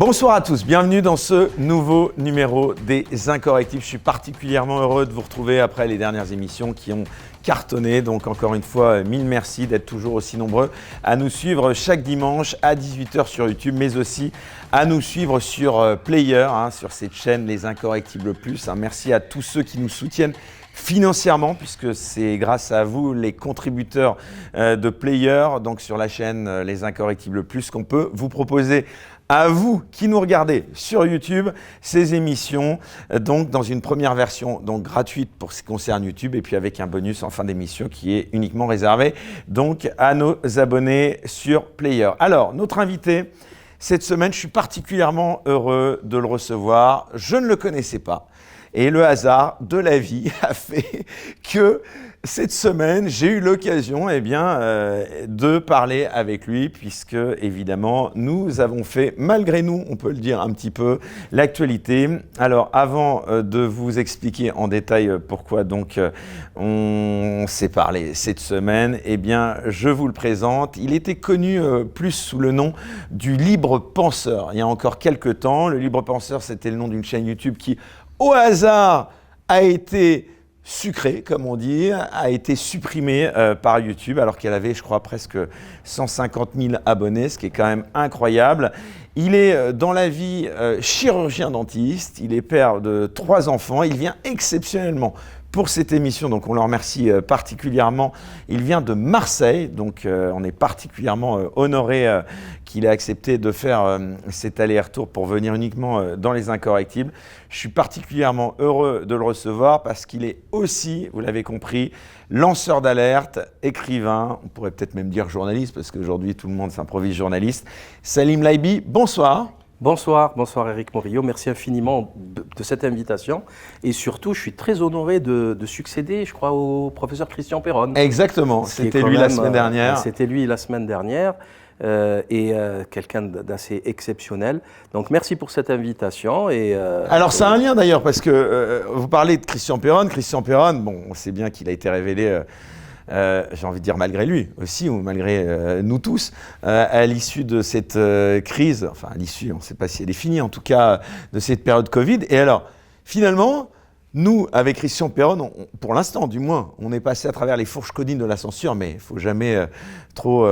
Bonsoir à tous, bienvenue dans ce nouveau numéro des Incorrectibles. Je suis particulièrement heureux de vous retrouver après les dernières émissions qui ont cartonné. Donc encore une fois, mille merci d'être toujours aussi nombreux à nous suivre chaque dimanche à 18h sur YouTube, mais aussi à nous suivre sur Player, sur cette chaîne Les Incorrectibles Plus. Merci à tous ceux qui nous soutiennent financièrement, puisque c'est grâce à vous, les contributeurs de Player, donc sur la chaîne Les Incorrectibles Plus, qu'on peut vous proposer à vous qui nous regardez sur YouTube ces émissions, donc dans une première version donc gratuite pour ce qui concerne YouTube, et puis avec un bonus en fin d'émission qui est uniquement réservé donc à nos abonnés sur Player. Alors, notre invité cette semaine, je suis particulièrement heureux de le recevoir. Je ne le connaissais pas. Et le hasard de la vie a fait que cette semaine, j'ai eu l'occasion de parler avec lui, puisque évidemment, nous avons fait, malgré nous, on peut le dire un petit peu, l'actualité. Alors, avant de vous expliquer en détail pourquoi donc on s'est parlé cette semaine, je vous le présente. Il était connu plus sous le nom du Libre Penseur. Il y a encore quelques temps, le Libre Penseur, c'était le nom d'une chaîne YouTube qui, au hasard, a été sucrée, comme on dit, a été supprimée par YouTube, alors qu'elle avait, je crois, presque 150 000 abonnés, ce qui est quand même incroyable. Il est dans la vie chirurgien-dentiste, il est père de 3 enfants, il vient exceptionnellement pour cette émission, donc on le remercie particulièrement. Il vient de Marseille, donc on est particulièrement honoré qu'il ait accepté de faire cet aller-retour pour venir uniquement dans Les Incorrectibles. Je suis particulièrement heureux de le recevoir parce qu'il est aussi, vous l'avez compris, lanceur d'alerte, écrivain, on pourrait peut-être même dire journaliste, parce qu'aujourd'hui tout le monde s'improvise journaliste. Salim Laibi, bonsoir. Bonsoir Eric Morillo, merci infiniment de cette invitation et surtout je suis très honoré de succéder, je crois, au professeur Christian Perron. Exactement, c'était lui la semaine dernière. C'était lui la semaine dernière et quelqu'un d'assez exceptionnel. Donc merci pour cette invitation. Alors ça a un lien d'ailleurs parce que vous parlez de Christian Perron. Christian Perron, bon, on sait bien qu'il a été révélé... j'ai envie de dire malgré lui aussi, ou malgré nous tous, à l'issue de cette crise, enfin à l'issue, on ne sait pas si elle est finie, en tout cas de cette période Covid. Et alors, finalement, nous, avec Christian Perron, pour l'instant du moins, on est passé à travers les fourches codines de la censure, mais il ne faut jamais trop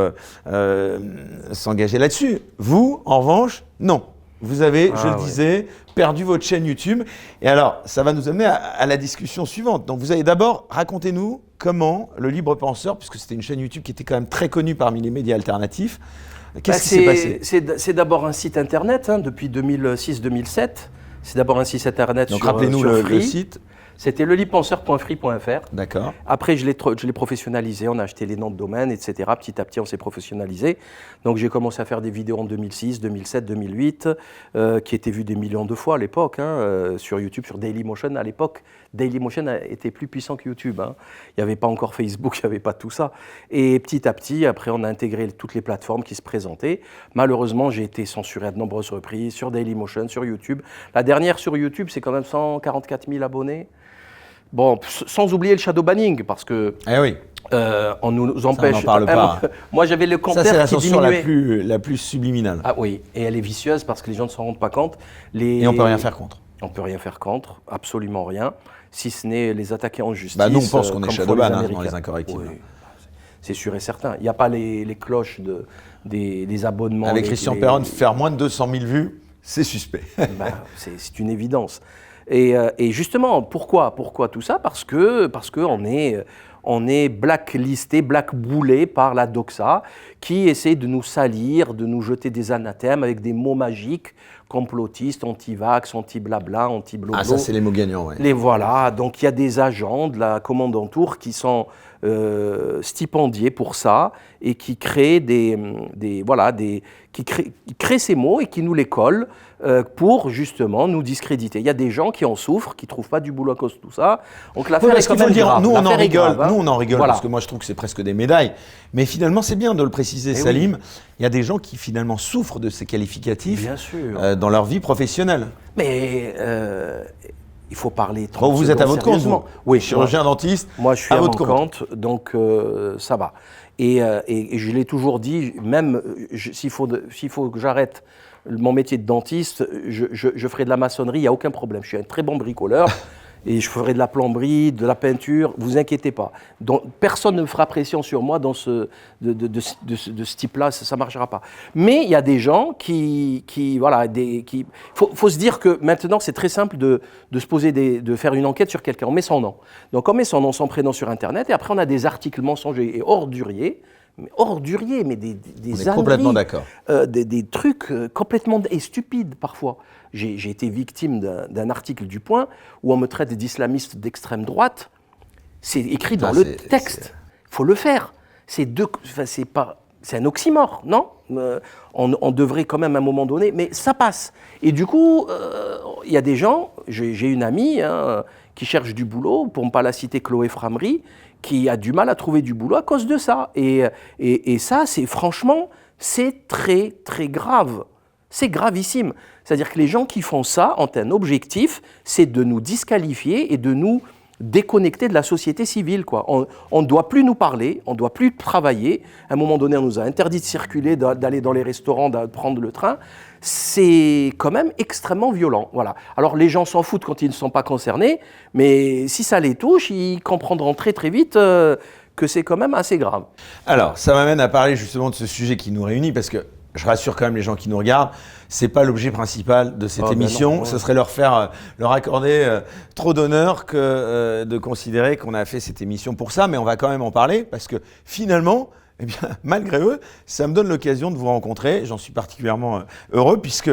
s'engager là-dessus. Vous, en revanche, non. Vous avez, je le disais, perdu votre chaîne YouTube. Et alors, ça va nous amener à la discussion suivante. Donc, vous allez d'abord, racontez-nous comment le Libre Penseur, puisque c'était une chaîne YouTube qui était quand même très connue parmi les médias alternatifs, qu'est-ce qui s'est passé ? C'est d'abord un site internet, depuis 2006-2007. C'est d'abord un site internet donc, sur Free. Donc, rappelez-nous le site. C'était lelibepenseur.free.fr. D'accord. Après, je l'ai professionnalisé, on a acheté les noms de domaine, etc. Petit à petit, on s'est professionnalisé. Donc, j'ai commencé à faire des vidéos en 2006, 2007, 2008, qui étaient vues des millions de fois à l'époque, sur YouTube, sur Dailymotion à l'époque. Dailymotion était plus puissant que YouTube. Il n'y avait pas encore Facebook, il n'y avait pas tout ça. Et petit à petit, après, on a intégré toutes les plateformes qui se présentaient. Malheureusement, j'ai été censuré à de nombreuses reprises sur Dailymotion, sur YouTube. La dernière sur YouTube, c'est quand même 144 000 abonnés. Bon, sans oublier le shadow banning, parce que on nous empêche. Ça, on n'en parle pas. Moi, j'avais le compteur qui diminuait. Ça, c'est la censure la plus subliminale. Ah oui, et elle est vicieuse parce que les gens ne s'en rendent pas compte. Et on ne peut rien faire contre. On ne peut rien faire contre, absolument rien, si ce n'est les attaquer en justice. Nous, on pense qu'on est shadow ban dans Les Incorrectibles. Oui, c'est sûr et certain. Il n'y a pas les cloches des abonnements. Avec Christian Perron, faire moins de 200 000 vues, c'est suspect. C'est une évidence. Et justement, pourquoi tout ça ? Parce qu'on est blacklisté, blackboulé par la doxa qui essaie de nous salir, de nous jeter des anathèmes avec des mots magiques, complotistes, anti-vax, anti-blabla, anti-blobo. Ah, ça, c'est les mots gagnants, oui. Les voilà, donc il y a des agents de la commandanture qui sont stipendiés pour ça et qui créent qui créent ces mots et qui nous les collent pour justement nous discréditer. Il y a des gens qui en souffrent, qui ne trouvent pas du boulot à cause de tout ça. Donc l'affaire est quand même grave. Nous, on en rigole, voilà. Parce que moi, je trouve que c'est presque des médailles. Mais finalement, c'est bien de le préciser, Salim. Oui. Il y a des gens qui finalement souffrent de ces qualificatifs dans leur vie professionnelle. Mais il faut parler 30 vous êtes à votre compte, vous. Oui, chirurgien dentiste. Moi, je suis à votre compte, donc ça va. Et je l'ai toujours dit, même s'il faut que j'arrête mon métier de dentiste, je ferai de la maçonnerie, il n'y a aucun problème. Je suis un très bon bricoleur. Et je ferai de la plomberie, de la peinture, vous inquiétez pas. Donc, personne ne fera pression sur moi de ce type-là, ça ne marchera pas. Mais il y a des gens faut se dire que maintenant, c'est très simple de faire une enquête sur quelqu'un. On met son nom. Donc, on met son nom, son prénom sur Internet, et après, on a des articles mensongers et orduriers, mais des âneries, complètement d'accord. Des trucs complètement stupides parfois. J'ai été victime d'un article du Point où on me traite d'islamiste d'extrême droite. C'est écrit dans le texte. Il faut le faire. C'est un oxymore, non ? On devrait quand même à un moment donné, mais ça passe. Et du coup, il y a des gens, j'ai une amie qui cherche du boulot, pour ne pas la citer, Chloé Framery, qui a du mal à trouver du boulot à cause de ça. Et ça, franchement, c'est très, très grave. C'est gravissime. C'est-à-dire que les gens qui font ça ont un objectif, c'est de nous disqualifier et de nous déconnecter de la société civile, quoi. On ne doit plus nous parler, on ne doit plus travailler. À un moment donné, on nous a interdit de circuler, d'aller dans les restaurants, de prendre le train. C'est quand même extrêmement violent. Voilà. Alors les gens s'en foutent quand ils ne sont pas concernés, mais si ça les touche, ils comprendront très très vite que c'est quand même assez grave. Alors, ça m'amène à parler justement de ce sujet qui nous réunit, parce que je rassure quand même les gens qui nous regardent, c'est pas l'objet principal de cette émission. Non, ce serait leur accorder trop d'honneur que de considérer qu'on a fait cette émission pour ça, mais on va quand même en parler parce que finalement, eh bien, malgré eux, ça me donne l'occasion de vous rencontrer. J'en suis particulièrement heureux puisque,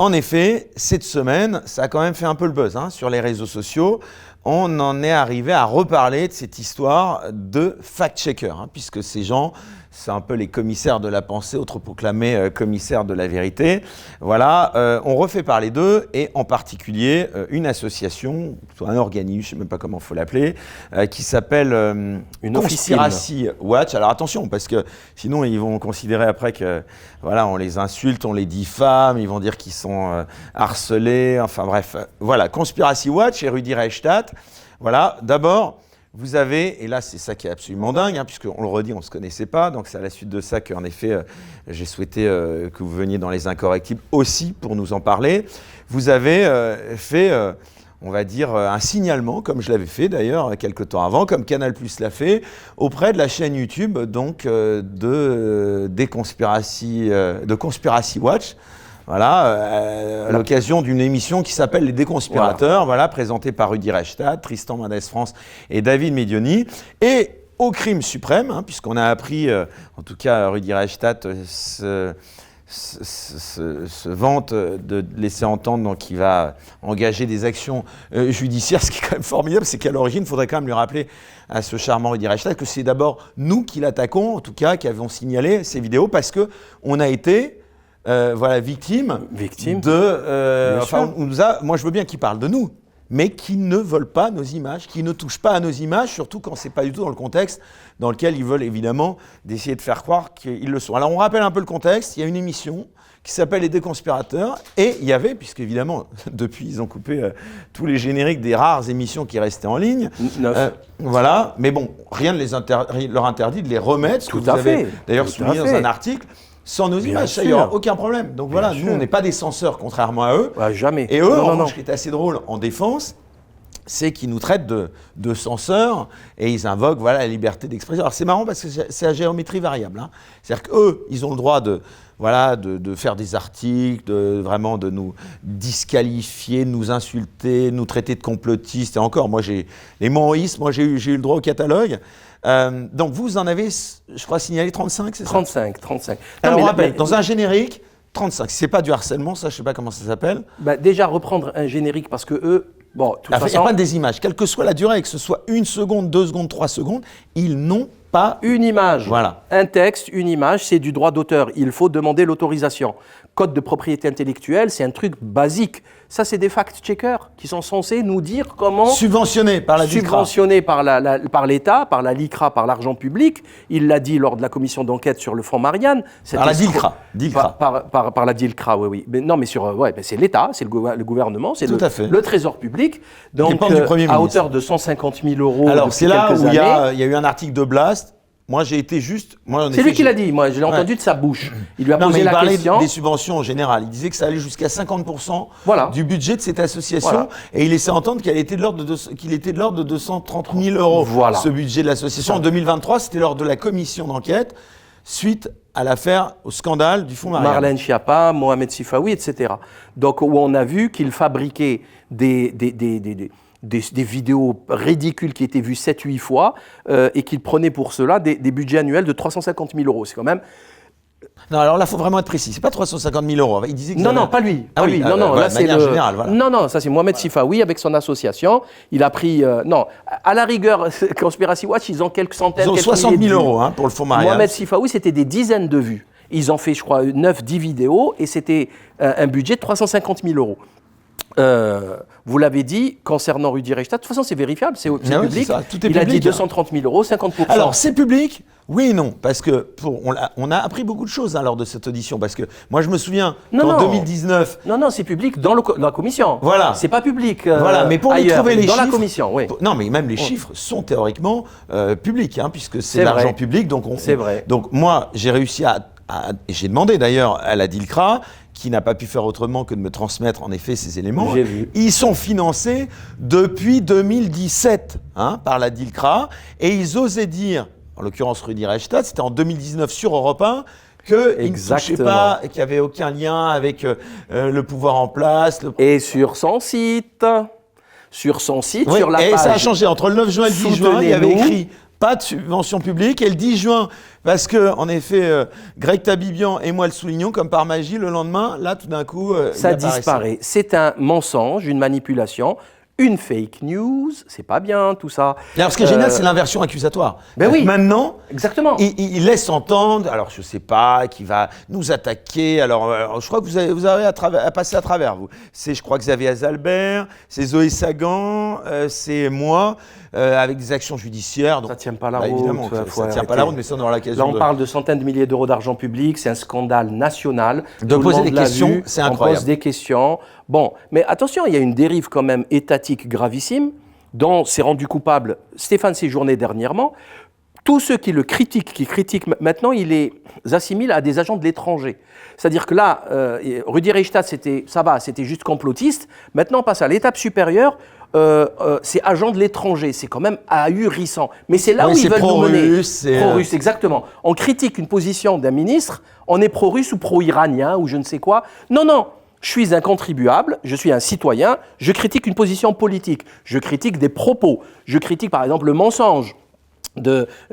en effet, cette semaine, ça a quand même fait un peu le buzz sur les réseaux sociaux. On en est arrivé à reparler de cette histoire de fact-checker, puisque ces gens, c'est un peu les commissaires de la pensée, autoproclamés commissaires de la vérité. Voilà, on refait parler d'eux et en particulier une association, un organisme, je ne sais même pas comment il faut l'appeler, qui s'appelle Conspiracy Watch. Alors attention, parce que sinon ils vont considérer après que voilà, on les insulte, on les diffame, ils vont dire qu'ils sont harcelés, enfin bref. Voilà, Conspiracy Watch et Rudi Reichstadt. Voilà, d'abord, vous avez, et là c'est ça qui est absolument dingue, puisqu'on le redit, on ne se connaissait pas, donc c'est à la suite de ça qu'en effet j'ai souhaité que vous veniez dans Les Incorrectibles aussi pour nous en parler. Vous avez fait, on va dire, un signalement, comme je l'avais fait d'ailleurs quelques temps avant, comme Canal+ l'a fait, auprès de la chaîne YouTube donc, de Conspiracy Watch. Voilà, à l'occasion d'une émission qui s'appelle Les Déconspirateurs, voilà, présentée par Rudi Reichstadt, Tristan Mendès France et David Medioni. Et au crime suprême, puisqu'on a appris, en tout cas Rudi Reichstadt se vante de laisser entendre qu'il va engager des actions judiciaires. Ce qui est quand même formidable, c'est qu'à l'origine, il faudrait quand même lui rappeler à ce charmant Rudi Reichstadt que c'est d'abord nous qui l'attaquons, en tout cas, qui avons signalé ces vidéos, parce qu'on a été... victime de... moi, je veux bien qu'ils parlent de nous, mais qui ne veulent pas nos images, qui ne touchent pas à nos images, surtout quand c'est pas du tout dans le contexte dans lequel ils veulent évidemment d'essayer de faire croire qu'ils le sont. Alors, on rappelle un peu le contexte. Il y a une émission qui s'appelle Les Déconspirateurs, et il y avait, puisqu'évidemment, depuis, ils ont coupé tous les génériques des rares émissions qui restaient en ligne. Voilà, mais bon, rien ne leur interdit de les remettre, ce que vous avez d'ailleurs souligné dans un article. Sans nos images, ça, il n'y aura aucun problème. Donc voilà, nous, on n'est pas des censeurs, contrairement à eux. Jamais. Et eux, en revanche, ce qui est assez drôle en défense, c'est qu'ils nous traitent de censeurs et ils invoquent la liberté d'expression. Alors c'est marrant parce que c'est à géométrie variable. C'est-à-dire qu'eux, ils ont le droit de faire des articles, de nous disqualifier, de nous insulter, de nous traiter de complotistes. Et encore, moi, les mots-istes, j'ai eu le droit au catalogue. Donc vous en avez, je crois, signalé 35, c'est ça ? 35. Alors on rappelle, dans un générique, 35. Si c'est pas du harcèlement, ça, je sais pas comment ça s'appelle. Déjà, reprendre un générique, parce que eux, bon, de toute façon... Il n'y a pas des images. Quelle que soit la durée, que ce soit 1 seconde, 2 secondes, 3 secondes, ils n'ont pas... Une image. Voilà. Un texte, une image, c'est du droit d'auteur. Il faut demander l'autorisation. Code de propriété intellectuelle, c'est un truc basique. Ça, c'est des fact-checkers qui sont censés nous dire comment... Subventionnés par la DILCRA. Subventionnés par l'État, par la LICRA, par l'argent public. Il l'a dit lors de la commission d'enquête sur le fonds Marianne. Par la DILCRA. Par la DILCRA, oui. Mais non, mais c'est l'État, c'est le gouvernement, c'est le Trésor public. Donc, à hauteur de 150 000 €. Alors, c'est là où il y a eu un article de Blast. Moi, j'ai été juste. C'est lui qui l'a dit, moi, je l'ai entendu de sa bouche. Il lui a posé la question. Il parlait des subventions en général. Il disait que ça allait jusqu'à 50% du budget de cette association. Voilà. Et il laissait entendre qu'il était de l'ordre de 230 000 euros, ce budget de l'association. En 2023, c'était lors de la commission d'enquête, suite à l'affaire, au scandale du fonds Marianne. Marlène Schiappa, Mohamed Sifawi, etc. Donc, où on a vu qu'il fabriquait des vidéos ridicules qui étaient vues 7-8 fois et qu'il prenait pour cela des budgets annuels de 350 000 euros. C'est quand même... Non, alors là, il faut vraiment être précis. C'est pas 350 000 euros. Il disait que non, pas lui. Ah oui, là, c'est générale, voilà. Non, ça c'est Mohamed Sifawi avec son association. Il a pris... non, à la rigueur, Conspiracy Watch, ils ont quelques centaines... Ils ont 60 000 euros pour le fonds Marianne. Mohamed Sifawi, c'était des dizaines de vues. Ils ont fait, je crois, 9-10 vidéos et c'était un budget de 350 000 euros. Vous l'avez dit, concernant Rudi Reichstadt, de toute façon c'est vérifiable, c'est public. Ça, tout est il public, a dit 230 000 euros, 50%. Alors c'est public, oui et non, parce que on a appris beaucoup de choses lors de cette audition, parce que moi je me souviens qu'en 2019... Non, c'est public dans la commission. Voilà. C'est pas public voilà, mais pour ailleurs, trouver les dans chiffres... la commission, oui. Non, mais même les chiffres sont théoriquement publics, puisque c'est l'argent public. C'est vrai. Donc moi, j'ai réussi j'ai demandé d'ailleurs à la DILCRA, qui n'a pas pu faire autrement que de me transmettre en effet ces éléments. J'ai vu. Ils sont financés depuis 2017 par la DILCRA et ils osaient dire, en l'occurrence Rudi Reichstadt, c'était en 2019 sur Europe 1, qu'il ne touchait pas, qu'il n'y avait aucun lien avec le pouvoir en place. Et sur son site, sur la page. Et ça a changé entre le 9 juin et le 10 juin, il y avait écrit pas de subvention publique, et le 10 juin, parce que, en effet, Greg Tabibian et moi le soulignons, comme par magie, le lendemain, là, tout d'un coup, ça disparaît. C'est un mensonge, une manipulation, une fake news, c'est pas bien tout ça. Alors, ce qui est génial, c'est l'inversion accusatoire. Ben oui. Maintenant, exactement. Il laisse entendre, alors je sais pas, qu'il va nous attaquer. Alors, je crois que vous avez à passer à travers, vous. C'est, je crois, Xavier Azalbert, c'est Zoé Sagan, c'est moi. Avec des actions judiciaires. Donc, ça ne tient pas la route. Évidemment, ça ne tient pas la route, mais ça, on aura l'occasion. Là, on parle de centaines de milliers d'euros d'argent public, c'est un scandale national. De poser des questions, c'est incroyable. On pose des questions. Bon, mais attention, il y a une dérive quand même étatique gravissime, dont s'est rendu coupable Stéphane Séjourné dernièrement. Tous ceux qui le critiquent, maintenant, il les assimile à des agents de l'étranger. C'est-à-dire que là, Rudi Reichstadt, c'était juste complotiste. Maintenant, on passe à l'étape supérieure. C'est agent de l'étranger, c'est quand même ahurissant. Mais c'est là où ils veulent nous mener. Pro-russe, exactement. On critique une position d'un ministre, on est pro-russe ou pro-iranien ou je ne sais quoi. Non, je suis un contribuable, je suis un citoyen, je critique une position politique, je critique des propos, je critique par exemple le mensonge.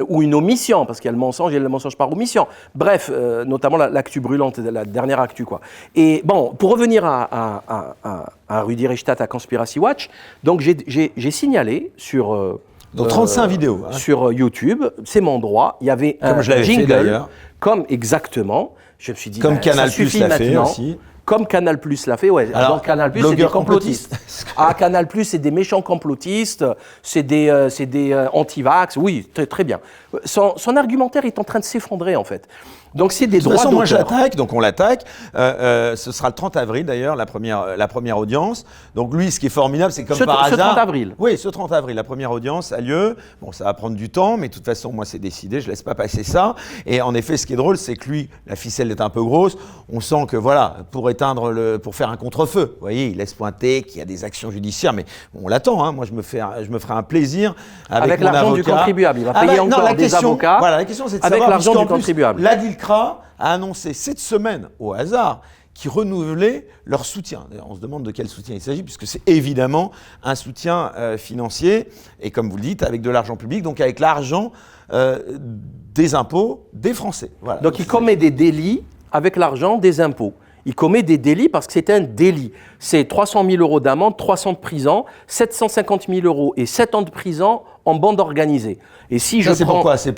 Ou une omission, parce qu'il y a le mensonge et le mensonge par omission. Bref, notamment l'actu brûlante, la dernière actu, quoi. Et bon, pour revenir à Rudi Reichstadt, à Conspiracy Watch, donc j'ai signalé sur... donc 35 vidéos. Sur YouTube, c'est mon droit, il y avait un jingle, exactement, je me suis dit, comme Canal+ l'a fait aussi. Comme Canal+ l'a fait, ouais. Alors, donc Canal+, c'est des complotistes. Canal+, c'est des méchants complotistes, c'est des anti-vax, oui, très bien. Son argumentaire est en train de s'effondrer, en fait. Donc c'est des droits d'auteur. Moi j'attaque, donc on l'attaque. Ce sera le 30 avril d'ailleurs, la première audience. Donc lui, ce qui est formidable, c'est comme par hasard. Ce 30 avril. Oui, ce 30 avril, la première audience a lieu. Bon, ça va prendre du temps, mais de toute façon, moi c'est décidé, je laisse pas passer ça. Et en effet, ce qui est drôle, c'est que lui, la ficelle est un peu grosse. On sent que voilà, pour faire un contre-feu, vous voyez, il laisse pointer qu'il y a des actions judiciaires, mais on l'attend. Moi, je me ferai un plaisir avec mon avocat. L'argent du contribuable. Il va payer encore des avocats. Voilà, la question c'est de avec savoir l'argent du contribuable. La DILCRA a annoncé cette semaine, au hasard, qu'ils renouvelaient leur soutien. D'ailleurs, on se demande de quel soutien il s'agit, puisque c'est évidemment un soutien financier, et comme vous le dites, avec de l'argent public, donc avec l'argent des impôts des Français. Voilà. Donc il commet des délits avec l'argent des impôts. Il commet des délits parce que c'est un délit. C'est 300 000 euros d'amende, 300 de prison, 750 000 euros et 7 ans de prison en bande organisée. Et si ça, c'est pourquoi ? C'est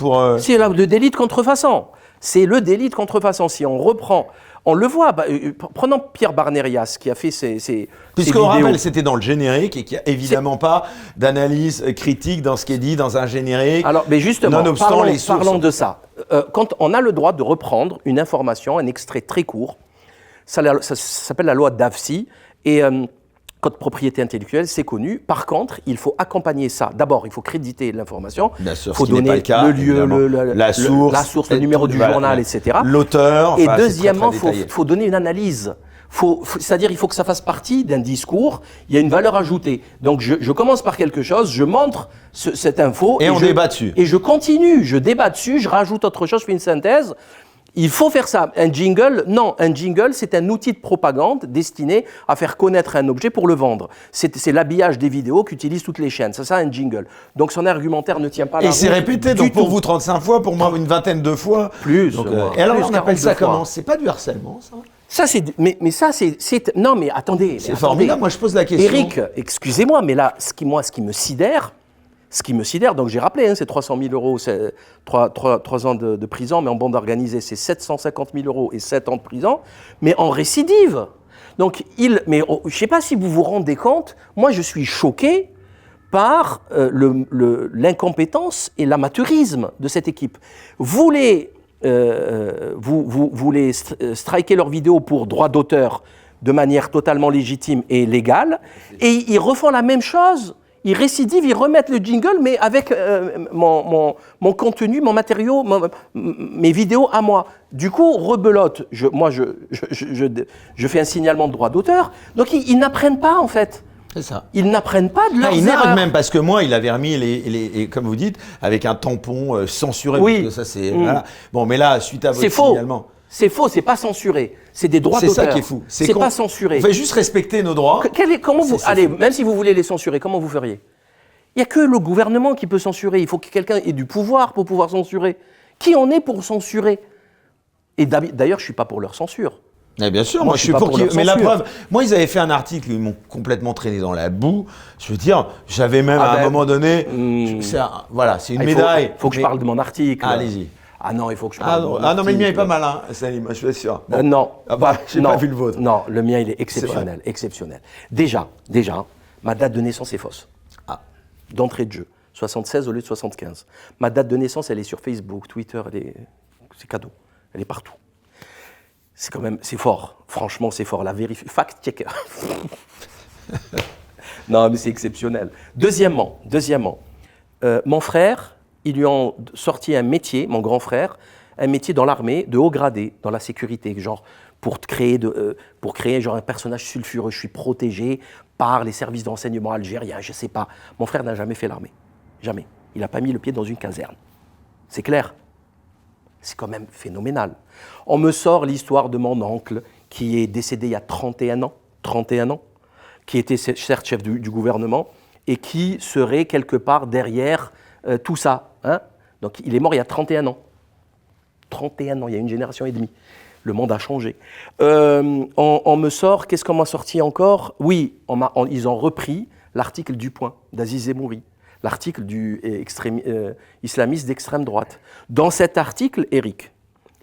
le délit de contrefaçon. C'est le délit de contrefaçon. Si on reprend, on le voit. Prenons Pierre Barnerias qui a fait ses Puisqu'on rappelle, c'était dans le générique et qu'il n'y a évidemment pas d'analyse critique dans ce qui est dit dans un générique. Alors, mais justement, nonobstant les sources. Parlons de ça. Quand on a le droit de reprendre une information, un extrait très court, ça s'appelle la loi d'Avsi. Et Code de propriété intellectuelle, c'est connu. Par contre, il faut accompagner ça. D'abord, il faut créditer l'information. Bien sûr, il faut ce qui n'est donner pas le cas, le lieu, la source, le numéro du journal, etc. L'auteur. Et deuxièmement, il faut donner une analyse. C'est-à-dire il faut que ça fasse partie d'un discours, il y a une valeur ajoutée. Donc je commence par quelque chose, je montre cette info. Et on débat dessus. Et je continue, je débat dessus, je rajoute autre chose, je fais une synthèse. Il faut faire ça. Un jingle, non, un jingle, c'est un outil de propagande destiné à faire connaître un objet pour le vendre. C'est l'habillage des vidéos qu'utilisent toutes les chaînes. C'est ça un jingle. Donc son argumentaire ne tient pas la route. Et c'est répété, donc pour vous 35 fois, pour moi une vingtaine de fois. Plus. Donc, et alors on appelle ça comment? C'est pas du harcèlement, ça? Ça, mais ça, c'est... Non, mais attendez. C'est formidable, moi je pose la question. Éric, excusez-moi, mais là, ce qui me sidère, donc j'ai rappelé, hein, c'est 300 000 euros, c'est 3 ans de prison, mais en bande organisée, c'est 750 000 euros et 7 ans de prison, mais en récidive. Donc, je ne sais pas si vous vous rendez compte, moi je suis choqué par l'incompétence et l'amateurisme de cette équipe. Vous voulez striker leurs vidéos pour droit d'auteur de manière totalement légitime et légale, et ils refont la même chose. Ils récidivent, ils remettent le jingle, mais avec mon contenu, mon matériau, mes vidéos à moi. Du coup, rebelote. Je fais un signalement de droit d'auteur. Donc, ils n'apprennent pas, en fait. C'est ça. Ils n'apprennent pas de leurs Ils erreurs. même, parce que moi, il avait remis, comme vous dites, avec un tampon censuré. Oui. Parce que ça, c'est... Voilà. Bon, mais là, suite à votre signalement... C'est faux, c'est pas censuré. C'est des droits d'auteur. C'est ça qui est fou. C'est pas censuré. On fait juste respecter nos droits. Allez, même si vous voulez les censurer, comment vous feriez? Il n'y a que le gouvernement qui peut censurer. Il faut que quelqu'un ait du pouvoir pour pouvoir censurer. Qui en est pour censurer? Et d'ailleurs, je ne suis pas pour leur censure. Mais bien sûr, moi je suis pour qu'ils... Mais la preuve, moi ils avaient fait un article, ils m'ont complètement traîné dans la boue. Je veux dire, j'avais même à un moment donné... Voilà, c'est une médaille. Il faut que je parle de mon article. Allez-y. Ah non, il faut que je parle. Non, mais le mien est pas mal, hein, Salim, je suis sûr. Bon. Non, j'ai pas vu le vôtre. Non, le mien, il est exceptionnel, exceptionnel. Déjà, ma date de naissance est fausse. D'entrée de jeu, 76 au lieu de 75. Ma date de naissance, elle est sur Facebook, Twitter, c'est cadeau, elle est partout. C'est quand même, c'est fort. Franchement, c'est fort. La vérifie, fact-checker. Non, mais c'est exceptionnel. Deuxièmement, mon frère. Ils lui ont sorti un métier, mon grand frère, un métier dans l'armée de haut gradé, dans la sécurité, genre pour créer genre un personnage sulfureux. Je suis protégé par les services de renseignement algériens, je ne sais pas. Mon frère n'a jamais fait l'armée, jamais. Il n'a pas mis le pied dans une caserne. C'est clair. C'est quand même phénoménal. On me sort l'histoire de mon oncle qui est décédé il y a 31 ans, qui était certes chef du gouvernement et qui serait quelque part derrière tout ça. Hein? Donc il est mort il y a 31 ans. 31 ans, il y a une génération et demie. Le monde a changé. On me sort, qu'est-ce qu'on m'a sorti encore? Oui, ils ont repris l'article du Point d'Aziz Zemmouri, l'article du islamiste d'extrême droite. Dans cet article, Éric,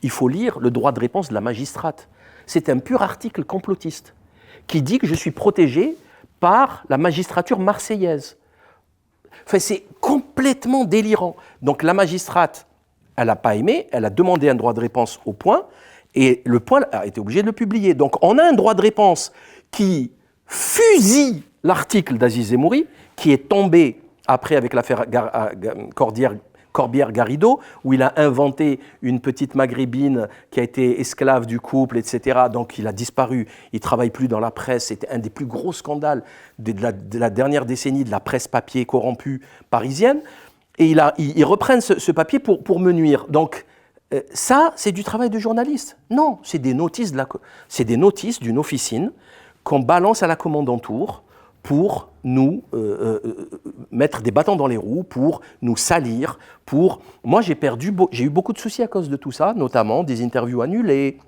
il faut lire le droit de réponse de la magistrate. C'est un pur article complotiste qui dit que je suis protégé par la magistrature marseillaise. Enfin, c'est complètement délirant. Donc la magistrate, elle n'a pas aimé, elle a demandé un droit de réponse au Point, et le Point a été obligé de le publier. Donc on a un droit de réponse qui fusille l'article d'Aziz Zemmouri, qui est tombé après avec l'affaire Corbière-Garrido, où il a inventé une petite maghrébine qui a été esclave du couple, etc. Donc il a disparu, il ne travaille plus dans la presse. C'était un des plus gros scandales de la dernière décennie de la presse papier corrompue parisienne. Et ils reprennent ce papier pour me nuire. Donc ça, c'est du travail de journaliste. Non, c'est des notices d'une officine qu'on balance à la commandanture pour nous mettre des bâtons dans les roues, pour nous salir, Moi, j'ai eu beaucoup de soucis à cause de tout ça, notamment des interviews annulées,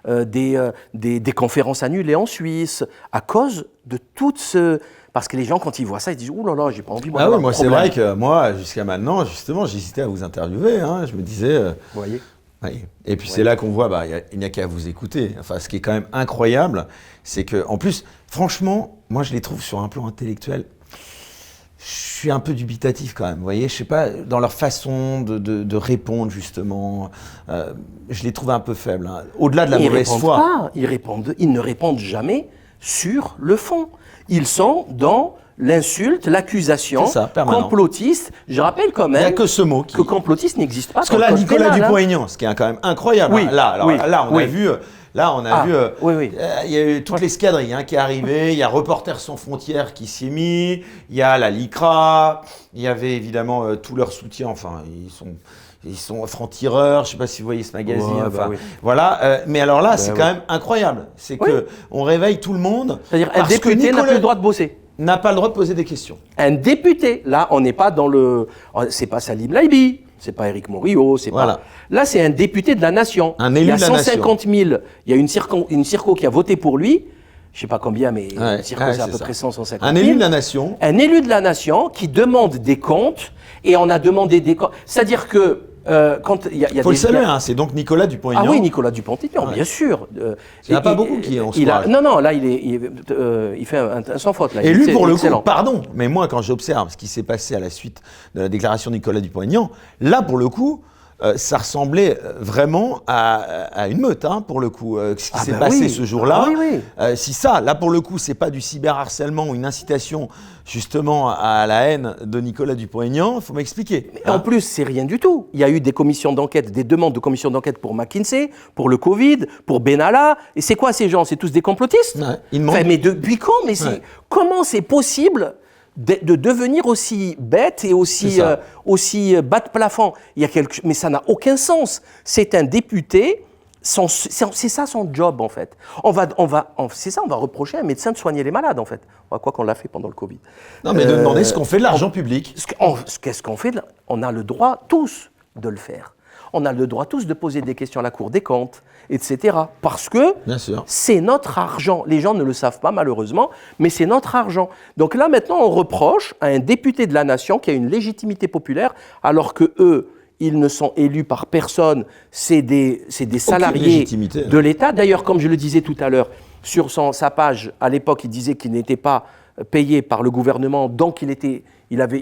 des conférences annulées en Suisse, à cause de tout ce... Parce que les gens, quand ils voient ça, ils disent « Ouh là là, j'ai pas envie de oui, moi, c'est vrai que moi, jusqu'à maintenant, justement, j'hésitais à vous interviewer. Hein, je me disais... Vous voyez. Oui. Et puis c'est là qu'on voit, il n'y a qu'à vous écouter. Enfin, ce qui est quand même incroyable, c'est que, en plus, franchement, moi je les trouve sur un plan intellectuel. Je suis un peu dubitatif quand même. Vous voyez, je sais pas, dans leur façon de répondre justement, je les trouve un peu faibles. Hein. Au-delà de la mauvaise foi. Ils ne répondent jamais sur le fond. Ils sont dans l'insulte, l'accusation, complotiste. Je rappelle quand même il y a que ce mot que complotiste n'existe pas. Parce que là, Nicolas Dupont-Aignan, ce qui est quand même incroyable. Oui, là, on a vu. Là, on a vu, il y a eu toute l'escadrille qui est arrivée, il y a Reporters sans frontières qui s'y est mis, il y a la LICRA, il y avait évidemment tout leur soutien, enfin, ils sont francs-tireurs, je ne sais pas si vous voyez ce magazine, voilà. Mais alors là, c'est quand même incroyable, c'est qu'on réveille tout le monde. C'est-à-dire un député n'a plus le droit de bosser. N'a pas le droit de poser des questions. Un député, là, on n'est pas dans le... C'est pas Salim Laibi, c'est pas Éric Morillo, c'est pas... Là, c'est un député de la nation. Un élu de la nation. Il y a 150 000, il y a une circo qui a voté pour lui, je ne sais pas combien, mais une circo, c'est à peu près 150 000. Un élu de la nation. Un élu de la nation qui demande des comptes, et on a demandé des comptes. C'est-à-dire que quand il y a faut le saluer, c'est donc Nicolas Dupont-Aignan. Ah oui, Nicolas Dupont-Aignan, bien sûr. Il n'y en a pas beaucoup qui ont ce courage. Non, là, il fait un sans faute. Là. Et lui, pour le coup, pardon, mais moi, quand j'observe ce qui s'est passé à la suite de la déclaration de Nicolas Dupont-Aignan, là, pour le coup, ça ressemblait vraiment à une meute, pour le coup, ce qui s'est passé ce jour-là. Si ça, là, pour le coup, c'est pas du cyberharcèlement ou une incitation justement à la haine de Nicolas Dupont-Aignan, il faut m'expliquer. En plus, c'est rien du tout. Il y a eu des commissions d'enquête, des demandes de commissions d'enquête pour McKinsey, pour le Covid, pour Benalla. Et c'est quoi ces gens? C'est tous des complotistes? Mais depuis quand? Comment c'est possible de devenir aussi bête et aussi bas de plafond? Mais ça n'a aucun sens. C'est un député, c'est ça son job en fait. On va reprocher à un médecin de soigner les malades en fait. Quoi qu'on l'a fait pendant le Covid. Non mais de demander ce qu'on fait de l'argent public. Qu'est-ce qu'on fait? On a le droit tous de le faire. On a le droit tous de poser des questions à la Cour des comptes, etc. Parce que c'est notre argent. Les gens ne le savent pas malheureusement, mais c'est notre argent. Donc là maintenant on reproche à un député de la nation qui a une légitimité populaire, alors que eux, ils ne sont élus par personne, c'est des salariés de l'État. D'ailleurs, comme je le disais tout à l'heure, sur sa page, à l'époque, il disait qu'il n'était pas payé par le gouvernement, donc il avait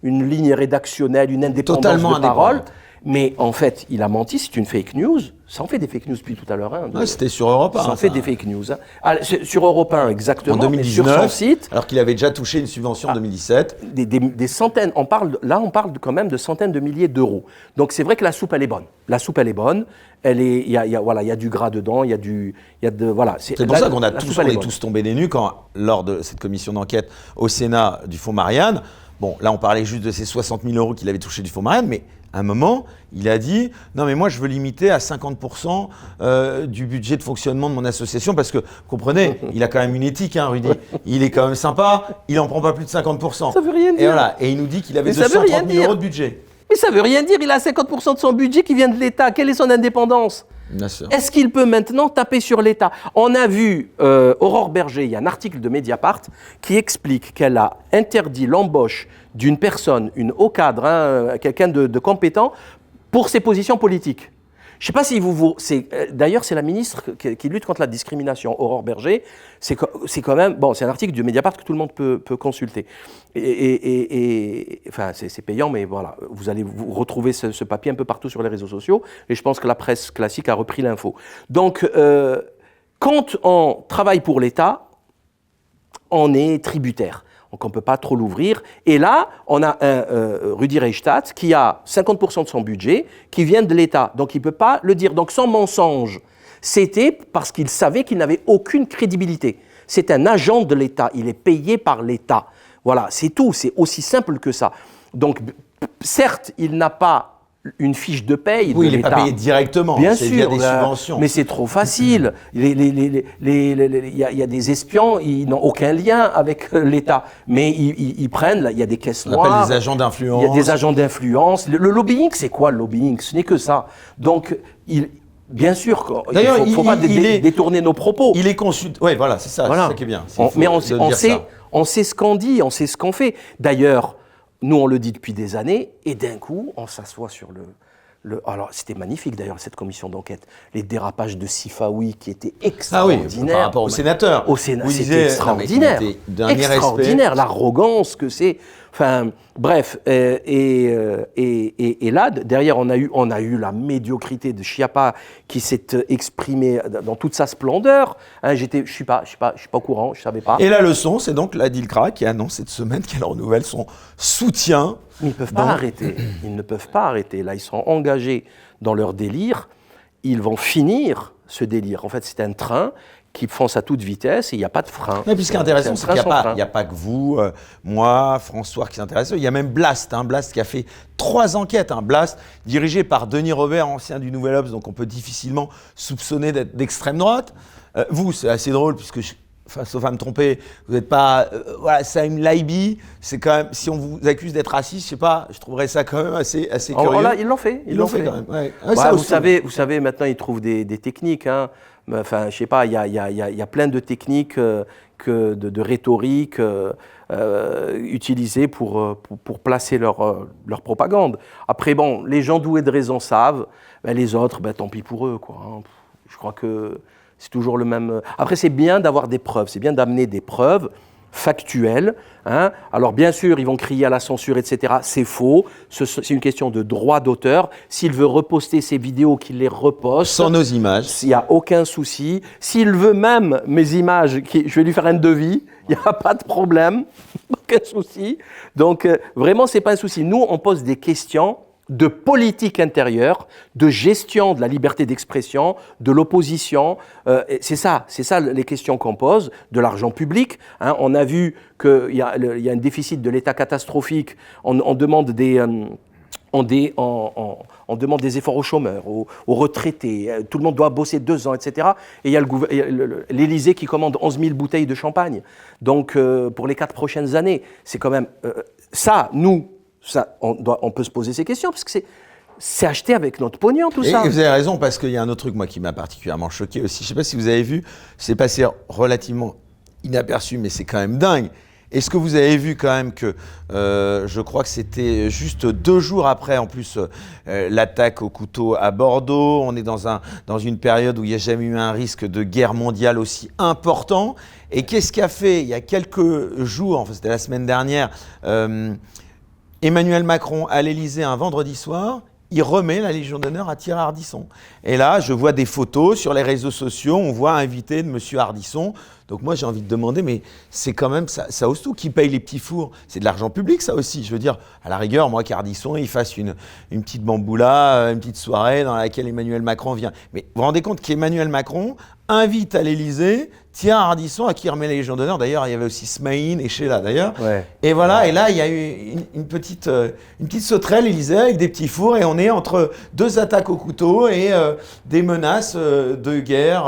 une ligne rédactionnelle, une indépendance de parole. Mais en fait, il a menti, c'est une fake news. Ça en fait des fake news depuis tout à l'heure. C'était sur Europe 1. Ça en fait des fake news. Sur Europe 1, exactement. En 2019, mais sur son site, alors qu'il avait déjà touché une subvention en 2017. Des centaines, on parle quand même de centaines de milliers d'euros. Donc c'est vrai que la soupe, elle est bonne. La soupe, elle est bonne. Il y a du gras dedans, C'est pour ça qu'on est tous tombés des nues lors de cette commission d'enquête au Sénat du Fonds Marianne. Bon, là, on parlait juste de ces 60 000 euros qu'il avait touchés du Fonds Marianne, mais à un moment, il a dit « Non, mais moi, je veux limiter à 50% du budget de fonctionnement de mon association parce que, comprenez, il a quand même une éthique, Rudy. Il est quand même sympa, il n'en prend pas plus de 50%. » Ça veut rien dire. Et il nous dit qu'il avait 230 000 euros de budget. Mais ça veut rien dire, il a 50% de son budget qui vient de l'État. Quelle est son indépendance ? Est-ce qu'il peut maintenant taper sur l'État ? On a vu Aurore Berger, il y a un article de Mediapart qui explique qu'elle a interdit l'embauche d'une personne, au cadre, quelqu'un de compétent, pour ses positions politiques. Je ne sais pas si d'ailleurs, c'est la ministre qui lutte contre la discrimination, Aurore Berger. C'est quand même... Bon, c'est un article du Mediapart que tout le monde peut consulter. Enfin, c'est payant, mais voilà. Vous allez vous retrouver ce papier un peu partout sur les réseaux sociaux. Et je pense que la presse classique a repris l'info. Donc, quand on travaille pour l'État, on est tributaire. Donc on ne peut pas trop l'ouvrir. Et là, on a Rudi Reichstadt qui a 50% de son budget qui vient de l'État. Donc il ne peut pas le dire. Donc son mensonge, c'était parce qu'il savait qu'il n'avait aucune crédibilité. C'est un agent de l'État. Il est payé par l'État. Voilà, c'est tout. C'est aussi simple que ça. Donc certes, il n'a pas une fiche de paye de l'État. Oui, il n'est pas payé directement, bien c'est sûr, via des subventions. Mais c'est trop facile. Il y a des espions, ils n'ont aucun lien avec l'État. Mais ils prennent, là, il y a des caisses noires. On appelle des agents d'influence. Il y a des agents d'influence. Le lobbying, c'est quoi le lobbying ? Ce n'est que ça. Donc, bien sûr, il ne faut pas détourner nos propos. Il est consulté. Oui, voilà, c'est ça, c'est ça qui est bien. Mais on sait ce qu'on dit, on sait ce qu'on fait. D'ailleurs, nous, on le dit depuis des années, et d'un coup, on s'assoit sur alors, c'était magnifique, d'ailleurs, cette commission d'enquête. Les dérapages de Sifawi qui étaient extraordinaires. Ah oui, par rapport au sénateur. C'était extraordinaire. Extraordinaire, l'arrogance que c'est. Enfin, bref, et là, derrière, on a eu la médiocrité de Schiappa qui s'est exprimée dans toute sa splendeur. Hein, je suis pas au courant, je savais pas. Et la leçon, c'est donc la DILCRA qui annonce cette semaine qu'elle renouvelle son soutien. Ils ne peuvent pas arrêter. Ils ne peuvent pas arrêter. Là, ils sont engagés dans leur délire. Ils vont finir ce délire. En fait, c'est un train qui fonce à toute vitesse et il n'y a pas de frein. Mais puis ce qui est intéressant, c'est qu'il n'y a pas que vous, moi, François qui s'intéresse. Il y a même Blast, Blast qui a fait 3 enquêtes. Blast, dirigé par Denis Robert, ancien du Nouvel Obs, donc on peut difficilement soupçonner d'être d'extrême droite. Vous, c'est assez drôle puisque, sauf à me tromper, vous n'êtes pas... voilà, Saïm Laibi, c'est quand même... Si on vous accuse d'être raciste, je sais pas, je trouverais ça quand même assez curieux. Là, ils l'ont fait. Ils l'ont fait quand même. Ouais. Vous savez, maintenant, ils trouvent des techniques. Enfin, je sais pas, il y a plein de techniques de rhétorique utilisées pour placer leur propagande. Après, bon, les gens doués de raison savent, les autres, tant pis pour eux, quoi. Je crois que c'est toujours le même... Après, c'est bien d'avoir des preuves, c'est bien d'amener des preuves factuelles. Alors, bien sûr, ils vont crier à la censure, etc. C'est faux. C'est une question de droit d'auteur. S'il veut reposter ses vidéos, qu'il les reposte. Sans nos images. Il n'y a aucun souci. S'il veut même mes images, je vais lui faire un devis. Il n'y a pas de problème. Aucun souci. Donc, vraiment, ce n'est pas un souci. Nous, on pose des questions de politique intérieure, de gestion de la liberté d'expression, de l'opposition. C'est ça les questions qu'on pose, de l'argent public. On a vu qu'il y a un déficit de l'État catastrophique. On demande on demande des efforts aux chômeurs, aux retraités. Tout le monde doit bosser 2 ans, etc. Et il y a l'Élysée qui commande 11 000 bouteilles de champagne. Donc, pour les 4 prochaines années, c'est quand même... on peut se poser ces questions, parce que c'est acheté avec notre pognon, tout ça. Et vous avez raison, parce qu'il y a un autre truc, moi, qui m'a particulièrement choqué aussi. Je ne sais pas si vous avez vu, c'est passé relativement inaperçu, mais c'est quand même dingue. Est-ce que vous avez vu quand même que, je crois que c'était juste 2 jours après, en plus, l'attaque au couteau à Bordeaux. On est dans une période où il n'y a jamais eu un risque de guerre mondiale aussi important. Et qu'est-ce qu'a fait, il y a quelques jours, enfin c'était la semaine dernière, Emmanuel Macron à l'Élysée un vendredi soir, il remet la Légion d'honneur à Thierry Ardisson. Et là, je vois des photos sur les réseaux sociaux, on voit un invité de M. Ardisson. Donc moi, j'ai envie de demander, mais c'est quand même, ça ose tout, qui paye les petits fours? C'est de l'argent public, ça aussi. Je veux dire, à la rigueur, moi, qu'Ardisson, il fasse une petite bamboula, une petite soirée dans laquelle Emmanuel Macron vient. Mais vous vous rendez compte qu'Emmanuel Macron invite à l'Élysée Thierry Ardisson, à qui il remet la Légion d'honneur. D'ailleurs, il y avait aussi Smaïn et Sheila, d'ailleurs. Ouais. Et voilà, et là, il y a eu une petite sauterelle Élysée avec des petits fours, et on est entre 2 attaques au couteau et des menaces de guerre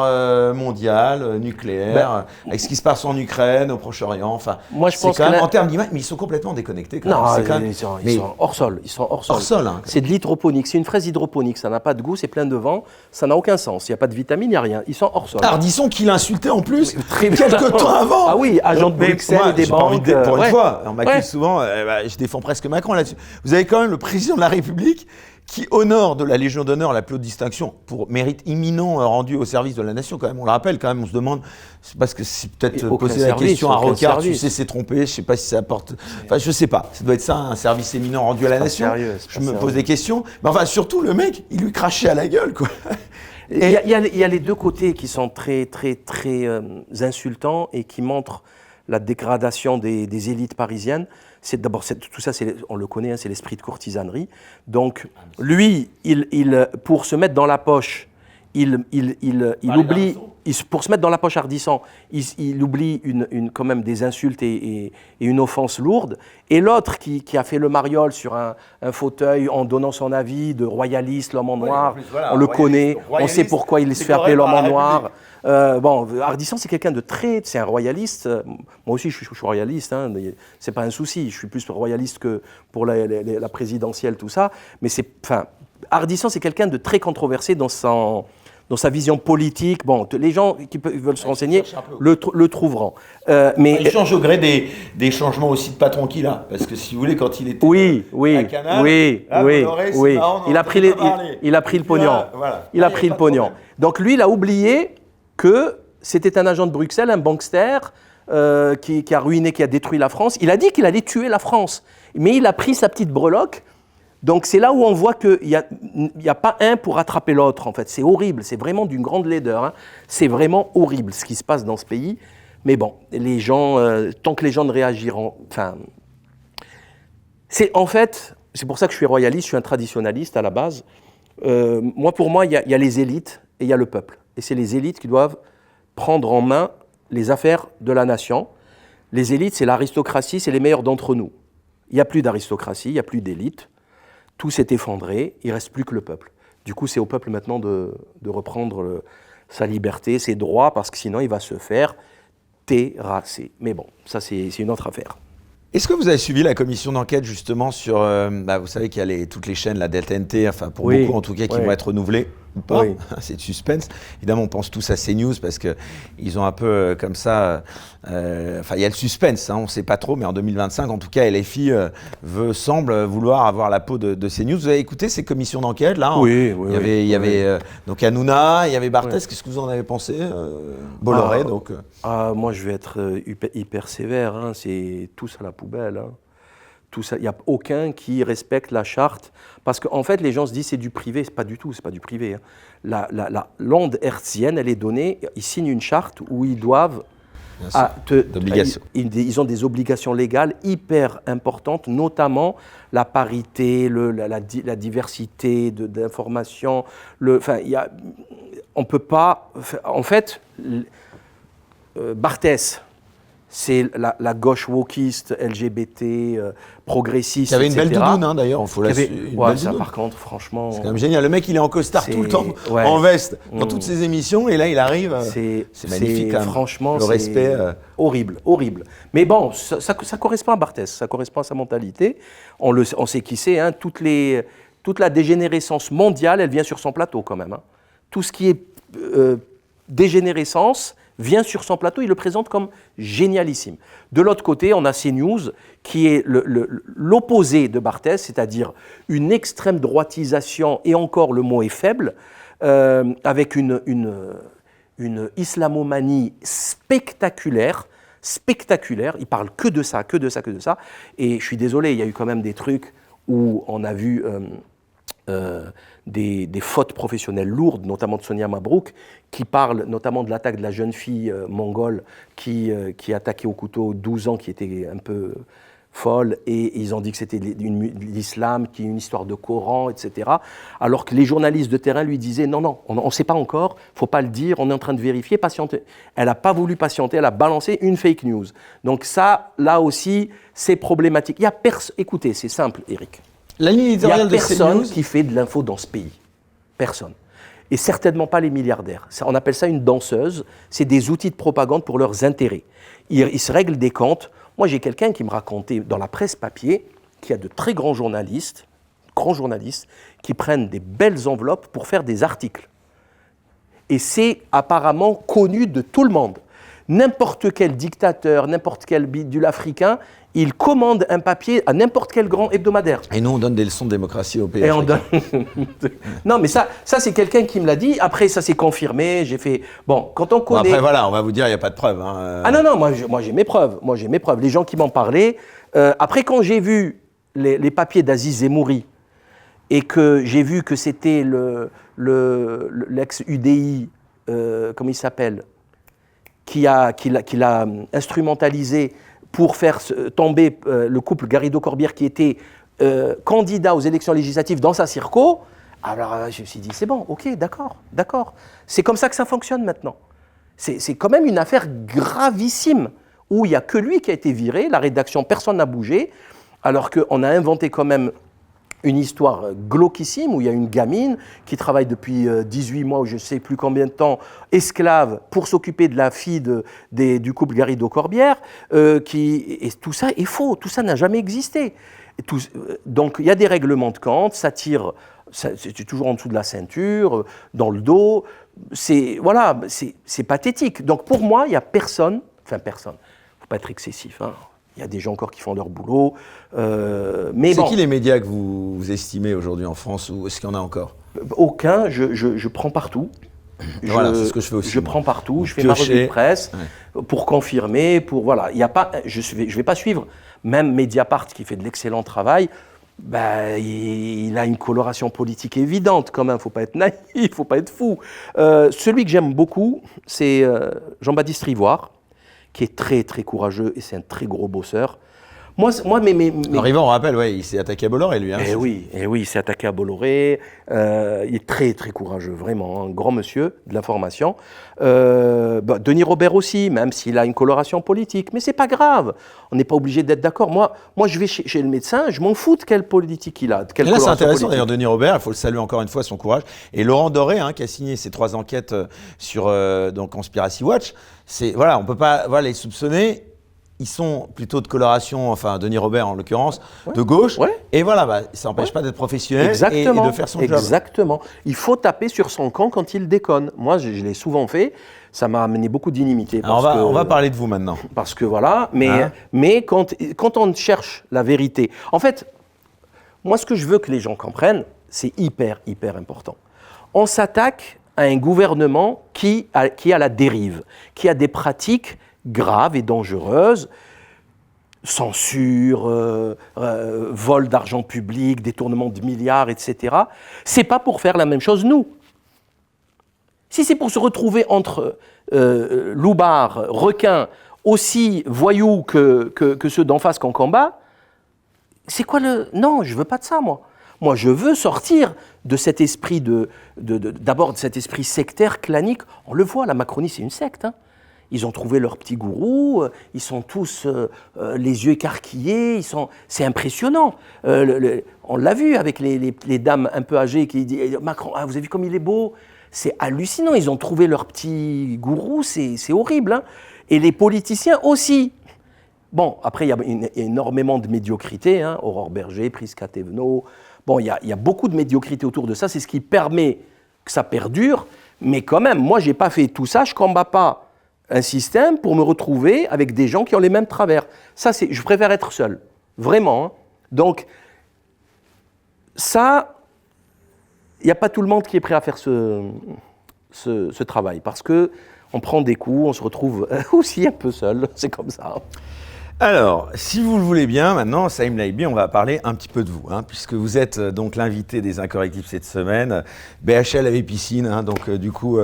mondiale, nucléaire, avec ce qui se passe en Ukraine, au Proche-Orient. Enfin, moi, je pense quand même en termes d'image, mais ils sont complètement déconnectés. Quand même. Ils sont hors sol. Ils sont hors sol. Hors sol, c'est de l'hydroponique. C'est une fraise hydroponique. Ça n'a pas de goût, c'est plein de vent. Ça n'a aucun sens. Il n'y a pas de vitamines, il n'y a rien. Ils sont hors sol. Ardisson qui l'insultait en plus quelques temps avant. Ah oui, agent de Bruxelles et des banques. Pour une fois, on m'accuse souvent, je défends presque Macron là-dessus. Vous avez quand même le président de la République qui honore de la Légion d'honneur la plus haute distinction pour mérite imminent rendu au service de la nation. Quand même, on le rappelle, quand même, on se demande, c'est parce que c'est peut-être poser la question à Rocard, tu sais, c'est trompé, je sais pas si ça apporte, enfin, je sais pas, ça doit être ça, un service éminent rendu à la nation. Je me pose des questions, mais enfin, surtout, le mec, il lui crachait à la gueule, quoi. Il y a les deux côtés qui sont très, très, très insultants et qui montrent la dégradation des élites parisiennes. D'abord, tout ça, on le connaît, c'est l'esprit de courtisanerie. Donc, lui, pour se mettre dans la poche, il oublie, pour se mettre dans la poche Ardisson, il oublie quand même des insultes et une offense lourde. Et l'autre qui a fait le mariole sur un fauteuil en donnant son avis de royaliste, l'homme en noir, on le connaît, on sait pourquoi il se fait appeler l'homme en noir. Ardisson, c'est quelqu'un de c'est un royaliste. Moi aussi, je suis royaliste. C'est pas un souci. Je suis plus royaliste que pour la présidentielle, tout ça. Mais Ardisson, c'est quelqu'un de très controversé dans sa vision politique. Bon, les gens qui veulent se renseigner le trouveront. Mais il change au gré des changements aussi de patron qu'il a. Parce que si vous voulez, quand il était à Canal, il a pris le pognon. Il a pris le pognon. Donc lui, il a oublié que c'était un agent de Bruxelles, un bankster, qui a ruiné, qui a détruit la France. Il a dit qu'il allait tuer la France, mais il a pris sa petite breloque. Donc c'est là où on voit qu'il n'y a pas un pour rattraper l'autre, en fait. C'est horrible, c'est vraiment d'une grande laideur. Hein. C'est vraiment horrible ce qui se passe dans ce pays. Mais bon, les gens, tant que les gens ne réagiront... Enfin, c'est pour ça que je suis royaliste, je suis un traditionnaliste à la base. Pour moi, il y a les élites et il y a le peuple. Et c'est les élites qui doivent prendre en main les affaires de la nation. Les élites, c'est l'aristocratie, c'est les meilleurs d'entre nous. Il n'y a plus d'aristocratie, il n'y a plus d'élite. Tout s'est effondré, il ne reste plus que le peuple. Du coup, c'est au peuple maintenant de reprendre sa liberté, ses droits, parce que sinon, il va se faire terrasser. Mais bon, ça, c'est une autre affaire. Est-ce que vous avez suivi la commission d'enquête justement sur, vous savez qu'il y a toutes les chaînes, la TNT, enfin pour beaucoup en tout cas, qui vont être renouvelées ou pas, c'est de suspense. Évidemment, on pense tous à CNews parce qu'ils ont un peu comme ça, il y a le suspense, hein, on ne sait pas trop, mais en 2025, en tout cas, LFI semble vouloir avoir la peau de CNews. Vous avez écouté ces commissions d'enquête là? Oui. Il y avait donc Hanouna, il y avait Barthès, qu'est-ce que vous en avez pensé? Bolloré, donc. Moi, je vais être hyper sévère, hein, c'est tous à la poubelle. Hein. Il n'y a aucun qui respecte la charte, parce qu'en fait, les gens se disent c'est du privé, c'est pas du privé. Hein. L'onde hertzienne, elle est donnée, ils signent une charte où ils doivent... Ils ont des obligations légales hyper importantes, notamment la parité, la diversité d'informations. On peut pas... En fait, Barthès, c'est la gauche wokiste, LGBT, progressiste, Il y avait une etc. belle doudoune, hein, d'ailleurs. Ça, par contre, franchement... C'est quand même génial. Le mec, il est en costard tout le temps, en veste, dans toutes ses émissions, et là, il arrive. C'est magnifique, quand même. Franchement, le respect. Horrible. Mais bon, ça correspond à Barthès, ça correspond à sa mentalité. On sait qui c'est. Hein, toute la dégénérescence mondiale, elle vient sur son plateau, quand même. Hein. Tout ce qui est dégénérescence vient sur son plateau, il le présente comme génialissime. De l'autre côté, on a CNews, qui est l'opposé de Barthès, c'est-à-dire une extrême droitisation, et encore le mot est faible, avec une islamomanie spectaculaire, il parle que de ça, et je suis désolé, il y a eu quand même des trucs où on a vu... des fautes professionnelles lourdes, notamment de Sonia Mabrouk, qui parle notamment de l'attaque de la jeune fille mongole qui attaquait au couteau 12 ans, qui était un peu folle, et ils ont dit que c'était l'islam, qui est une histoire de Coran, etc. Alors que les journalistes de terrain lui disaient non, on ne sait pas encore, il ne faut pas le dire, on est en train de vérifier, patienter. Elle n'a pas voulu patienter, elle a balancé une fake news. Donc ça, là aussi, c'est problématique. Écoutez, c'est simple, Eric. La ligne éditoriale de CNews. Il n'y a personne qui fait de l'info dans ce pays. Personne. Et certainement pas les milliardaires. On appelle ça une danseuse. C'est des outils de propagande pour leurs intérêts. Ils se règlent des comptes. Moi, j'ai quelqu'un qui me racontait dans la presse papier qu'il y a de très grands journalistes qui prennent des belles enveloppes pour faire des articles. Et c'est apparemment connu de tout le monde. N'importe quel dictateur, n'importe quel bidule africain, il commande un papier à n'importe quel grand hebdomadaire. Et nous, on donne des leçons de démocratie au pays africain. Non, mais ça c'est quelqu'un qui me l'a dit. Après, ça s'est confirmé. J'ai fait... Bon, quand on connaît... Bon, après, voilà, on va vous dire, il n'y a pas de preuves. Hein. Ah non, moi j'ai mes preuves. Les gens qui m'en parlaient. Après, quand j'ai vu les papiers d'Aziz Zemmouri et que j'ai vu que c'était l'ex-UDI, comment il s'appelle, qui l'a instrumentalisé pour faire tomber le couple Garrido-Corbière qui était candidat aux élections législatives dans sa circo, alors je me suis dit, c'est bon, ok, d'accord. C'est comme ça que ça fonctionne maintenant. C'est quand même une affaire gravissime, où il n'y a que lui qui a été viré, la rédaction, personne n'a bougé, alors qu'on a inventé quand même une histoire glauquissime où il y a une gamine qui travaille depuis 18 mois ou je ne sais plus combien de temps, esclave, pour s'occuper de la fille du couple Garrido-Corbière, et tout ça est faux, tout ça n'a jamais existé. Donc il y a des règlements de compte, ça tire, c'est toujours en dessous de la ceinture, dans le dos, c'est pathétique. Donc pour moi, il n'y a personne, il ne faut pas être excessif, hein. Il y a des gens encore qui font leur boulot. Mais c'est qui les médias que vous estimez aujourd'hui en France, ou est-ce qu'il y en a encore? Aucun, je prends partout. Voilà, c'est ce que je fais aussi. Je prends partout, je fais ma revue de presse pour confirmer, il y a pas, je vais pas suivre. Même Mediapart qui fait de l'excellent travail, il a une coloration politique évidente quand même. Faut pas être naïf, faut pas être fou. Celui que j'aime beaucoup, c'est Jean-Baptiste Rivoire, qui est très très courageux et c'est un très gros bosseur. Rivoire, on rappelle, il s'est attaqué à Bolloré, lui. Hein, oui, il s'est attaqué à Bolloré. Il est très, très courageux, vraiment, un grand monsieur de l'information. Denis Robert aussi, même s'il a une coloration politique. Mais c'est pas grave, on n'est pas obligé d'être d'accord. Moi, je vais chez le médecin, je m'en fous de quelle politique il a. Et là, c'est intéressant, d'ailleurs, Denis Robert, il faut le saluer encore une fois, son courage. Et Laurent Doré, qui a signé ces 3 enquêtes sur Conspiracy Watch, on ne peut pas les soupçonner. Ils sont plutôt de coloration, enfin Denis Robert en l'occurrence, de gauche. Ouais. Et ça n'empêche pas d'être professionnel et de faire son job. Exactement. Il faut taper sur son camp quand il déconne. Moi, je l'ai souvent fait. Ça m'a amené beaucoup d'inimitié. On va parler de vous maintenant. Parce que mais quand on cherche la vérité, en fait, moi, ce que je veux que les gens comprennent, c'est hyper, hyper important. On s'attaque à un gouvernement qui a la dérive, qui a des pratiques graves et dangereuses, censure, vol d'argent public, détournement de milliards, etc. C'est pas pour faire la même chose, nous. Si c'est pour se retrouver entre loupards, requins, aussi voyous que ceux d'en face qu'on combat, c'est quoi Non, je veux pas de ça, moi. Moi, je veux sortir de cet esprit d'abord de cet esprit sectaire, clanique. On le voit, la Macronie, c'est une secte, Ils ont trouvé leur petit gourou, ils sont tous les yeux écarquillés, c'est impressionnant. On l'a vu avec les dames un peu âgées qui disent « Macron, vous avez vu comme il est beau ?» C'est hallucinant, ils ont trouvé leur petit gourou, c'est horrible. Et les politiciens aussi. Bon, après, il y a énormément de médiocrité, Aurore Berger, Prisca Thévenot. Bon, il y a beaucoup de médiocrité autour de ça, c'est ce qui permet que ça perdure. Mais quand même, moi, je n'ai pas fait tout ça, je ne combats pas un système pour me retrouver avec des gens qui ont les mêmes travers. Ça, je préfère être seul, vraiment. Donc, ça, il n'y a pas tout le monde qui est prêt à faire ce travail, parce qu'on prend des coups, on se retrouve aussi un peu seul, c'est comme ça. Alors, si vous le voulez bien, maintenant, Saïm Laïbi, on va parler un petit peu de vous, puisque vous êtes donc l'invité des Incorrectibles cette semaine. BHL avait piscine, donc du coup,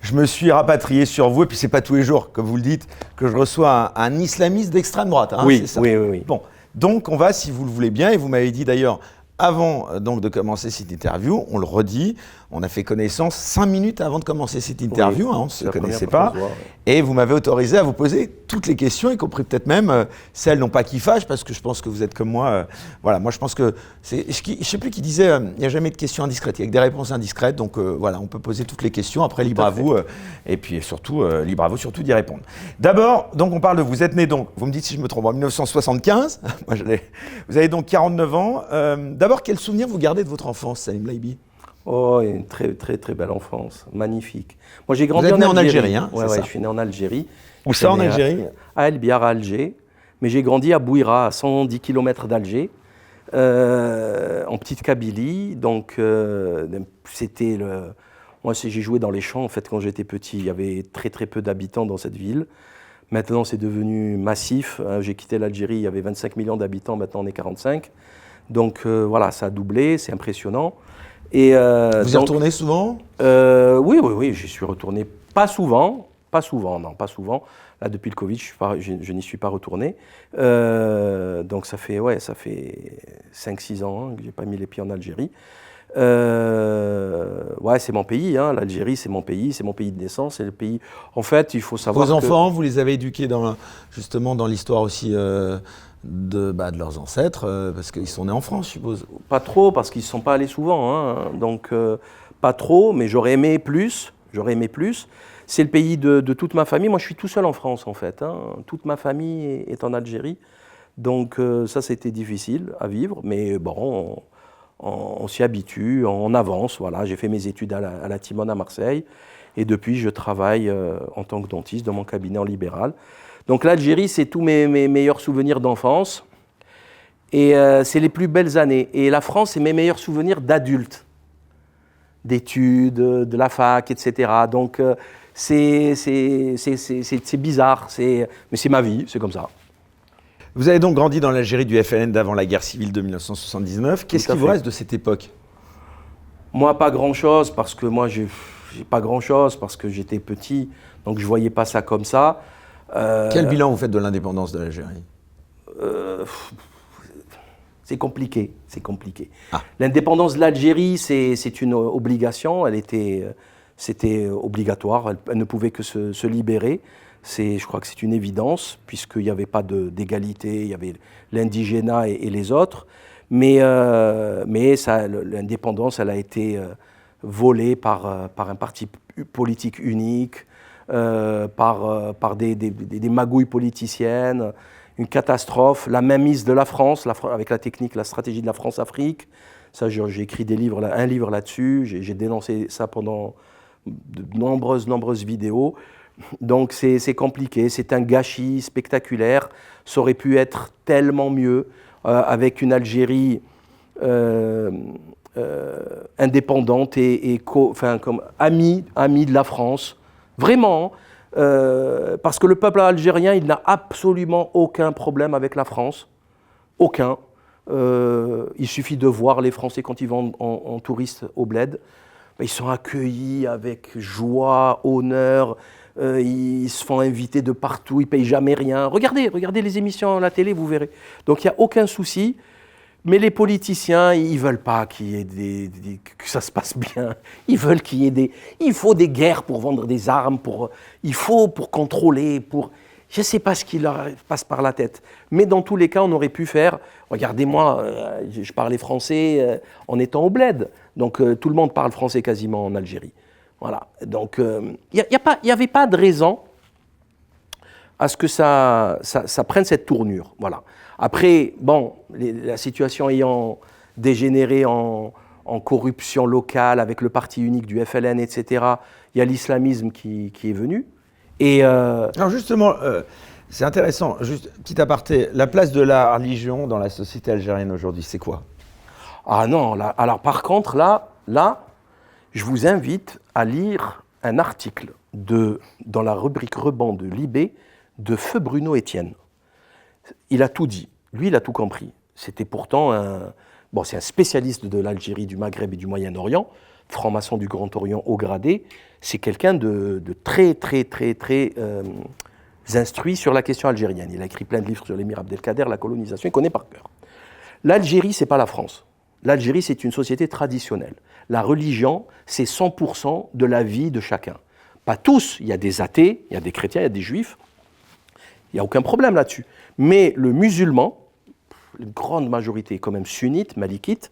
je me suis rapatrié sur vous, et puis c'est pas tous les jours, comme vous le dites, que je reçois un islamiste d'extrême droite. Oui, c'est ça. Oui. Bon, donc on va, si vous le voulez bien, et vous m'avez dit d'ailleurs, avant donc de commencer cette interview, on le redit, on a fait connaissance 5 minutes avant de commencer cette interview, on ne se connaissait pas, et vous m'avez autorisé à vous poser toutes les questions, y compris peut-être même celles non pas qui fâchent, parce que je pense que vous êtes comme moi. Moi je pense que, je ne sais plus qui disait, il n'y a jamais de questions indiscrètes, il y a que des réponses indiscrètes, donc on peut poser toutes les questions, après libre à vous, et puis surtout, libre à vous surtout d'y répondre. D'abord, donc on parle de vous êtes né donc, vous me dites si je me trompe, en 1975, vous avez donc 49 ans. D'abord, quel souvenir vous gardez de votre enfance, Saïm Laïbi ? Oh, une très, très, très belle enfance, magnifique. Moi, j'ai grandi en Algérie. Ouais, je suis né en Algérie. Où ça, en Algérie ? À El Biar, à Alger. Mais j'ai grandi à Bouira, à 110 km d'Alger, en petite Kabylie. Donc, c'était Moi, j'ai joué dans les champs, en fait, quand j'étais petit. Il y avait très, très peu d'habitants dans cette ville. Maintenant, c'est devenu massif. J'ai quitté l'Algérie, il y avait 25 millions d'habitants, maintenant on est 45. Donc, ça a doublé, c'est impressionnant. Et, vous y retournez souvent ? Oui, j'y suis retourné. Pas souvent. Là, depuis le Covid, je n'y suis pas retourné. Donc, ça fait 5-6 ans que je n'ai pas mis les pieds en Algérie. C'est mon pays, l'Algérie, c'est mon pays de naissance, c'est le pays. En fait, il faut savoir. Vos enfants, vous les avez éduqués justement dans l'histoire aussi de leurs ancêtres, parce qu'ils sont nés en France, je suppose. Pas trop, parce qu'ils ne sont pas allés souvent, donc pas trop, mais j'aurais aimé plus. C'est le pays de toute ma famille. Moi, je suis tout seul en France, en fait. Toute ma famille est en Algérie. Donc ça, c'était difficile à vivre, mais bon, on s'y habitue, on avance. Voilà. J'ai fait mes études à la Timone à Marseille, et depuis, je travaille en tant que dentiste dans mon cabinet en libéral. Donc l'Algérie, c'est tous mes meilleurs souvenirs d'enfance, et c'est les plus belles années. Et la France, c'est mes meilleurs souvenirs d'adulte. d'études, de la fac, etc. Donc c'est bizarre, mais c'est ma vie, c'est comme ça. Vous avez donc grandi dans l'Algérie du FLN d'avant la guerre civile de 1979. Qu'est-ce qui vous reste de cette époque? Moi, pas grand-chose, parce que moi, j'ai pas grand-chose, parce que j'étais petit, donc je voyais pas ça comme ça. Quel bilan vous faites de l'indépendance de l'Algérie? C'est compliqué, c'est compliqué. Ah. L'indépendance de l'Algérie, c'est une obligation, c'était obligatoire, elle ne pouvait que se libérer. Je crois que c'est une évidence, puisqu'il n'y avait pas d'égalité, il y avait l'indigénat et les autres. Mais l'indépendance, elle a été volée par un parti politique unique, par des magouilles politiciennes, une catastrophe, la mainmise de la France, avec la technique, la stratégie de la France-Afrique. Ça, j'ai écrit un livre là-dessus, j'ai dénoncé ça pendant de nombreuses vidéos. Donc c'est compliqué, c'est un gâchis spectaculaire. Ça aurait pu être tellement mieux avec une Algérie indépendante comme amie de la France. Vraiment, parce que le peuple algérien, il n'a absolument aucun problème avec la France. Aucun. Il suffit de voir les Français quand ils vont en touriste au bled. Ils sont accueillis avec joie, honneur. Ils se font inviter de partout, ils ne payent jamais rien. Regardez les émissions à la télé, vous verrez. Donc il n'y a aucun souci. Mais les politiciens, ils ne veulent pas qu'il y ait que ça se passe bien. Ils veulent qu'il y ait il faut des guerres pour vendre des armes, pour contrôler, je ne sais pas ce qui leur passe par la tête. Mais dans tous les cas, on aurait pu faire, regardez-moi, je parlais français en étant au bled. Donc tout le monde parle français quasiment en Algérie. Voilà. Donc il n'y avait pas de raison à ce que ça prenne cette tournure. Voilà. Après, bon, la situation ayant dégénéré en corruption locale avec le parti unique du FLN, etc., il y a l'islamisme qui est venu. Et Alors justement, c'est intéressant, juste petit aparté, la place de la religion dans la société algérienne aujourd'hui, c'est quoi? Ah non, là, alors par contre, là, je vous invite à lire un article dans la rubrique Rebond de Libé de Feu Bruno Etienne. Il a tout dit, lui il a tout compris. C'était pourtant c'est un spécialiste de l'Algérie, du Maghreb et du Moyen-Orient, franc-maçon du Grand Orient haut gradé. C'est quelqu'un de très instruit sur la question algérienne. Il a écrit plein de livres sur l'émir Abdelkader, la colonisation, il connaît par cœur. L'Algérie, c'est pas la France. L'Algérie, c'est une société traditionnelle. La religion, c'est 100% de la vie de chacun. Pas tous, il y a des athées, il y a des chrétiens, il y a des juifs. Il n'y a aucun problème là-dessus. Mais le musulman, une grande majorité est quand même sunnite, malikite,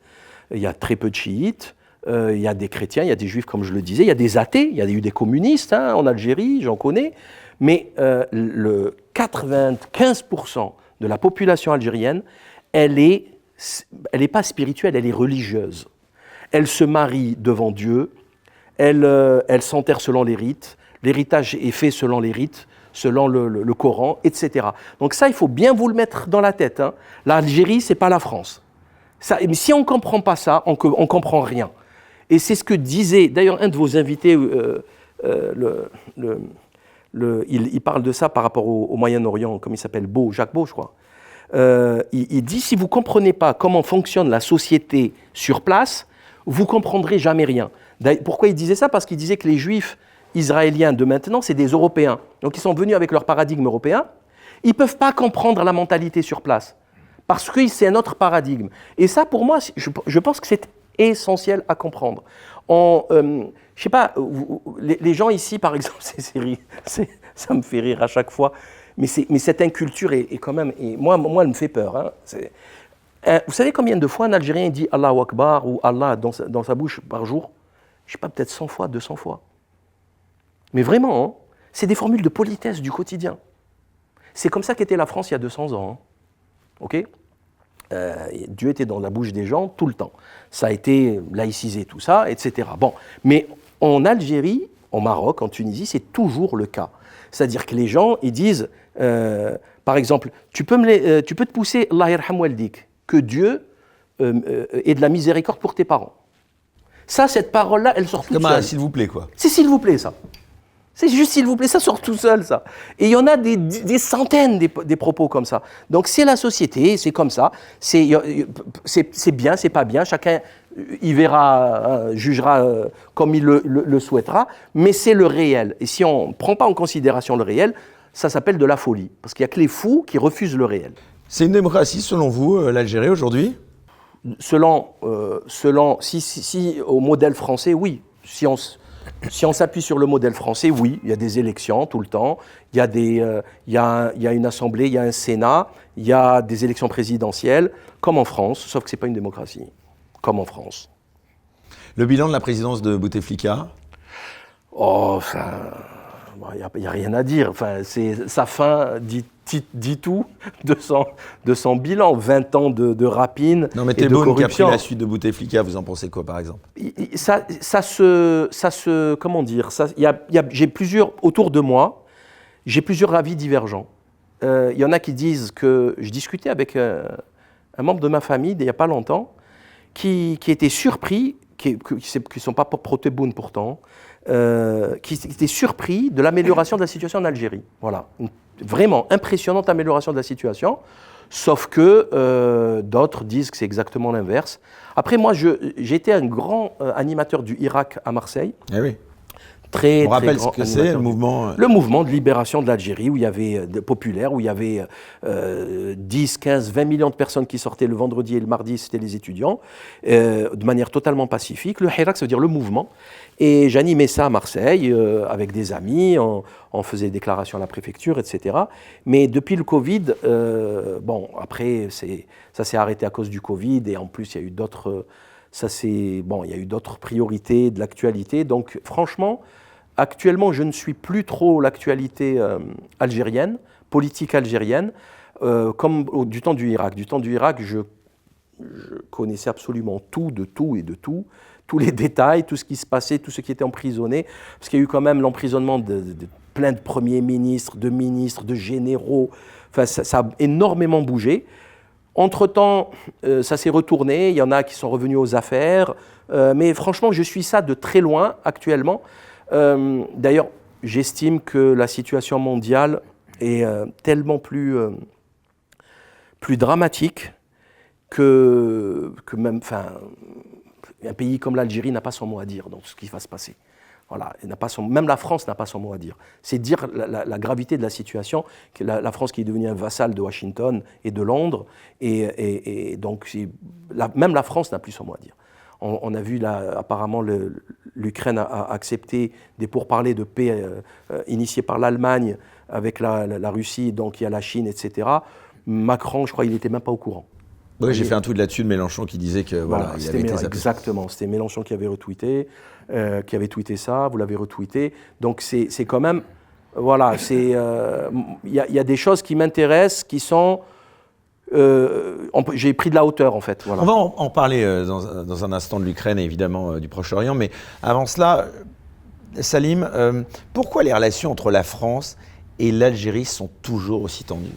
il y a très peu de chiites, il y a des chrétiens, il y a des juifs comme je le disais, il y a des athées, il y a eu des communistes en Algérie, j'en connais, mais le 95% de la population algérienne, elle n'est pas spirituelle, elle est religieuse. Elle se marie devant Dieu, elle s'enterre selon les rites, l'héritage est fait selon les rites, selon le Coran, etc. Donc ça, il faut bien vous le mettre dans la tête. Hein. L'Algérie, ce n'est pas la France. Mais si on ne comprend pas ça, on ne comprend rien. Et c'est ce que disait, d'ailleurs, un de vos invités, il parle de ça par rapport au Moyen-Orient, comme il s'appelle, Jacques Beau, je crois. Il dit, si vous ne comprenez pas comment fonctionne la société sur place, vous ne comprendrez jamais rien. Pourquoi il disait ça? Parce qu'il disait que les Juifs israéliens de maintenant, c'est des Européens. Donc ils sont venus avec leur paradigme européen. Ils ne peuvent pas comprendre la mentalité sur place, parce que c'est un autre paradigme. Et ça, pour moi, je pense que c'est essentiel à comprendre. Je ne sais pas, les gens ici, par exemple, ça me fait rire à chaque fois, mais cette inculture est quand même, moi, elle me fait peur. Hein. Vous savez combien de fois un Algérien dit Allahu Akbar ou Allah dans sa bouche par jour? Je ne sais pas, peut-être 100 fois, 200 fois. Mais vraiment, hein, c'est des formules de politesse du quotidien. C'est comme ça qu'était la France il y a 200 ans. Hein. Ok? Dieu était dans la bouche des gens tout le temps. Ça a été laïcisé, tout ça, etc. Bon, mais en Algérie, au Maroc, en Tunisie, c'est toujours le cas. C'est-à-dire que les gens, ils disent, par exemple, tu peux te pousser, Allah yarham waldik, que Dieu ait de la miséricorde pour tes parents. Ça, cette parole-là, elle sort toute Comme seule. s'il vous plaît, quoi. C'est s'il vous plaît, ça. C'est juste s'il vous plaît, ça sort tout seul, ça. Et il y en a des centaines des propos comme ça. Donc c'est la société, c'est comme ça. C'est bien, c'est pas bien. Chacun y verra, jugera comme il le souhaitera. Mais c'est le réel. Et si on ne prend pas en considération le réel, ça s'appelle de la folie. Parce qu'il n'y a que les fous qui refusent le réel. C'est une démocratie, selon vous, l'Algérie, aujourd'hui? Selon si au modèle français, oui. Si on s'appuie sur le modèle français, oui, il y a des élections tout le temps, il y a une assemblée, il y a un Sénat, il y a des élections présidentielles, comme en France, sauf que ce n'est pas une démocratie, comme en France. Le bilan de la présidence de Bouteflika? Oh, enfin, il n'y a rien à dire. Enfin, sa fin dit tout de son bilan. 20 ans de rapine non, mais et de corruption. qui a pris la suite de Bouteflika, vous en pensez quoi, par exemple? Comment dire, j'ai plusieurs, autour de moi, j'ai plusieurs avis divergents. Il y en a qui disent que, je discutais avec un membre de ma famille, il n'y a pas longtemps, qui était surpris, qui ne sont pas protébounes pourtant, qui était surpris de l'amélioration de la situation en Algérie. Voilà, une vraiment impressionnante amélioration de la situation, sauf que d'autres disent que c'est exactement l'inverse. Après, moi, j'ai été un grand animateur du Hirak à Marseille. Eh oui. On rappelle ce que c'est, le mouvement. Le mouvement de libération de l'Algérie, où il y avait populaire, où il y avait 10, 15, 20 millions de personnes qui sortaient le vendredi et le mardi, c'était les étudiants, de manière totalement pacifique. Le Hirak, ça veut dire le mouvement. Et j'animais ça à Marseille avec des amis, on faisait des déclarations à la préfecture, etc. Mais depuis le Covid, bon, après, ça s'est arrêté à cause du Covid, et en plus, il y a eu d'autres... il y a eu d'autres priorités de l'actualité. Donc, franchement, actuellement, je ne suis plus trop l'actualité algérienne, politique algérienne, comme du temps du Hirak. Du temps du Hirak, je connaissais absolument tout, de tout et de tout, tous les détails, tout ce qui se passait, tout ce qui était emprisonné, parce qu'il y a eu quand même l'emprisonnement de plein de premiers ministres, de généraux. Enfin, ça a énormément bougé. Entre-temps, ça s'est retourné, il y en a qui sont revenus aux affaires, mais franchement, je suis ça de très loin actuellement. D'ailleurs, j'estime que la situation mondiale est tellement plus dramatique que même, un pays comme l'Algérie n'a pas son mot à dire dans ce qui va se passer. Voilà, même la France n'a pas son mot à dire. C'est dire la gravité de la situation, la France qui est devenue un vassal de Washington et de Londres, et donc même la France n'a plus son mot à dire. On a vu là, apparemment, l'Ukraine a accepté des pourparlers de paix initiés par l'Allemagne avec la Russie, donc il y a la Chine, etc. Macron, je crois, il n'était même pas au courant. Oui, j'ai fait un tweet là-dessus de Mélenchon qui disait que voilà, il avait été zappé. Exactement, c'était Mélenchon qui avait retweeté, qui avait tweeté ça, vous l'avez retweeté. Donc c'est quand même, voilà, il y a des choses qui m'intéressent, qui sont, j'ai pris de la hauteur en fait. Voilà. On va en parler dans un instant de l'Ukraine et évidemment du Proche-Orient, mais avant cela, Salim, pourquoi les relations entre la France et l'Algérie sont toujours aussi tendues ?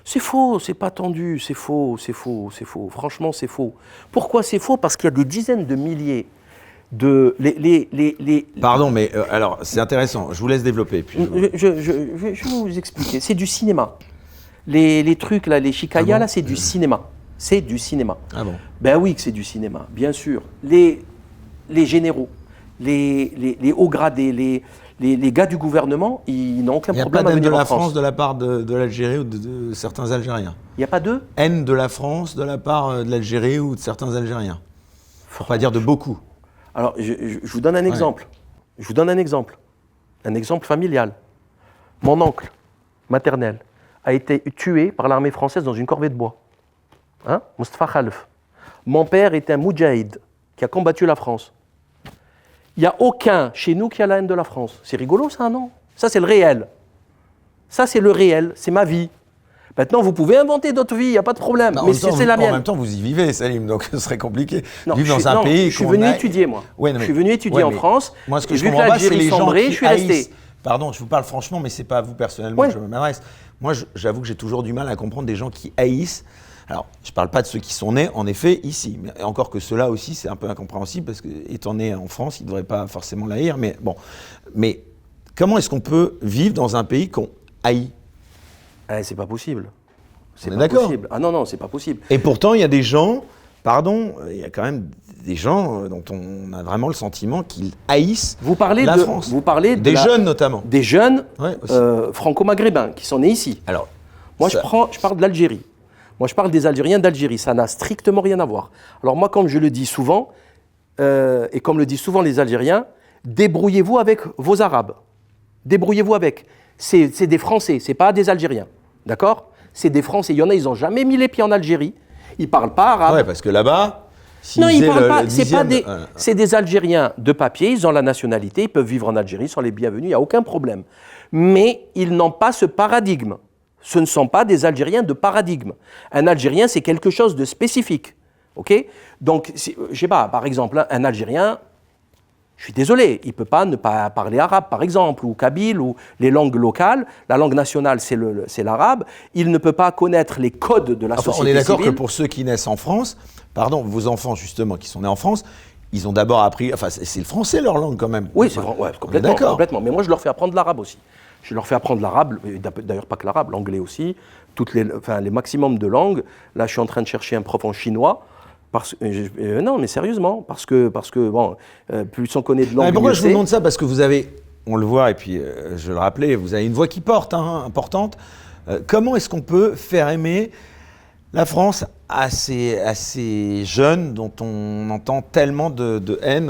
C'est faux, c'est pas tendu, c'est faux. Franchement, c'est faux. Pourquoi c'est faux ? Parce qu'il y a des dizaines de milliers de... Pardon, mais alors, c'est intéressant. Je vous laisse développer. Puis je vais vous expliquer. C'est du cinéma. Les trucs, là, les chicayas, là, c'est du cinéma. C'est du cinéma. Ah bon ? Ben oui que c'est du cinéma, bien sûr. Les généraux, les hauts gradés, les gars du gouvernement, ils n'ont aucun problème à venir en France. Il n'y a pas de la France de la part de l'Algérie ou de certains Algériens. Il n'y a pas de haine de la France de la part de l'Algérie ou de certains Algériens. Il ne faut pas dire de beaucoup. Alors, je vous donne un exemple. Ouais. Je vous donne un exemple. Un exemple familial. Mon oncle maternel a été tué par l'armée française dans une corvée de bois. Hein ? Moustapha Khalf. Mon père était un moudjahid qui a combattu la France. Il n'y a aucun chez nous qui a la haine de la France. C'est rigolo ça, non ? Ça, c'est le réel. Ça, c'est le réel, c'est ma vie. Maintenant, vous pouvez inventer d'autres vies, il n'y a pas de problème, mais c'est la mienne. En même temps, vous y vivez, Salim, donc ce serait compliqué. Non, vivre dans un pays... Je suis venu étudier, moi. Ouais, je suis venu étudier en France. Moi, ce que je comprends pas, c'est les gens qui haïssent. Pardon, je vous parle franchement, mais ce n'est pas à vous personnellement que je m'adresse. Moi, j'avoue que j'ai toujours du mal à comprendre des gens qui haïssent Alors, je ne parle pas de ceux qui sont nés, en effet, ici. Mais encore que ceux-là aussi, c'est un peu incompréhensible, parce qu'étant nés en France, ils ne devraient pas forcément l'haïr. Mais bon. Mais comment est-ce qu'on peut vivre dans un pays qu'on haït? C'est pas possible. C'est On est pas d'accord. possible. Ah non, c'est pas possible. Et pourtant, il y a des gens, il y a quand même des gens dont on a vraiment le sentiment qu'ils haïssent la France. Vous parlez des jeunes notamment. Des jeunes Ouais, franco-maghrébins qui sont nés ici. Alors, moi, je parle de l'Algérie. Moi, je parle des Algériens d'Algérie. Ça n'a strictement rien à voir. Alors moi, comme je le dis souvent, et comme le disent souvent les Algériens, débrouillez-vous avec vos Arabes. Débrouillez-vous avec. C'est des Français, c'est pas des Algériens. D'accord? C'est des Français. Il y en a, ils n'ont jamais mis les pieds en Algérie. Ils ne parlent pas arabe. ouais, parce que là-bas, non, ils ne parlent pas. C'est des Algériens de papier, ils ont la nationalité, ils peuvent vivre en Algérie, ils sont les bienvenus, il n'y a aucun problème. Mais ils n'ont pas ce paradigme. Ce ne sont pas des Algériens de paradigme. Un Algérien, c'est quelque chose de spécifique. OK? Donc, je ne sais pas, par exemple, un Algérien, je suis désolé, il ne peut pas ne pas parler arabe, par exemple, ou kabyle, ou les langues locales. La langue nationale, c'est l'arabe. Il ne peut pas connaître les codes de la société civile. On est d'accord que civile. pour ceux qui naissent en France, vos enfants justement qui sont nés en France, ils ont d'abord appris, c'est le français leur langue quand même. Oui, c'est vrai, complètement. Mais moi, je leur fais apprendre l'arabe aussi. Je leur fais apprendre l'arabe, d'ailleurs pas que l'arabe, l'anglais aussi, les maximums de langues. Là, je suis en train de chercher un prof en chinois. Non, mais sérieusement, parce que plus on connaît de langue. Pourquoi je vous demande ça? Parce que vous avez, on le voit, et puis je le rappelais, vous avez une voix qui porte, importante. Comment est-ce qu'on peut faire aimer la France à ces jeunes dont on entend tellement de haine,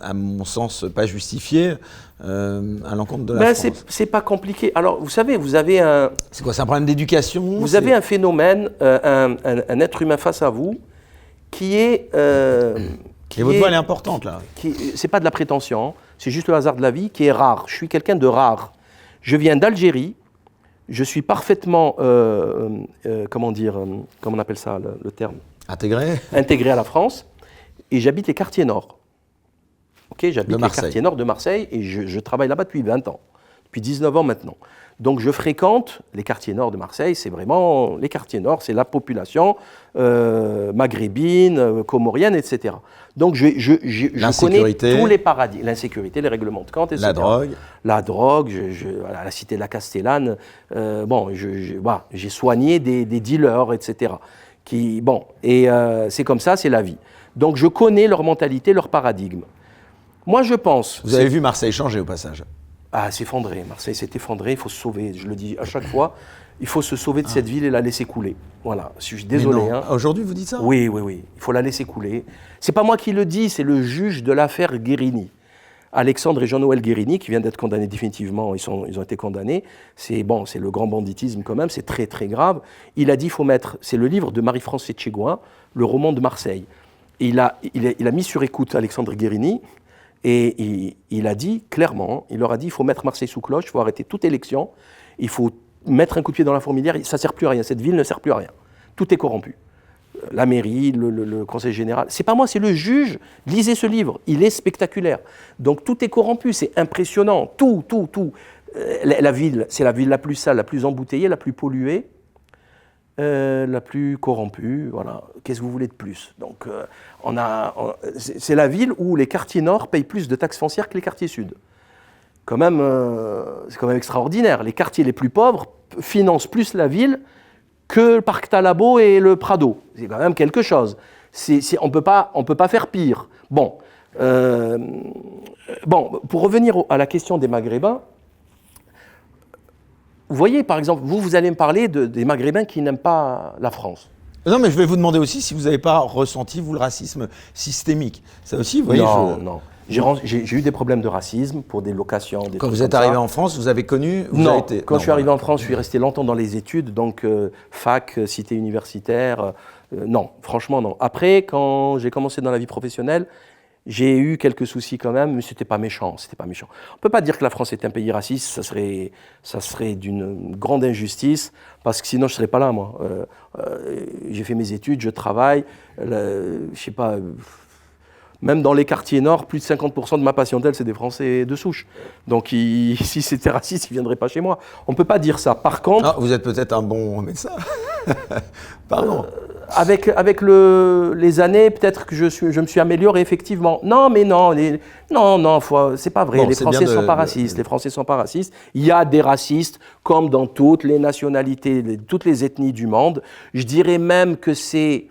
à mon sens pas justifiée, à l'encontre de la France? C'est pas compliqué. Alors, vous savez, vous avez un. C'est quoi? C'est un problème d'éducation? Vous avez un phénomène, un être humain face à vous qui est. Et votre voix, elle est importante, là. C'est pas de la prétention, hein, c'est juste le hasard de la vie qui est rare. Je suis quelqu'un de rare. Je viens d'Algérie, je suis parfaitement. Comment on appelle ça, le terme? Intégré à la France, et j'habite les quartiers nord. Ok, j'habite les quartiers nord de Marseille, et je travaille là-bas depuis 20 ans, depuis 19 ans maintenant. Donc je fréquente les quartiers nord de Marseille, c'est vraiment les quartiers nord, c'est la population maghrébine, comorienne, etc. Donc je connais tous les paradis, l'insécurité, les règlements de compte, etc. La drogue, à la cité de la Castellane, j'ai soigné des dealers, etc. C'est comme ça, c'est la vie. Donc je connais leur mentalité, leur paradigme. Moi je pense... Vous avez vu Marseille changer au passage? Ah, s'effondrer. Marseille s'est effondré, il faut se sauver. Je le dis à chaque fois, il faut se sauver de cette ville et la laisser couler. Voilà, je suis désolé. Hein. Aujourd'hui, vous dites ça? Oui, il faut la laisser couler. C'est pas moi qui le dis, c'est le juge de l'affaire Guérini. Alexandre et Jean-Noël Guérini, qui vient d'être condamnés définitivement, ils ont été condamnés. C'est le grand banditisme quand même, c'est très très grave. Il a dit, il faut mettre, c'est le livre de Marie-France Etchegoin, le roman de Marseille. Et il a mis sur écoute Alexandre Guérini. Et il a dit clairement, il leur a dit, il faut mettre Marseille sous cloche, il faut arrêter toute élection, il faut mettre un coup de pied dans la fourmilière, ça ne sert plus à rien, cette ville ne sert plus à rien. Tout est corrompu. La mairie, le conseil général, c'est pas moi, c'est le juge. Lisez ce livre, il est spectaculaire. Donc tout est corrompu, c'est impressionnant, tout. La ville, c'est la ville la plus sale, la plus embouteillée, la plus polluée, la plus corrompue, voilà. Qu'est-ce que vous voulez de plus? Donc, c'est la ville où les quartiers nord payent plus de taxes foncières que les quartiers sud. C'est quand même extraordinaire. Les quartiers les plus pauvres financent plus la ville que le parc Talabot et le Prado. C'est quand même quelque chose. On peut pas faire pire. Bon, pour revenir à la question des Maghrébins. Vous voyez, par exemple, vous allez me parler des Maghrébins qui n'aiment pas la France. Non, mais je vais vous demander aussi si vous n'avez pas ressenti, vous, le racisme systémique. Ça aussi, vous voyez... Non. J'ai eu des problèmes de racisme pour des locations. Quand vous êtes arrivé en France, vous avez connu... Quand je suis arrivé en France, je suis resté longtemps dans les études, donc fac, cité universitaire. Non, franchement, non. Après, quand j'ai commencé dans la vie professionnelle, j'ai eu quelques soucis quand même, mais c'était pas méchant. On ne peut pas dire que la France est un pays raciste, ça serait d'une grande injustice, parce que sinon je ne serais pas là, moi. J'ai fait mes études, je travaille, je sais pas... Même dans les quartiers nord, plus de 50% de ma patientèle, c'est des Français de souche. Donc, si c'était raciste, ils ne viendraient pas chez moi. On ne peut pas dire ça. Par contre... Ah, vous êtes peut-être un bon médecin. Pardon. Avec les années, peut-être que je me suis amélioré, effectivement. Non, mais non, c'est pas vrai. Les Français ne sont pas racistes. Les Français sont pas racistes. Il y a des racistes, comme dans toutes les nationalités, toutes les ethnies du monde. Je dirais même que c'est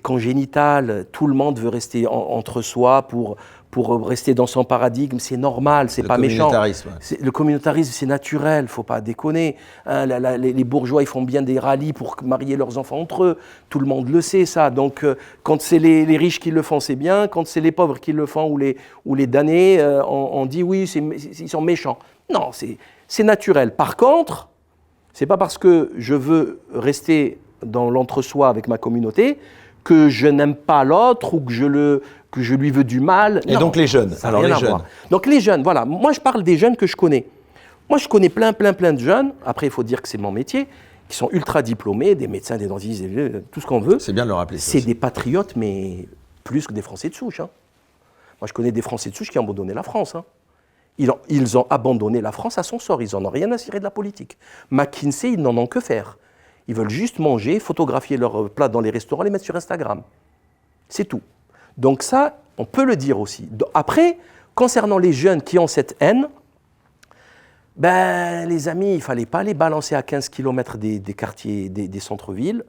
congénital. Tout le monde veut rester entre soi pour rester dans son paradigme. C'est normal, c'est pas méchant. Le communautarisme, c'est naturel, faut pas déconner. Hein, les bourgeois, ils font bien des rallyes pour marier leurs enfants entre eux. Tout le monde le sait, ça. Donc, quand c'est les riches qui le font, c'est bien. Quand c'est les pauvres qui le font ou les damnés, on dit oui, ils sont méchants. Non, c'est naturel. Par contre, c'est pas parce que je veux rester dans l'entre-soi avec ma communauté que je n'aime pas l'autre ou que je lui veux du mal. Et non, donc les jeunes. Alors les jeunes. Donc les jeunes, voilà. Moi, je parle des jeunes que je connais. Moi, je connais plein de jeunes. Après, il faut dire que c'est mon métier, qui sont ultra diplômés, des médecins, des dentistes, tout ce qu'on veut. C'est bien de le rappeler. C'est des patriotes, mais plus que des Français de souche. Hein. Moi, je connais des Français de souche qui ont abandonné la France. Hein. Ils ont abandonné la France à son sort. Ils n'en ont rien à cirer de la politique. McKinsey, ils n'en ont que faire. Ils veulent juste manger, photographier leurs plats dans les restaurants, les mettre sur Instagram. C'est tout. Donc ça, on peut le dire aussi. Après, concernant les jeunes qui ont cette haine, les amis, il ne fallait pas les balancer à 15 km des quartiers, des centres-villes,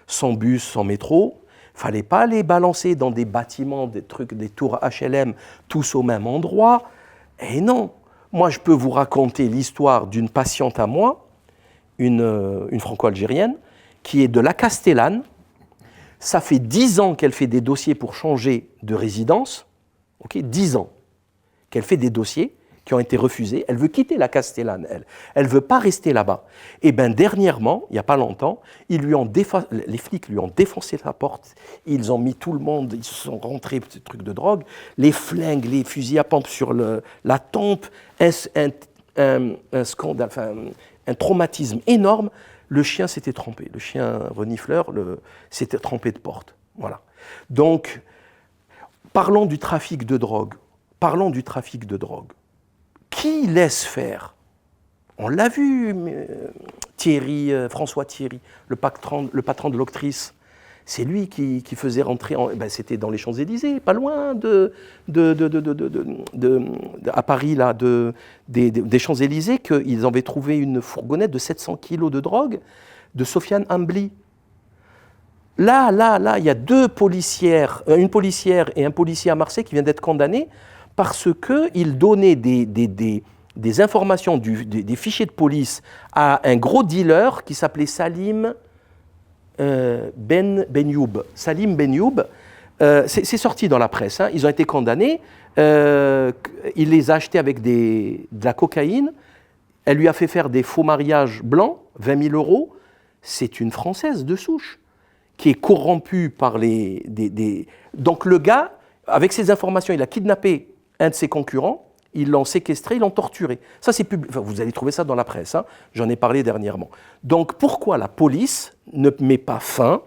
sans bus, sans métro. Il ne fallait pas les balancer dans des bâtiments, des tours HLM, tous au même endroit. Et non. Moi, je peux vous raconter l'histoire d'une patiente à moi, une franco-algérienne, qui est de la Castellane. Ça fait 10 ans qu'elle fait des dossiers pour changer de résidence. 10 ans qu'elle fait des dossiers qui ont été refusés. Elle veut quitter la Castellane, elle ne veut pas rester là-bas. Et bien dernièrement, il n'y a pas longtemps, les flics lui ont défoncé la porte, ils ont mis tout le monde, ils se sont rentrés, ce truc de drogue, les flingues, les fusils à pompe sur la tempe, un scandale, enfin, un traumatisme énorme. Le chien s'était trompé, le chien renifleur s'était trompé de porte. Voilà. Donc, parlons du trafic de drogue. Qui laisse faire? On l'a vu, François Thierry, le patron de l'Octrice. C'est lui qui faisait rentrer, c'était dans les Champs-Élysées, pas loin à Paris, là, des Champs-Élysées, qu'ils avaient trouvé une fourgonnette de 700 kilos de drogue de Sofiane Ambli. Là, il y a une policière et un policier à Marseille qui viennent d'être condamnés parce qu'ils donnaient des informations, des fichiers de police à un gros dealer qui s'appelait Salim Benyoub. Salim Benyoub, c'est sorti dans la presse, hein. Ils ont été condamnés, il les a achetés avec de la cocaïne, elle lui a fait faire des faux mariages blancs, 20 000 €, c'est une Française de souche, qui est corrompue par Donc le gars, avec ces informations, il a kidnappé un de ses concurrents, ils l'ont séquestré, ils l'ont torturé. Ça, c'est public. Enfin, vous allez trouver ça dans la presse, hein. J'en ai parlé dernièrement. Donc, pourquoi la police ne met pas fin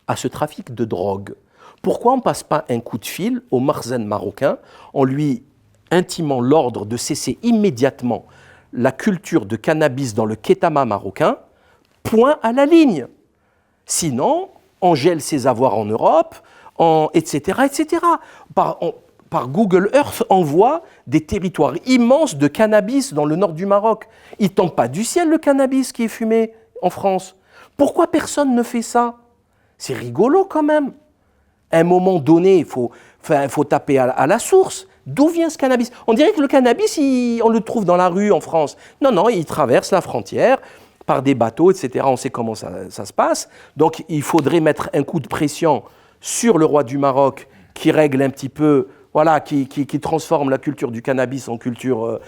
à ce trafic de drogue? Pourquoi on ne passe pas un coup de fil au Marzen marocain en lui intimant l'ordre de cesser immédiatement la culture de cannabis dans le Ketama marocain? Point à la ligne. Sinon, on gèle ses avoirs en Europe, etc., etc. Par Google Earth, on voit des territoires immenses de cannabis dans le nord du Maroc. Il ne tombe pas du ciel, le cannabis qui est fumé en France. Pourquoi personne ne fait ça? C'est rigolo quand même. À un moment donné, il faut taper à la source. D'où vient ce cannabis? On dirait que le cannabis, on le trouve dans la rue en France. Non, il traverse la frontière par des bateaux, etc. On sait comment ça se passe. Donc, il faudrait mettre un coup de pression sur le roi du Maroc qui règle un petit peu... Voilà, qui transforme la culture du cannabis en culture...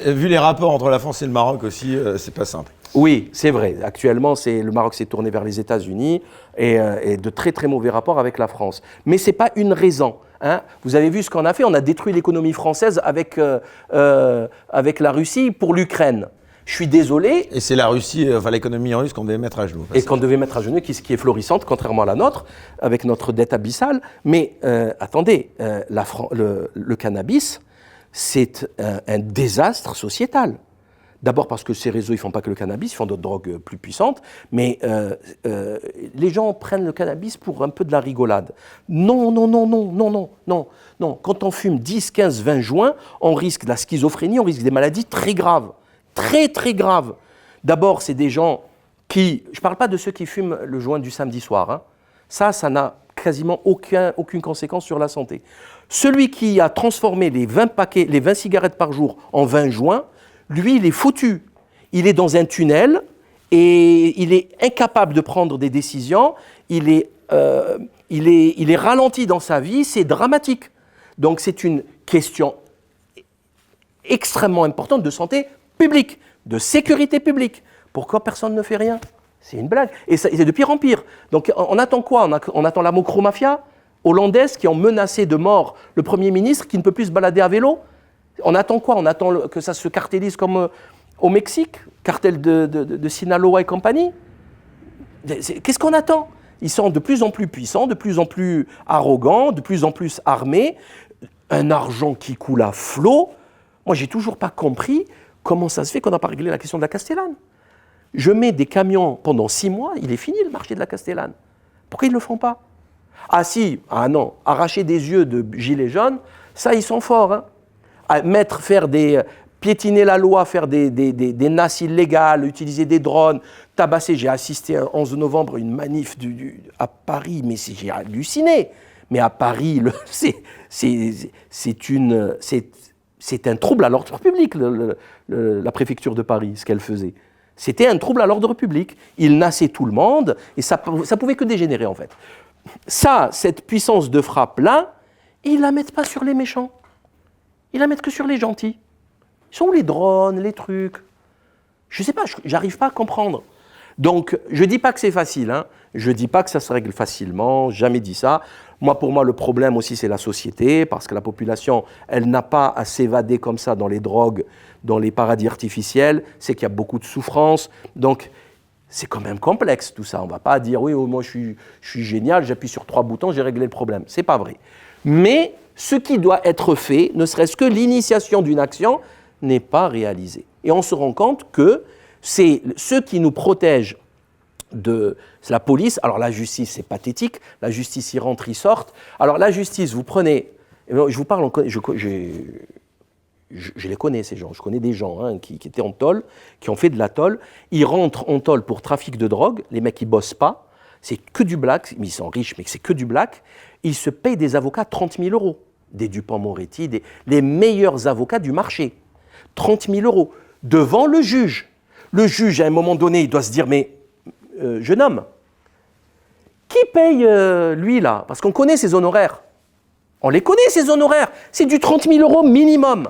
Vu les rapports entre la France et le Maroc aussi, c'est pas simple. Oui, c'est vrai. Actuellement, le Maroc s'est tourné vers les États-Unis et de très très mauvais rapports avec la France. Mais ce n'est pas une raison. Hein. Vous avez vu ce qu'on a fait, on a détruit l'économie française avec la Russie pour l'Ukraine. Je suis désolé. Et c'est la Russie, enfin l'économie russe qu'on devait mettre à genoux. Et qu'on devait mettre à genoux, qui est florissante, contrairement à la nôtre, avec notre dette abyssale. Mais attendez, le cannabis, c'est un désastre sociétal. D'abord parce que ces réseaux, ils ne font pas que le cannabis, ils font d'autres drogues plus puissantes, mais les gens prennent le cannabis pour un peu de la rigolade. Non. Quand on fume 10, 15, 20 joints, on risque de la schizophrénie, on risque des maladies très graves. Très, très graves. D'abord, c'est des gens qui... Je ne parle pas de ceux qui fument le joint du samedi soir. Hein. Ça n'a quasiment aucune conséquence sur la santé. Celui qui a transformé les 20 cigarettes par jour en 20 joints, lui, il est foutu. Il est dans un tunnel et il est incapable de prendre des décisions. Il est ralenti dans sa vie, c'est dramatique. Donc c'est une question extrêmement importante de santé publique, de sécurité publique. Pourquoi personne ne fait rien? C'est une blague. Et c'est de pire en pire. Donc on attend quoi? On attend la mocro-mafia hollandaise qui ont menacé de mort le Premier ministre qui ne peut plus se balader à vélo. On attend quoi? On attend que ça se cartélise comme au Mexique, cartel de Sinaloa et compagnie. Qu'est-ce qu'on attend? Ils sont de plus en plus puissants, de plus en plus arrogants, de plus en plus armés. Un argent qui coule à flot. Moi, j'ai toujours pas compris comment ça se fait qu'on n'a pas réglé la question de la Castellane. Je mets des camions pendant 6 mois, il est fini le marché de la Castellane. Pourquoi ils ne le font pas? Ah si, ah non, arracher des yeux de gilets jaunes, ça ils sont forts. Hein. Piétiner la loi, faire des nasses illégales, utiliser des drones, tabasser. J'ai assisté un 11 novembre à une manif à Paris, mais j'ai halluciné. Mais à Paris, c'est un trouble à l'ordre public, la préfecture de Paris, ce qu'elle faisait. C'était un trouble à l'ordre public. Ils nassaient tout le monde, et ça pouvait que dégénérer, en fait. Cette puissance de frappe-là, ils ne la mettent pas sur les méchants. Ils la mettent que sur les gentils. Ils sont où les drones, les trucs? Je ne sais pas, j'arrive pas à comprendre. Donc, je ne dis pas que c'est facile, hein. Je ne dis pas que ça se règle facilement, jamais dit ça. Pour moi, le problème aussi, c'est la société, parce que la population, elle n'a pas à s'évader comme ça dans les drogues, dans les paradis artificiels, c'est qu'il y a beaucoup de souffrance. Donc, c'est quand même complexe tout ça. On ne va pas dire, oui, moi je suis génial, j'appuie sur 3 boutons, j'ai réglé le problème. Ce n'est pas vrai. Mais ce qui doit être fait, ne serait-ce que l'initiation d'une action, n'est pas réalisée. Et on se rend compte que c'est ceux qui nous protègent c'est la police. Alors la justice, c'est pathétique. La justice, ils rentrent, ils sortent. Alors la justice, vous prenez... Je vous parle, je les connais, ces gens. Je connais des gens hein, qui étaient en tôle, qui ont fait de la tôle. Ils rentrent en tôle pour trafic de drogue. Les mecs, ils ne bossent pas. C'est que du black. Ils sont riches, mais c'est que du black. Ils se payent des avocats 30 000 €. Des Dupond-Moretti, les meilleurs avocats du marché. 30 000 € devant le juge. Le juge, à un moment donné, il doit se dire, mais jeune homme, qui paye lui là? Parce qu'on connaît ses honoraires. On les connaît, ses honoraires. C'est du 30 000 € minimum.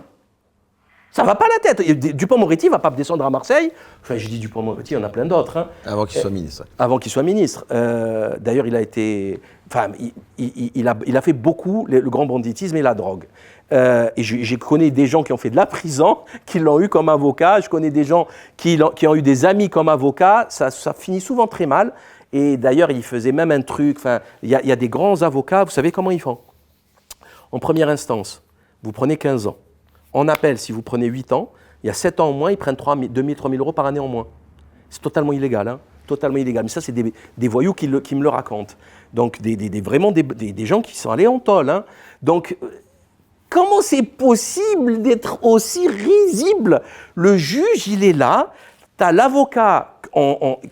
Ça ne va pas la tête. Dupond-Moretti ne va pas descendre à Marseille. Enfin, je dis Dupond-Moretti, il y en a plein d'autres. Hein. Avant qu'il soit ministre. Avant qu'il soit ministre. D'ailleurs, il a été... Enfin, il a fait beaucoup le grand banditisme et la drogue. Et je connais des gens qui ont fait de la prison, qui l'ont eu comme avocat. Je connais des gens qui ont eu des amis comme avocats. Ça finit souvent très mal. Et d'ailleurs, il faisait même un truc. Enfin, il y a des grands avocats. Vous savez comment ils font? En première instance, vous prenez 15 ans. En appel, si vous prenez 8 ans, il y a 7 ans en moins, ils prennent 2 000, 3 000 € par année en moins. C'est totalement illégal, hein, totalement illégal. Mais ça, c'est des voyous qui me le racontent. Donc, vraiment des gens qui sont allés en tôle. Hein. Donc, comment c'est possible d'être aussi risible? Le juge, il est là. Tu as l'avocat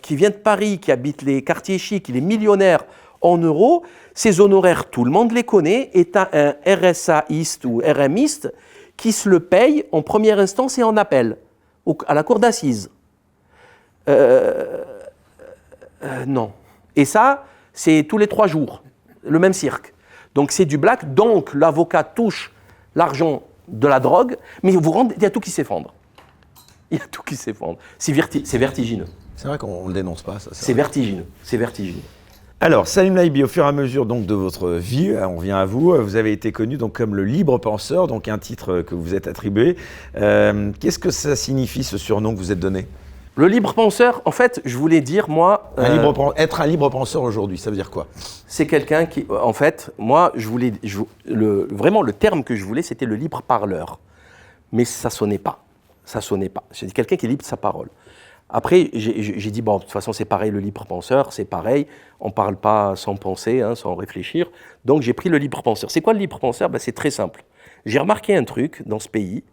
qui vient de Paris, qui habite les quartiers chics, il est millionnaire en euros. Ses honoraires, tout le monde les connaît. Et tu as un RSAiste ou RMiste qui se le paye en première instance et en appel, à la cour d'assises. Non. Et ça, c'est tous les 3 jours, le même cirque. Donc c'est du black, donc l'avocat touche l'argent de la drogue, mais vous rendez, il y a tout qui s'effondre. Il y a tout qui s'effondre. C'est vertigineux. C'est vrai qu'on ne le dénonce pas, ça. C'est vertigineux, c'est vertigineux. Alors, Salim Laibi, au fur et à mesure donc, de votre vie, on vient à vous, vous avez été connu donc, comme le libre penseur, donc un titre que vous êtes attribué. Qu'est-ce que ça signifie, ce surnom que vous êtes donné? Le libre penseur, en fait, je voulais dire, moi... Être un libre penseur aujourd'hui, ça veut dire quoi? C'est quelqu'un qui... En fait, moi, vraiment, le terme que je voulais, c'était le libre parleur. Mais ça sonnait pas. Ça sonnait pas. C'est quelqu'un qui est libre de sa parole. Après, j'ai dit, bon, de toute façon, c'est pareil, le libre penseur, c'est pareil. On ne parle pas sans penser, hein, sans réfléchir. Donc, j'ai pris le libre penseur. C'est quoi le libre penseur? C'est très simple. J'ai remarqué un truc dans ce pays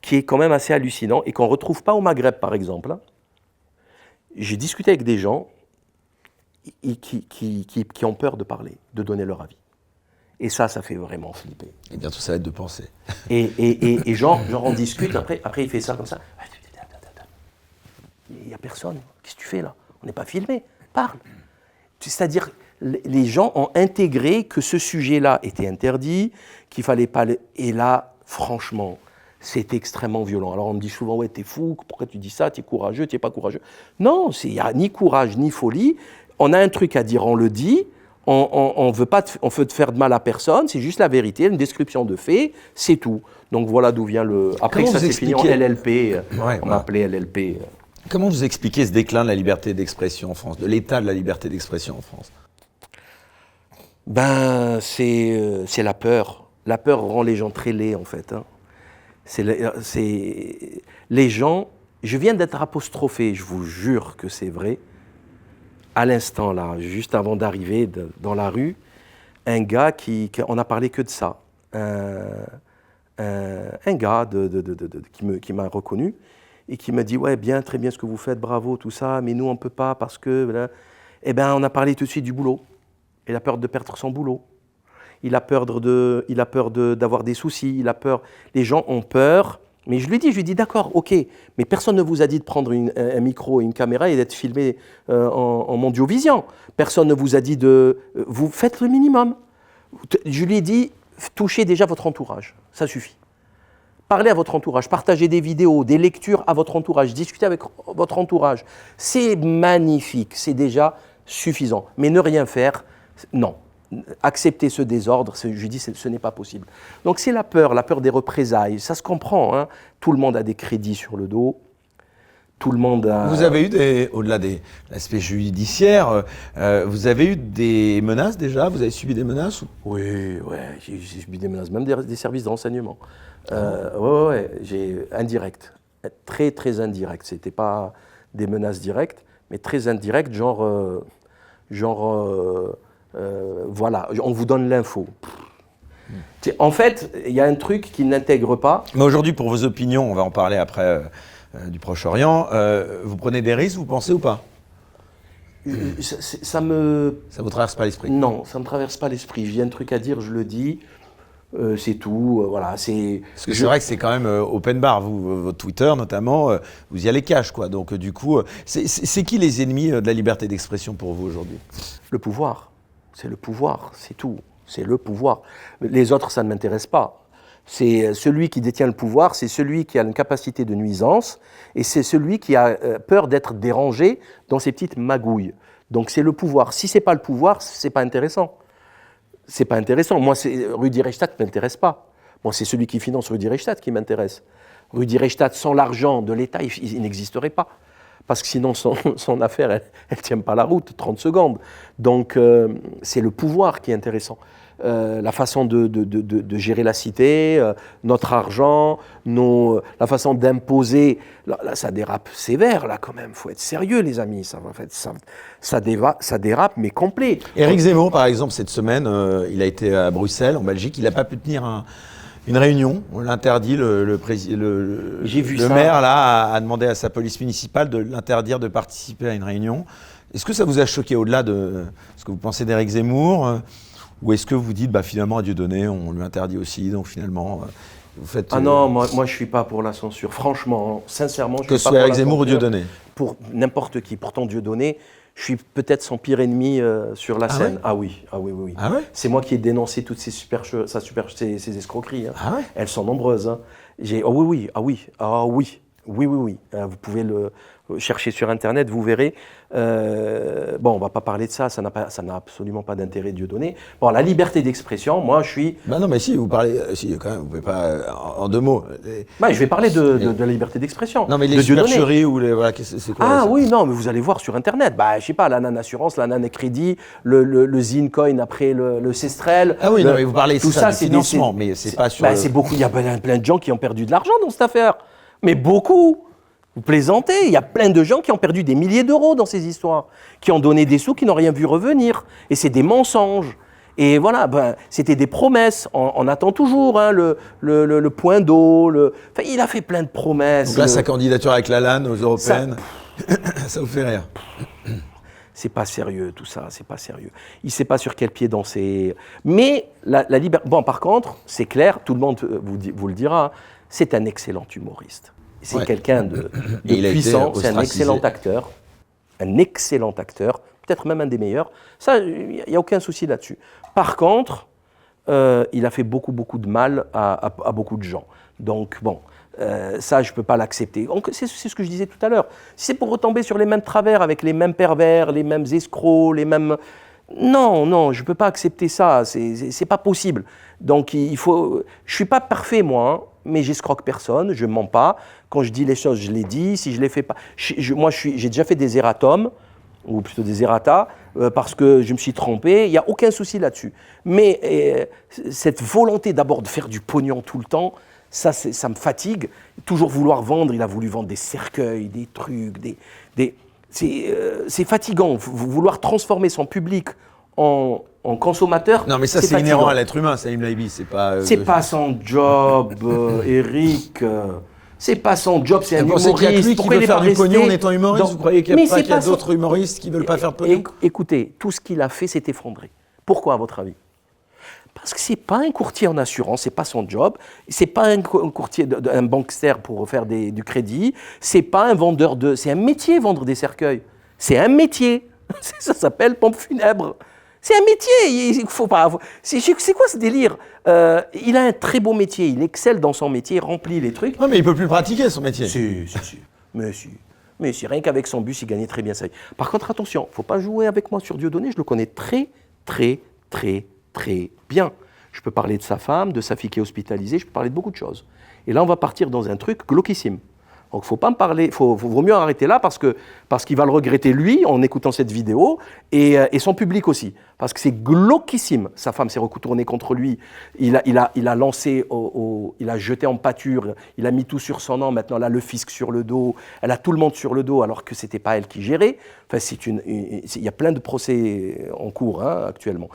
qui est quand même assez hallucinant et qu'on ne retrouve pas au Maghreb, par exemple. J'ai discuté avec des gens qui ont peur de parler, de donner leur avis. Et ça fait vraiment flipper. Et bientôt, ça va être de penser. Et genre, on discute, après il fait ça comme ça. Il n'y a personne. Qu'est-ce que tu fais là? On n'est pas filmé. Parle. C'est-à-dire, les gens ont intégré que ce sujet-là était interdit, qu'il ne fallait pas... Et là, franchement, c'est extrêmement violent. Alors on me dit souvent, ouais, t'es fou, pourquoi tu dis ça? T'es courageux, t'es pas courageux. Non, il n'y a ni courage, ni folie. On a un truc à dire, on le dit. On veut te faire de mal à personne, c'est juste la vérité, une description de fait, c'est tout. Donc voilà d'où vient le... Après Comment ça s'est fini en LLP, Ouais, on m'appelait LLP. Comment vous expliquez ce déclin de la liberté d'expression en France, de l'état de la liberté d'expression en France? Ben, c'est la peur. La peur rend les gens très laids, en fait. Hein. Les gens... Je viens d'être apostrophé, je vous jure que c'est vrai. À l'instant, là, juste avant d'arriver dans la rue, un gars on n'a parlé que de ça. Un gars qui m'a reconnu et qui m'a dit « Ouais, bien, très bien ce que vous faites, bravo, tout ça, mais nous, on ne peut pas parce que... » Eh bien, on a parlé tout de suite du boulot. Il a peur de perdre son boulot. Il a peur d'avoir des soucis. Il a peur... Les gens ont peur. Mais je lui dis d'accord, ok, mais personne ne vous a dit de prendre un micro et une caméra et d'être filmé en mondiovision. Personne ne vous a dit vous faites le minimum. Je lui ai dit, touchez déjà votre entourage, ça suffit. Parlez à votre entourage, partagez des vidéos, des lectures à votre entourage, discutez avec votre entourage. C'est magnifique, c'est déjà suffisant. Mais ne rien faire, non. Accepter ce désordre, je lui dis, ce n'est pas possible. Donc c'est la peur des représailles, ça se comprend. Hein. Tout le monde a des crédits sur le dos, tout le monde a... Vous avez eu, au-delà de l'aspect judiciaire, vous avez eu des menaces déjà? Vous avez subi des menaces? Oui, j'ai subi des menaces, même des services de renseignement. Ouais, j'ai indirect, très très indirect. C'était pas des menaces directes, mais très indirectes, voilà, on vous donne l'info. En fait, il y a un truc qui n'intègre pas. Mais aujourd'hui, pour vos opinions, on va en parler après du Proche-Orient, vous prenez des risques, vous pensez ou pas? Ça vous traverse pas l'esprit? Non, ça me traverse pas l'esprit. J'ai un truc à dire, je le dis. C'est tout, voilà. Parce que c'est vrai que c'est quand même open bar, votre Twitter notamment, vous y allez cash, quoi. Donc du coup, c'est qui les ennemis de la liberté d'expression pour vous aujourd'hui? Le pouvoir. C'est le pouvoir, c'est tout. C'est le pouvoir. Les autres, ça ne m'intéresse pas. C'est celui qui détient le pouvoir, c'est celui qui a une capacité de nuisance, et c'est celui qui a peur d'être dérangé dans ses petites magouilles. Donc c'est le pouvoir. Si c'est pas le pouvoir, c'est pas intéressant. C'est pas intéressant. Moi, Rudi Reichstadt ne m'intéresse pas. Moi, c'est celui qui finance Rudi Reichstadt qui m'intéresse. Rudi Reichstadt, sans l'argent de l'État, il n'existerait pas. Parce que sinon, son affaire, elle ne tient pas la route, 30 secondes. Donc, c'est le pouvoir qui est intéressant. La façon de gérer la cité, notre argent, la façon d'imposer. Là, ça dérape sévère, là, quand même. Il faut être sérieux, les amis. Ça dérape, mais complet. Éric Zemmour, par exemple, cette semaine, il a été à Bruxelles, en Belgique. Il n'a pas pu tenir une réunion. On l'interdit, le maire là, a demandé à sa police municipale de l'interdire de participer à une réunion. Est-ce que ça vous a choqué au-delà de ce que vous pensez d'Éric Zemmour? Ou est-ce que vous dites, finalement, à Dieudonné, on lui interdit aussi, donc finalement, vous faites... Ah non, moi je ne suis pas pour la censure. Franchement, sincèrement, je ne suis pas pour la censure. Que ce soit Éric Zemmour ou Dieudonné? Pour n'importe qui. Pourtant, Dieudonné, je suis peut-être son pire ennemi sur la scène. Ouais? Ah oui. Ah ouais? C'est moi qui ai dénoncé toutes ces ces escroqueries. Hein. Ah ouais? Elles sont nombreuses. Hein. Ah oui. Oui, oui, oui. Vous pouvez le chercher sur Internet, vous verrez. Bon, on ne va pas parler de ça, ça n'a absolument pas d'intérêt, Dieudonné. Bon, la liberté d'expression, moi, je suis... Bah non, mais si, vous parlez... Si, quand même, vous pouvez pas... En 2 mots. Bah, je vais parler de la liberté d'expression. Non, mais les de Dieudonné. supercheries ou les... Voilà, c'est quoi Ah ça? oui, non, mais vous allez voir sur Internet. Bah, je sais pas, la Nan Assurance, la Nan Crédit, le Zincoin après le Cestrel. Ah oui, non, mais vous parlez tout ça, ça, du c'est financement, mais c'est pas sur... Bah, c'est beaucoup, il y a plein de gens qui ont perdu de l'argent dans cette affaire. Mais beaucoup. Vous plaisantez, il y a plein de gens qui ont perdu des milliers d'euros dans ces histoires, qui ont donné des sous, qui n'ont rien vu revenir. Et c'est des mensonges. Et voilà, ben, c'était des promesses. On attend toujours hein, le point d'eau. Enfin, il a fait plein de promesses. Donc là, sa candidature avec la LAN aux européennes, ça vous fait rire. C'est pas sérieux tout ça, c'est pas sérieux. Il ne sait pas sur quel pied danser. Mais la liberté... Bon, par contre, c'est clair, tout le monde vous le dira, c'est un excellent humoriste. C'est quelqu'un de puissant, c'est un excellent acteur. Un excellent acteur, peut-être même un des meilleurs. Ça, il n'y a aucun souci là-dessus. Par contre, il a fait beaucoup de mal à beaucoup de gens. Donc, bon, ça, je ne peux pas l'accepter. C'est ce que je disais tout à l'heure. Si c'est pour retomber sur les mêmes travers, avec les mêmes pervers, les mêmes escrocs, les mêmes... Non, je ne peux pas accepter ça. C'est pas possible. Donc, il faut... Je ne suis pas parfait, moi, hein, mais j'escroque personne, je ne mens pas. Quand je dis les choses, je les dis. Si je ne les fais pas... Moi, j'ai déjà fait des erratums, ou plutôt des errata, parce que je me suis trompé. Il n'y a aucun souci là-dessus. Mais cette volonté d'abord de faire du pognon tout le temps, ça me fatigue. Toujours vouloir vendre, il a voulu vendre des cercueils, des trucs, c'est fatigant. Vouloir transformer son public en consommateur. Non, mais ça, c'est inhérent à l'être humain, Salim Laibi. C'est pas son job, Eric. C'est pas son job, c'est un humoriste. Vous pensez qu'il y a que lui qui veut faire du pognon en étant humoriste? Vous croyez qu'il y a d'autres humoristes qui ne veulent pas faire de pognon? Écoutez, tout ce qu'il a fait s'est effondré. Pourquoi, à votre avis? Parce que ce n'est pas un courtier en assurance, ce n'est pas son job, ce n'est pas un courtier, un bankster pour faire du crédit, c'est pas un vendeur de... C'est un métier, vendre des cercueils. C'est un métier. Ça s'appelle pompe funèbre. C'est un métier, il faut pas... C'est quoi ce délire? Il a un très beau métier, il excelle dans son métier, il remplit les trucs. Non, mais il ne peut plus pratiquer son métier. Si. Mais si, rien qu'avec son bus, il gagnait très bien sa vie. Par contre, attention, il ne faut pas jouer avec moi sur Dieudonné, je le connais très bien. Je peux parler de sa femme, de sa fille qui est hospitalisée, je peux parler de beaucoup de choses. Et là, on va partir dans un truc glauquissime. Donc, il ne faut pas me parler, vaut mieux arrêter là parce qu'il va le regretter lui en écoutant cette vidéo et son public aussi. Parce que c'est glauquissime. Sa femme s'est retournée contre lui. Il a lancé, il a jeté en pâture, il a mis tout sur son nom. Maintenant, elle a le fisc sur le dos, elle a tout le monde sur le dos alors que ce n'était pas elle qui gérait. Enfin, il y a plein de procès en cours hein, actuellement.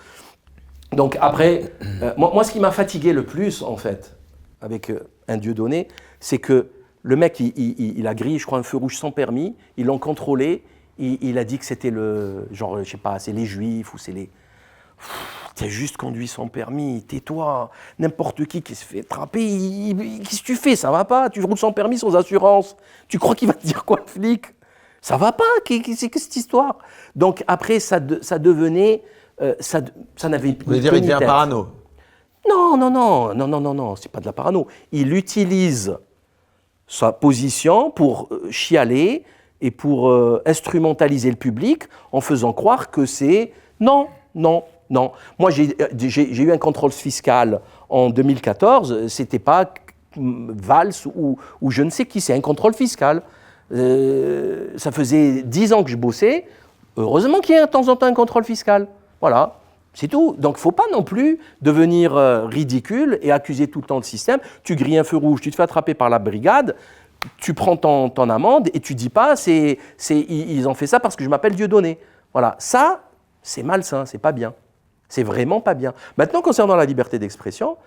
Donc après, moi, ce qui m'a fatigué le plus, en fait, avec un Dieudonné, c'est que le mec, il a grillé, je crois, un feu rouge sans permis, ils l'ont contrôlé, il a dit que c'était genre, je sais pas, c'est les juifs ou c'est les... T'as juste conduit sans permis, tais-toi, n'importe qui se fait attraper, qu'est-ce que tu fais, ça va pas, tu roules sans permis, sans assurance, tu crois qu'il va te dire quoi le flic? Ça va pas, qu'est-ce que cette histoire? Donc après, ça devenait... ça n'avait Vous voulez dire, il devient parano? Non, c'est pas de la parano. Il utilise sa position pour chialer et pour instrumentaliser le public en faisant croire que c'est non. Moi, j'ai eu un contrôle fiscal en 2014, c'était pas Valls ou je ne sais qui, c'est un contrôle fiscal. Ça faisait 10 ans que je bossais, heureusement qu'il y a de temps en temps un contrôle fiscal. Voilà, c'est tout. Donc, il ne faut pas non plus devenir ridicule et accuser tout le temps le système. Tu grilles un feu rouge, tu te fais attraper par la brigade, tu prends ton amende et tu ne dis pas ils ont fait ça parce que je m'appelle Dieudonné. Voilà, ça, c'est malsain, c'est pas bien. C'est vraiment pas bien. Maintenant, concernant la liberté d'expression,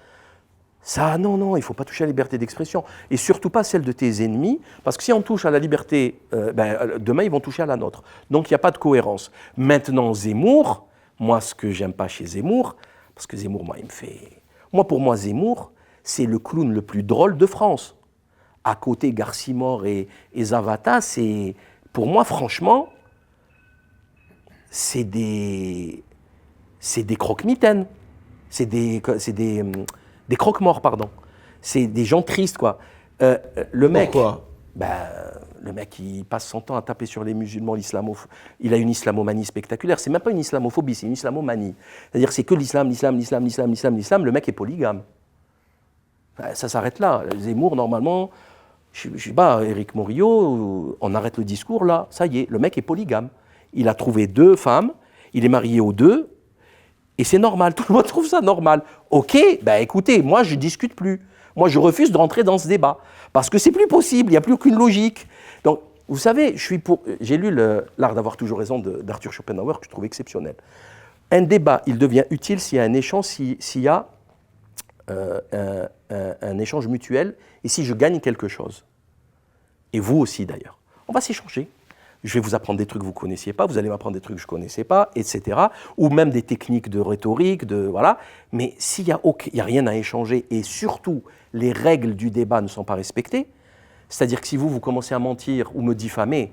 ça, non, il ne faut pas toucher à la liberté d'expression. Et surtout pas celle de tes ennemis, parce que si on touche à la liberté, demain, ils vont toucher à la nôtre. Donc, il n'y a pas de cohérence. Maintenant, Zemmour... Moi, ce que j'aime pas chez Zemmour, parce que Zemmour, pour moi, Zemmour, c'est le clown le plus drôle de France. À côté Garcimore et Zavata, pour moi, franchement, c'est des croque-mitaines. C'est des croque-morts, pardon. C'est des gens tristes, quoi. Le mec... Pourquoi? le mec, il passe son temps à taper sur les musulmans, il a une islamomanie spectaculaire. C'est même pas une islamophobie, c'est une islamomanie. C'est-à-dire c'est que l'islam, le mec est polygame. Ça s'arrête là. Zemmour, normalement, je sais pas, Éric Morillo, on arrête le discours là, ça y est, le mec est polygame. Il a trouvé 2 femmes, il est marié aux 2, et c'est normal, tout le monde trouve ça normal. Ok, écoutez, moi je discute plus. Moi je refuse de rentrer dans ce débat, parce que c'est plus possible, il n'y a plus aucune logique. Donc, vous savez, j'ai lu L'Art d'avoir toujours raison d'Arthur Schopenhauer, que je trouve exceptionnel. Un débat, il devient utile s'il y a un échange, s'il y a un échange mutuel, et si je gagne quelque chose. Et vous aussi d'ailleurs. On va s'échanger. Je vais vous apprendre des trucs que vous ne connaissiez pas, vous allez m'apprendre des trucs que je ne connaissais pas, etc. Ou même des techniques de rhétorique, voilà. Mais s'il n'y a rien à échanger, et surtout les règles du débat ne sont pas respectées, c'est-à-dire que si vous commencez à mentir ou me diffamer,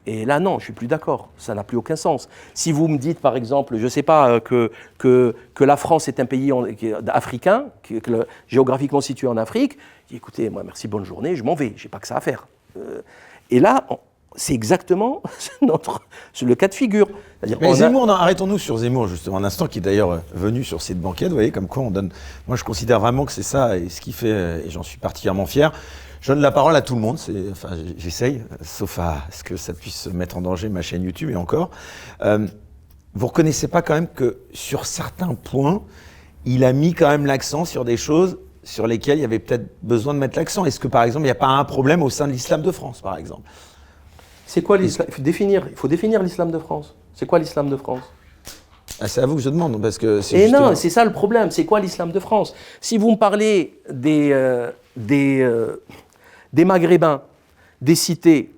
et là non, je ne suis plus d'accord, ça n'a plus aucun sens. Si vous me dites par exemple, je ne sais pas, que la France est un pays africain, géographiquement situé en Afrique, écoutez, moi merci, bonne journée, je m'en vais, je n'ai pas que ça à faire. Et là, c'est exactement le cas de figure. Mais Zemmour, arrêtons-nous sur Zemmour justement un instant, qui est d'ailleurs venu sur cette banquette, vous voyez, comme quoi on donne... Moi je considère vraiment que c'est ça, et ce qui fait, et j'en suis particulièrement fier, je donne la parole à tout le monde, j'essaye, sauf à ce que ça puisse mettre en danger ma chaîne YouTube, et encore. Vous reconnaissez pas quand même que sur certains points, il a mis quand même l'accent sur des choses sur lesquelles il y avait peut-être besoin de mettre l'accent. Est-ce que par exemple, il n'y a pas un problème au sein de l'islam de France, par exemple? C'est quoi l'islam? Il faut définir l'islam de France. C'est quoi l'islam de France? C'est à vous que je demande, parce que c'est justement... non, c'est ça le problème. C'est quoi l'islam de France? Si vous me parlez des Maghrébins, des cités,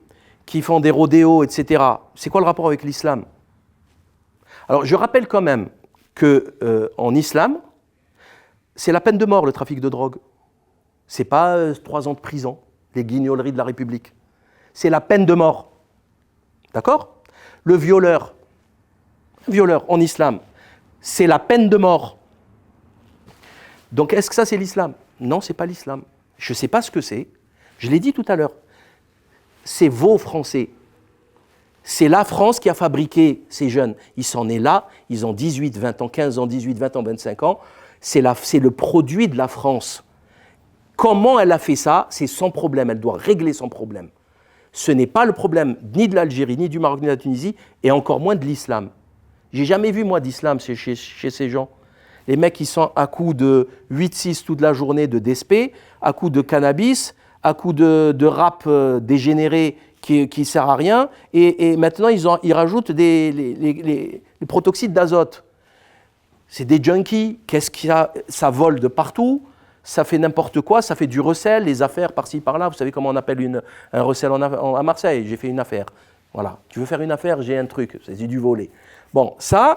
qui font des rodéos, etc., c'est quoi le rapport avec l'islam? Alors, je rappelle quand même qu'en islam, c'est la peine de mort, le trafic de drogue. C'est pas 3 ans de prison, les guignoleries de la République. C'est la peine de mort. D'accord? Le violeur en islam, c'est la peine de mort. Donc est-ce que ça c'est l'islam? Non, c'est pas l'islam. Je ne sais pas ce que c'est. Je l'ai dit tout à l'heure. C'est vos Français. C'est la France qui a fabriqué ces jeunes. Ils sont nés là, ils ont 18, 20 ans, 15 ans, 18, 20 ans, 25 ans. C'est le produit de la France. Comment elle a fait ça? C'est son problème. Elle doit régler son problème. Ce n'est pas le problème ni de l'Algérie, ni du Maroc, ni de la Tunisie, et encore moins de l'islam. J'ai jamais vu, moi, d'islam chez ces gens. Les mecs, ils sont à coups de 8-6 toute la journée de DSP, à coups de cannabis, à coups de rap dégénéré qui ne sert à rien, et maintenant, ils rajoutent les protoxydes d'azote. C'est des junkies. Qu'est-ce qu'il y a? Ça vole de partout. Ça fait n'importe quoi, ça fait du recel, les affaires par-ci, par-là. Vous savez comment on appelle un recel à Marseille? J'ai fait une affaire. Voilà. Tu veux faire une affaire? J'ai un truc. C'est du volé. Bon, ça,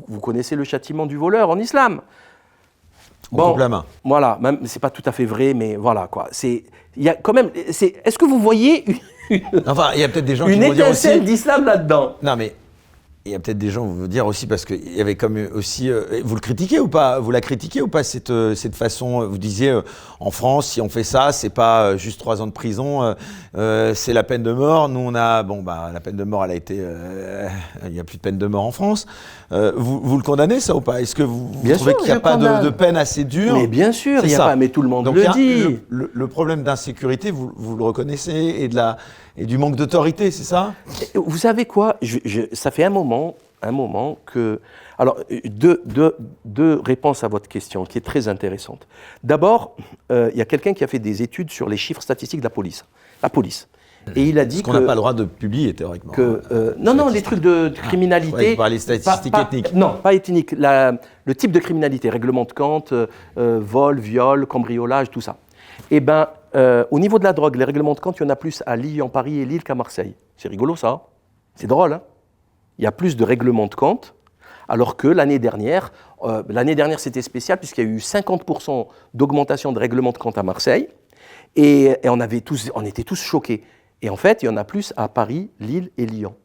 vous connaissez le châtiment du voleur en islam. On coupe la main. Voilà. Même, c'est pas tout à fait vrai, mais voilà, quoi. Il y a quand même... Est-ce que vous voyez enfin, il y a peut-être des gens qui vont dire aussi... Une étincelle d'islam là-dedans. Non, mais... Il y a peut-être des gens, vous dire aussi, parce qu'il y avait comme aussi... vous le critiquez ou pas? Vous la critiquez ou pas, cette façon? Vous disiez, en France, si on fait ça, c'est pas juste 3 ans de prison, c'est la peine de mort. Nous, on a... Bon, la peine de mort, elle a été... il n'y a plus de peine de mort en France. Vous le condamnez, ça, ou pas? Est-ce que vous trouvez qu'il n'y a pas de peine assez dure? Mais bien sûr, il n'y a pas, mais tout le monde donc, le dit. Le problème d'insécurité, vous le reconnaissez, et du manque d'autorité, c'est ça? Vous savez quoi? Ça fait un moment que... Alors, deux réponses à votre question qui est très intéressante. D'abord, il y a quelqu'un qui a fait des études sur les chiffres statistiques de la police. Et il a dit qu'on n'a pas le droit de publier, théoriquement. Non, les trucs de criminalité... Par les statistiques ethniques. Non, pas ethniques. Le type de criminalité, règlement de compte, vol, viol, cambriolage, tout ça. Eh bien, au niveau de la drogue, les règlements de compte, il y en a plus à Lyon, Paris et Lille qu'à Marseille. C'est rigolo, ça, hein? C'est drôle, hein? Il y a plus de règlements de compte, alors que l'année dernière c'était spécial puisqu'il y a eu 50% d'augmentation de règlements de compte à Marseille, et on était tous choqués. Et en fait, il y en a plus à Paris, Lille et Lyon.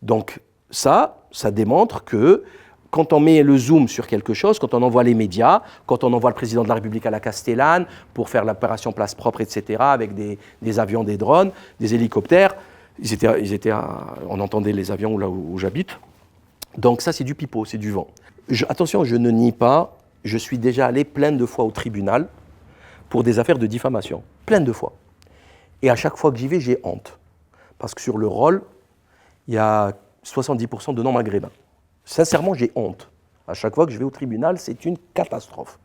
Donc ça démontre que quand on met le zoom sur quelque chose, quand on envoie les médias, quand on envoie le président de la République à la Castellane pour faire l'opération Place Propre, etc., avec des avions, des drones, des hélicoptères, on entendait les avions là où j'habite. Donc ça, c'est du pipeau, c'est du vent. Attention, je ne nie pas, je suis déjà allé plein de fois au tribunal pour des affaires de diffamation, plein de fois. Et à chaque fois que j'y vais, j'ai honte. Parce que sur le rôle, il y a 70% de non-maghrébins. Sincèrement, j'ai honte. À chaque fois que je vais au tribunal, c'est une catastrophe.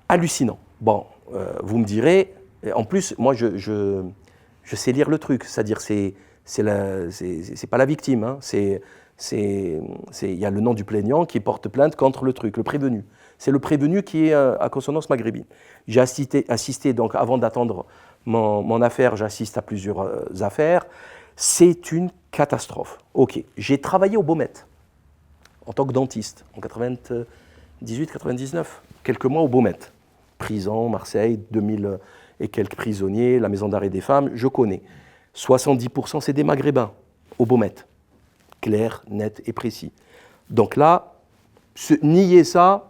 Hallucinant. Bon, vous me direz, en plus, moi, je sais lire le truc. C'est-à-dire, c'est pas la victime. Hein. Il y a le nom du plaignant qui porte plainte contre le truc, le prévenu. C'est le prévenu qui est à consonance maghrébine. J'ai assisté donc, avant d'attendre mon affaire, j'assiste à plusieurs affaires. C'est une catastrophe. Ok, j'ai travaillé au Beaumet en tant que dentiste en 98-99, quelques mois au Beaumet. Prison, Marseille, 2000 et quelques prisonniers, la maison d'arrêt des femmes, je connais. 70% c'est des Maghrébins au Beaumet. Clair, net et précis. Donc là, nier ça,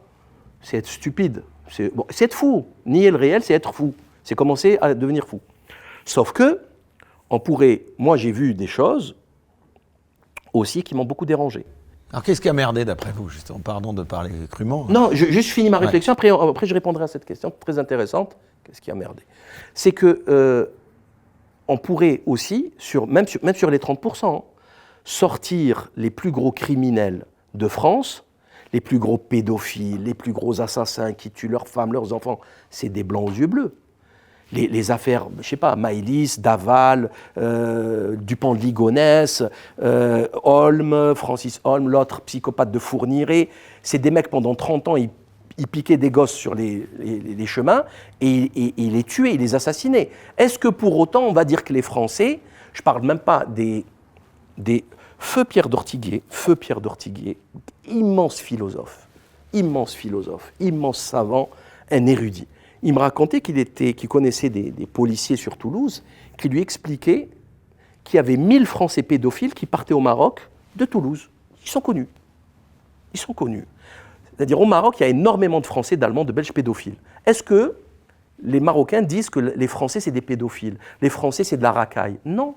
c'est être stupide. C'est être fou. Nier le réel, c'est être fou. C'est commencer à devenir fou. Sauf que, moi j'ai vu des choses aussi qui m'ont beaucoup dérangé. Alors qu'est-ce qui a merdé d'après vous, justement? Pardon de parler crûment. Non, je finis ma réflexion, après je répondrai à cette question très intéressante. Qu'est-ce qui a merdé? C'est que on pourrait aussi, même sur les 30%, sortir les plus gros criminels de France, les plus gros pédophiles, les plus gros assassins qui tuent leurs femmes, leurs enfants, c'est des blancs aux yeux bleus. Les affaires, je ne sais pas, Maëlys, Daval, Dupont de Ligonnès, Holm, Francis Holm, l'autre psychopathe de Fourniret, c'est des mecs pendant 30 ans, ils piquaient des gosses sur les chemins et ils les tuaient, ils les assassinaient. Est-ce que pour autant on va dire que les Français, je ne parle même pas des Feu Pierre d'Ortiguier, immense philosophe, immense savant, un érudit. Il me racontait qu'il connaissait des policiers sur Toulouse qui lui expliquaient qu'il y avait 1000 Français pédophiles qui partaient au Maroc de Toulouse. Ils sont connus. C'est-à-dire au Maroc, il y a énormément de Français, d'Allemands, de Belges pédophiles. Est-ce que les Marocains disent que les Français, c'est des pédophiles? Les Français, c'est de la racaille? Non.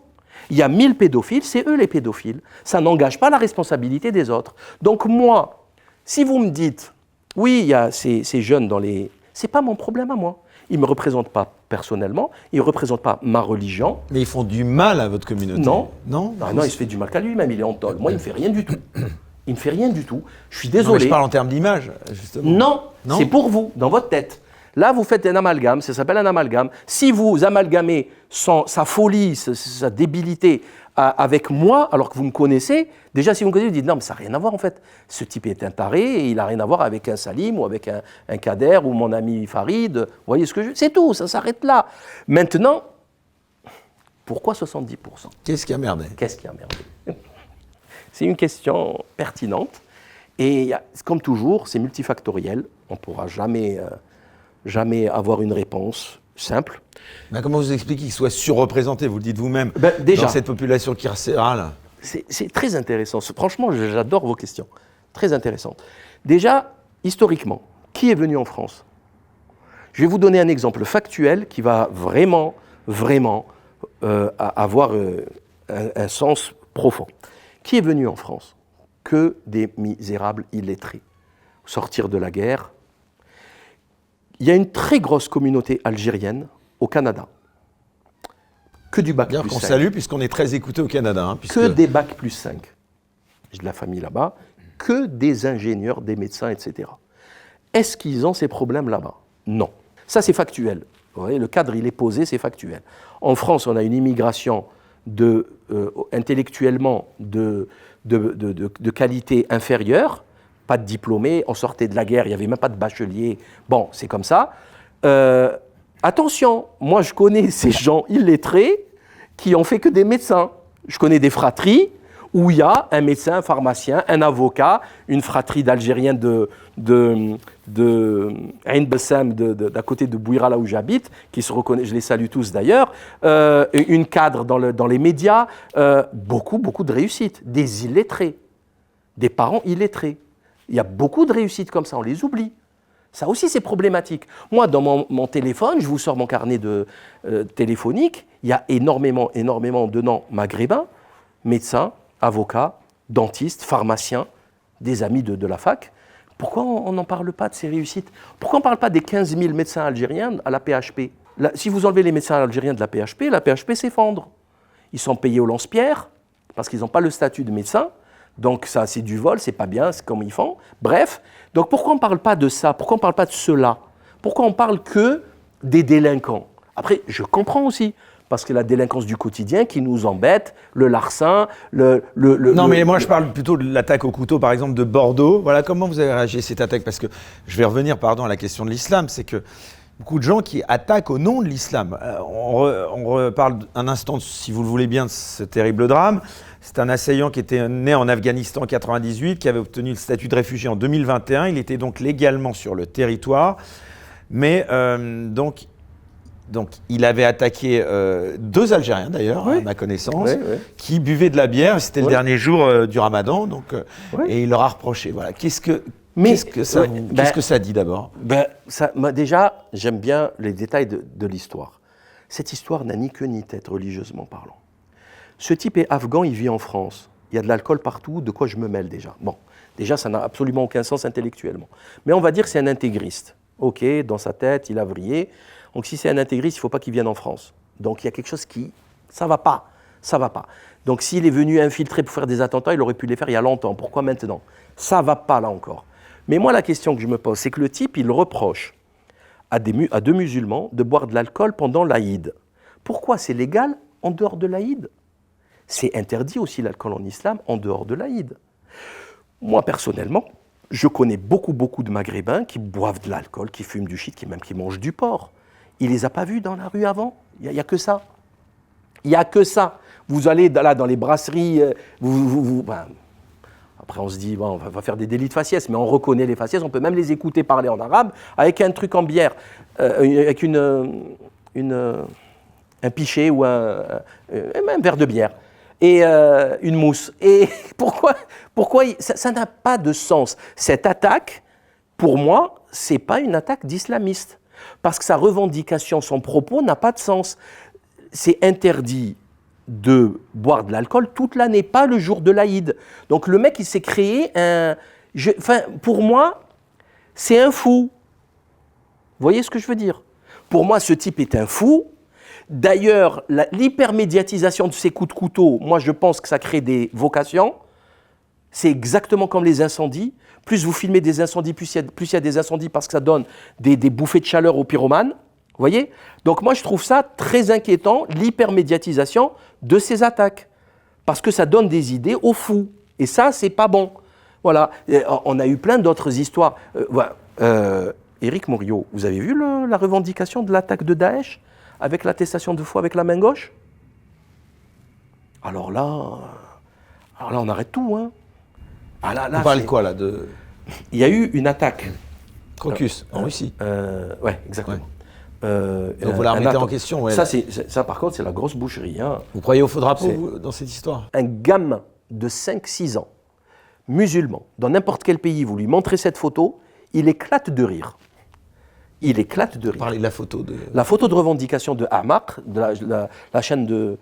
Il y a 1000 pédophiles, c'est eux les pédophiles. Ça n'engage pas la responsabilité des autres. Donc moi, si vous me dites, oui, il y a ces jeunes dans les... C'est pas mon problème à moi. Ils ne me représentent pas personnellement, ils ne représentent pas ma religion. Mais ils font du mal à votre communauté. Non, il se fait du mal qu'à lui-même, il est en tôle. Moi, il ne me fait rien du tout. Je suis désolé. Non, mais je parle en termes d'image, justement. Non, c'est pour vous, dans votre tête. Là, vous faites un amalgame, ça s'appelle un amalgame. Si vous amalgamez sa folie, sa débilité avec moi, alors que vous me connaissez, déjà si vous me connaissez, vous dites non, mais ça n'a rien à voir en fait. Ce type est un taré et il n'a rien à voir avec un Salim ou avec un Kader ou mon ami Farid. Vous voyez ce que je veux dire? C'est tout, ça s'arrête là. Maintenant, pourquoi 70%? Qu'est-ce qui a merdé? C'est une question pertinente et comme toujours, c'est multifactoriel. On ne pourra jamais avoir une réponse simple. Mais comment vous expliquez qu'il soit surreprésenté, vous le dites vous-même, déjà, dans cette population carcérale? C'est très intéressant. Franchement, j'adore vos questions. Très intéressantes. Déjà, historiquement, qui est venu en France? Je vais vous donner un exemple factuel qui va vraiment avoir un sens profond. Qui est venu en France? Que des misérables illettrés. Sortir de la guerre. Il y a une très grosse communauté algérienne au Canada. Que du bac plus 5. On salue puisqu'on est très écouté au Canada. Que des bac plus 5. J'ai de la famille là-bas. Que des ingénieurs, des médecins, etc. Est-ce qu'ils ont ces problèmes là-bas? Non. Ça, c'est factuel. Vous voyez, le cadre, il est posé, c'est factuel. En France, on a une immigration intellectuellement de qualité inférieure. Pas de diplômés, on sortait de la guerre, il n'y avait même pas de bachelier. Bon, c'est comme ça. Attention, moi je connais ces gens illettrés qui ont fait que des médecins. Je connais des fratries où il y a un médecin, un pharmacien, un avocat, une fratrie d'Algériens de Ain Bessam, d'à côté de Bouira, là où j'habite, qui se reconnaissent, je les salue tous d'ailleurs, une cadre dans les médias, beaucoup de réussite, des illettrés, des parents illettrés. Il y a beaucoup de réussites comme ça, on les oublie. Ça aussi, c'est problématique. Moi, dans mon téléphone, je vous sors mon carnet téléphonique, il y a énormément de noms maghrébins, médecins, avocats, dentistes, pharmaciens, des amis de la fac. Pourquoi on n'en parle pas de ces réussites? Pourquoi on ne parle pas des 15 000 médecins algériens à la PHP? Si vous enlevez les médecins algériens de la PHP s'effondre. Ils sont payés au lance-pierre, parce qu'ils n'ont pas le statut de médecin. Donc ça, c'est du vol, c'est pas bien, c'est comme ils font. Bref, donc pourquoi on ne parle pas de ça? Pourquoi on ne parle pas de cela? Pourquoi on parle que des délinquants? Après, je comprends aussi, parce que la délinquance du quotidien qui nous embête, le larcin, Non, mais moi je parle plutôt de l'attaque au couteau, par exemple, de Bordeaux. Voilà, comment vous avez réagi à cette attaque? Parce que je vais revenir, à la question de l'islam, c'est que beaucoup de gens qui attaquent au nom de l'islam. On reparle un instant, si vous le voulez bien, de ce terrible drame. C'est un assaillant qui était né en Afghanistan en 1998, qui avait obtenu le statut de réfugié en 2021. Il était donc légalement sur le territoire. Mais donc, il avait attaqué 2 Algériens, d'ailleurs, à ma connaissance, qui buvaient de la bière. C'était le dernier jour du Ramadan. Et il leur a reproché. Voilà. Qu'est-ce que ça dit d'abord? Moi, déjà, j'aime bien les détails de l'histoire. Cette histoire n'a ni queue ni tête, religieusement parlant. Ce type est afghan, il vit en France. Il y a de l'alcool partout, de quoi je me mêle déjà? Bon, déjà, ça n'a absolument aucun sens intellectuellement. Mais on va dire que c'est un intégriste. Ok, dans sa tête, il a vrillé. Donc si c'est un intégriste, il ne faut pas qu'il vienne en France. Donc il y a quelque chose ça va pas. Donc s'il est venu infiltrer pour faire des attentats, il aurait pu les faire il y a longtemps. Pourquoi maintenant? Ça va pas là encore. Mais moi, la question que je me pose, c'est que le type, il reproche à 2 musulmans de boire de l'alcool pendant l'Aïd. Pourquoi c'est légal en dehors de l'Aïd? C'est interdit aussi l'alcool en islam en dehors de l'Aïd. Moi, personnellement, je connais beaucoup de Maghrébins qui boivent de l'alcool, qui fument du shit, qui mangent du porc. Il ne les a pas vus dans la rue avant. Il n'y a que ça. Il n'y a que ça. Vous allez là dans les brasseries, après on se dit, on va faire des délits de faciès, mais on reconnaît les faciès, on peut même les écouter parler en arabe avec un truc en bière, avec un pichet ou un verre de bière et une mousse. Et pourquoi ça n'a pas de sens. Cette attaque, pour moi, ce n'est pas une attaque d'islamiste. Parce que sa revendication, son propos n'a pas de sens. C'est interdit de boire de l'alcool toute l'année, pas le jour de l'Aïd. Donc le mec, il s'est créé pour moi, c'est un fou. Vous voyez ce que je veux dire? Pour moi, ce type est un fou. D'ailleurs, l'hypermédiatisation de ces coups de couteau, moi je pense que ça crée des vocations. C'est exactement comme les incendies. Plus vous filmez des incendies, plus il y a des incendies parce que ça donne des bouffées de chaleur aux pyromanes. Vous voyez? Donc moi, je trouve ça très inquiétant, l'hypermédiatisation de ces attaques. Parce que ça donne des idées aux fous. Et ça, c'est pas bon. Voilà. On a eu plein d'autres histoires. Éric Morio, vous avez vu la revendication de l'attaque de Daesh avec l'attestation de foi avec la main gauche? Alors là, on arrête tout, hein. Vous parlez de quoi, là Il y a eu une attaque. Crocus, en Russie. Oui, exactement. Donc vous la remettez en question. Ouais, ça, par contre, c'est la grosse boucherie. Hein. Vous croyez au faux drapeau, vous, dans cette histoire? Un gamin de 5-6 ans, musulman, dans n'importe quel pays, vous lui montrez cette photo, il éclate de rire. Il éclate de rire. Vous parlez de la photo de... La photo de revendication de Hamar, de la chaîne de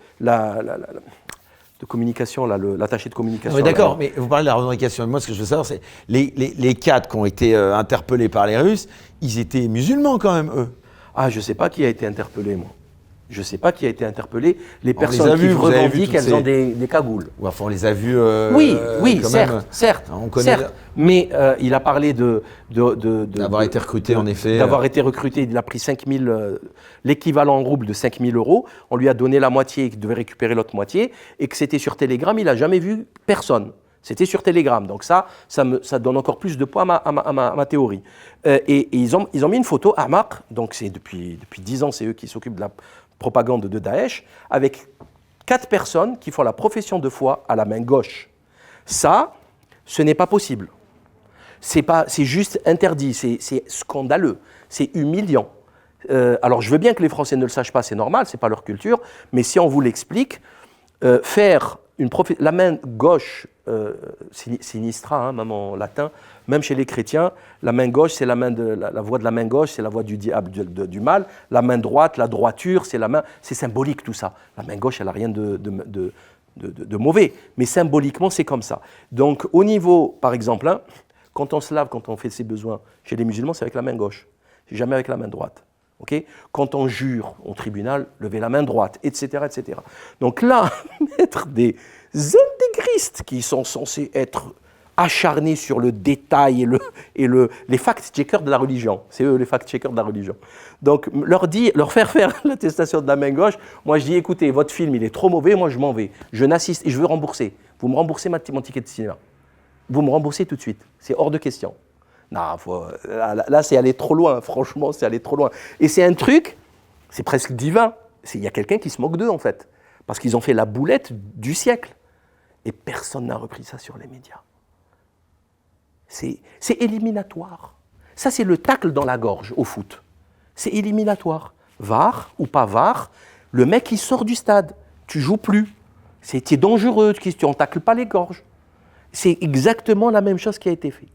communication, l'attaché de communication. Oui, d'accord, mais vous parlez de la revendication. Moi, ce que je veux savoir, c'est les 4 qui ont été interpellés par les Russes, ils étaient musulmans quand même, eux. Ah, je ne sais pas qui a été interpellé, moi. Je ne sais pas qui a été interpellé. Les personnes qui revendiquent, elles ont des cagoules. Ouais, enfin, on les a vus. Oui, certes. On connaît certes. Mais il a parlé d'avoir été recruté, en effet. D'avoir été recruté. Il a pris l'équivalent en rouble de 5 000 €. On lui a donné la moitié, il devait récupérer l'autre moitié. Et que c'était sur Telegram, il n'a jamais vu personne. C'était sur Telegram. Donc ça donne encore plus de poids à ma théorie. Et ils ont mis une photo à Hamar. Donc c'est depuis 10 ans, c'est eux qui s'occupent de la propagande de Daesh, avec 4 personnes qui font la profession de foi à la main gauche. Ça, ce n'est pas possible. C'est juste interdit, c'est scandaleux, c'est humiliant. Alors je veux bien que les Français ne le sachent pas, c'est normal, c'est pas leur culture, mais si on vous l'explique, faire la main gauche, sinistra, hein, même en latin, même chez les chrétiens, la main gauche, c'est la voie de la main gauche, c'est la voie du diable, du mal. La main droite, la droiture, c'est symbolique tout ça. La main gauche, elle n'a rien de mauvais, mais symboliquement, c'est comme ça. Donc, au niveau, par exemple, hein, quand on se lave, quand on fait ses besoins chez les musulmans, c'est avec la main gauche, c'est jamais avec la main droite. Okay, quand on jure au tribunal, levez la main droite, etc., etc. Donc là, mettre des intégristes qui sont censés être acharnés sur le détail les fact-checkers de la religion, c'est eux les fact-checkers de la religion. Donc leur faire faire l'attestation de la main gauche, moi je dis écoutez, votre film il est trop mauvais, moi je m'en vais, je n'assiste et je veux rembourser. Vous me remboursez mon ticket de cinéma. Vous me remboursez tout de suite, c'est hors de question. Non, là, c'est aller trop loin, franchement, c'est aller trop loin. Et c'est un truc, c'est presque divin. Il y a quelqu'un qui se moque d'eux, en fait, parce qu'ils ont fait la boulette du siècle. Et personne n'a repris ça sur les médias. C'est éliminatoire. Ça, c'est le tacle dans la gorge au foot. C'est éliminatoire. VAR ou pas VAR, le mec, il sort du stade. Tu joues plus. C'est dangereux, tu ne tacles pas les gorges. C'est exactement la même chose qui a été fait.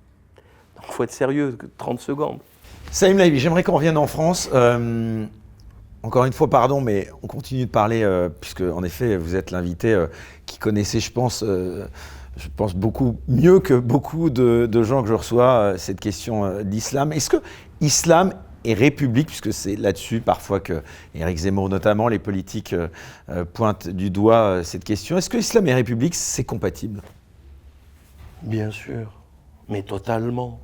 Il faut être sérieux, 30 secondes. Saïm Laibi, j'aimerais qu'on revienne en France. Encore une fois, pardon, mais on continue de parler, puisque en effet, vous êtes l'invité qui connaissait, je pense, beaucoup mieux que beaucoup de gens que je reçois, cette question d'islam. Est-ce que islam et république, puisque c'est là-dessus parfois que Éric Zemmour notamment, les politiques pointent du doigt cette question, est-ce que islam et république, c'est compatible? Bien sûr, mais totalement.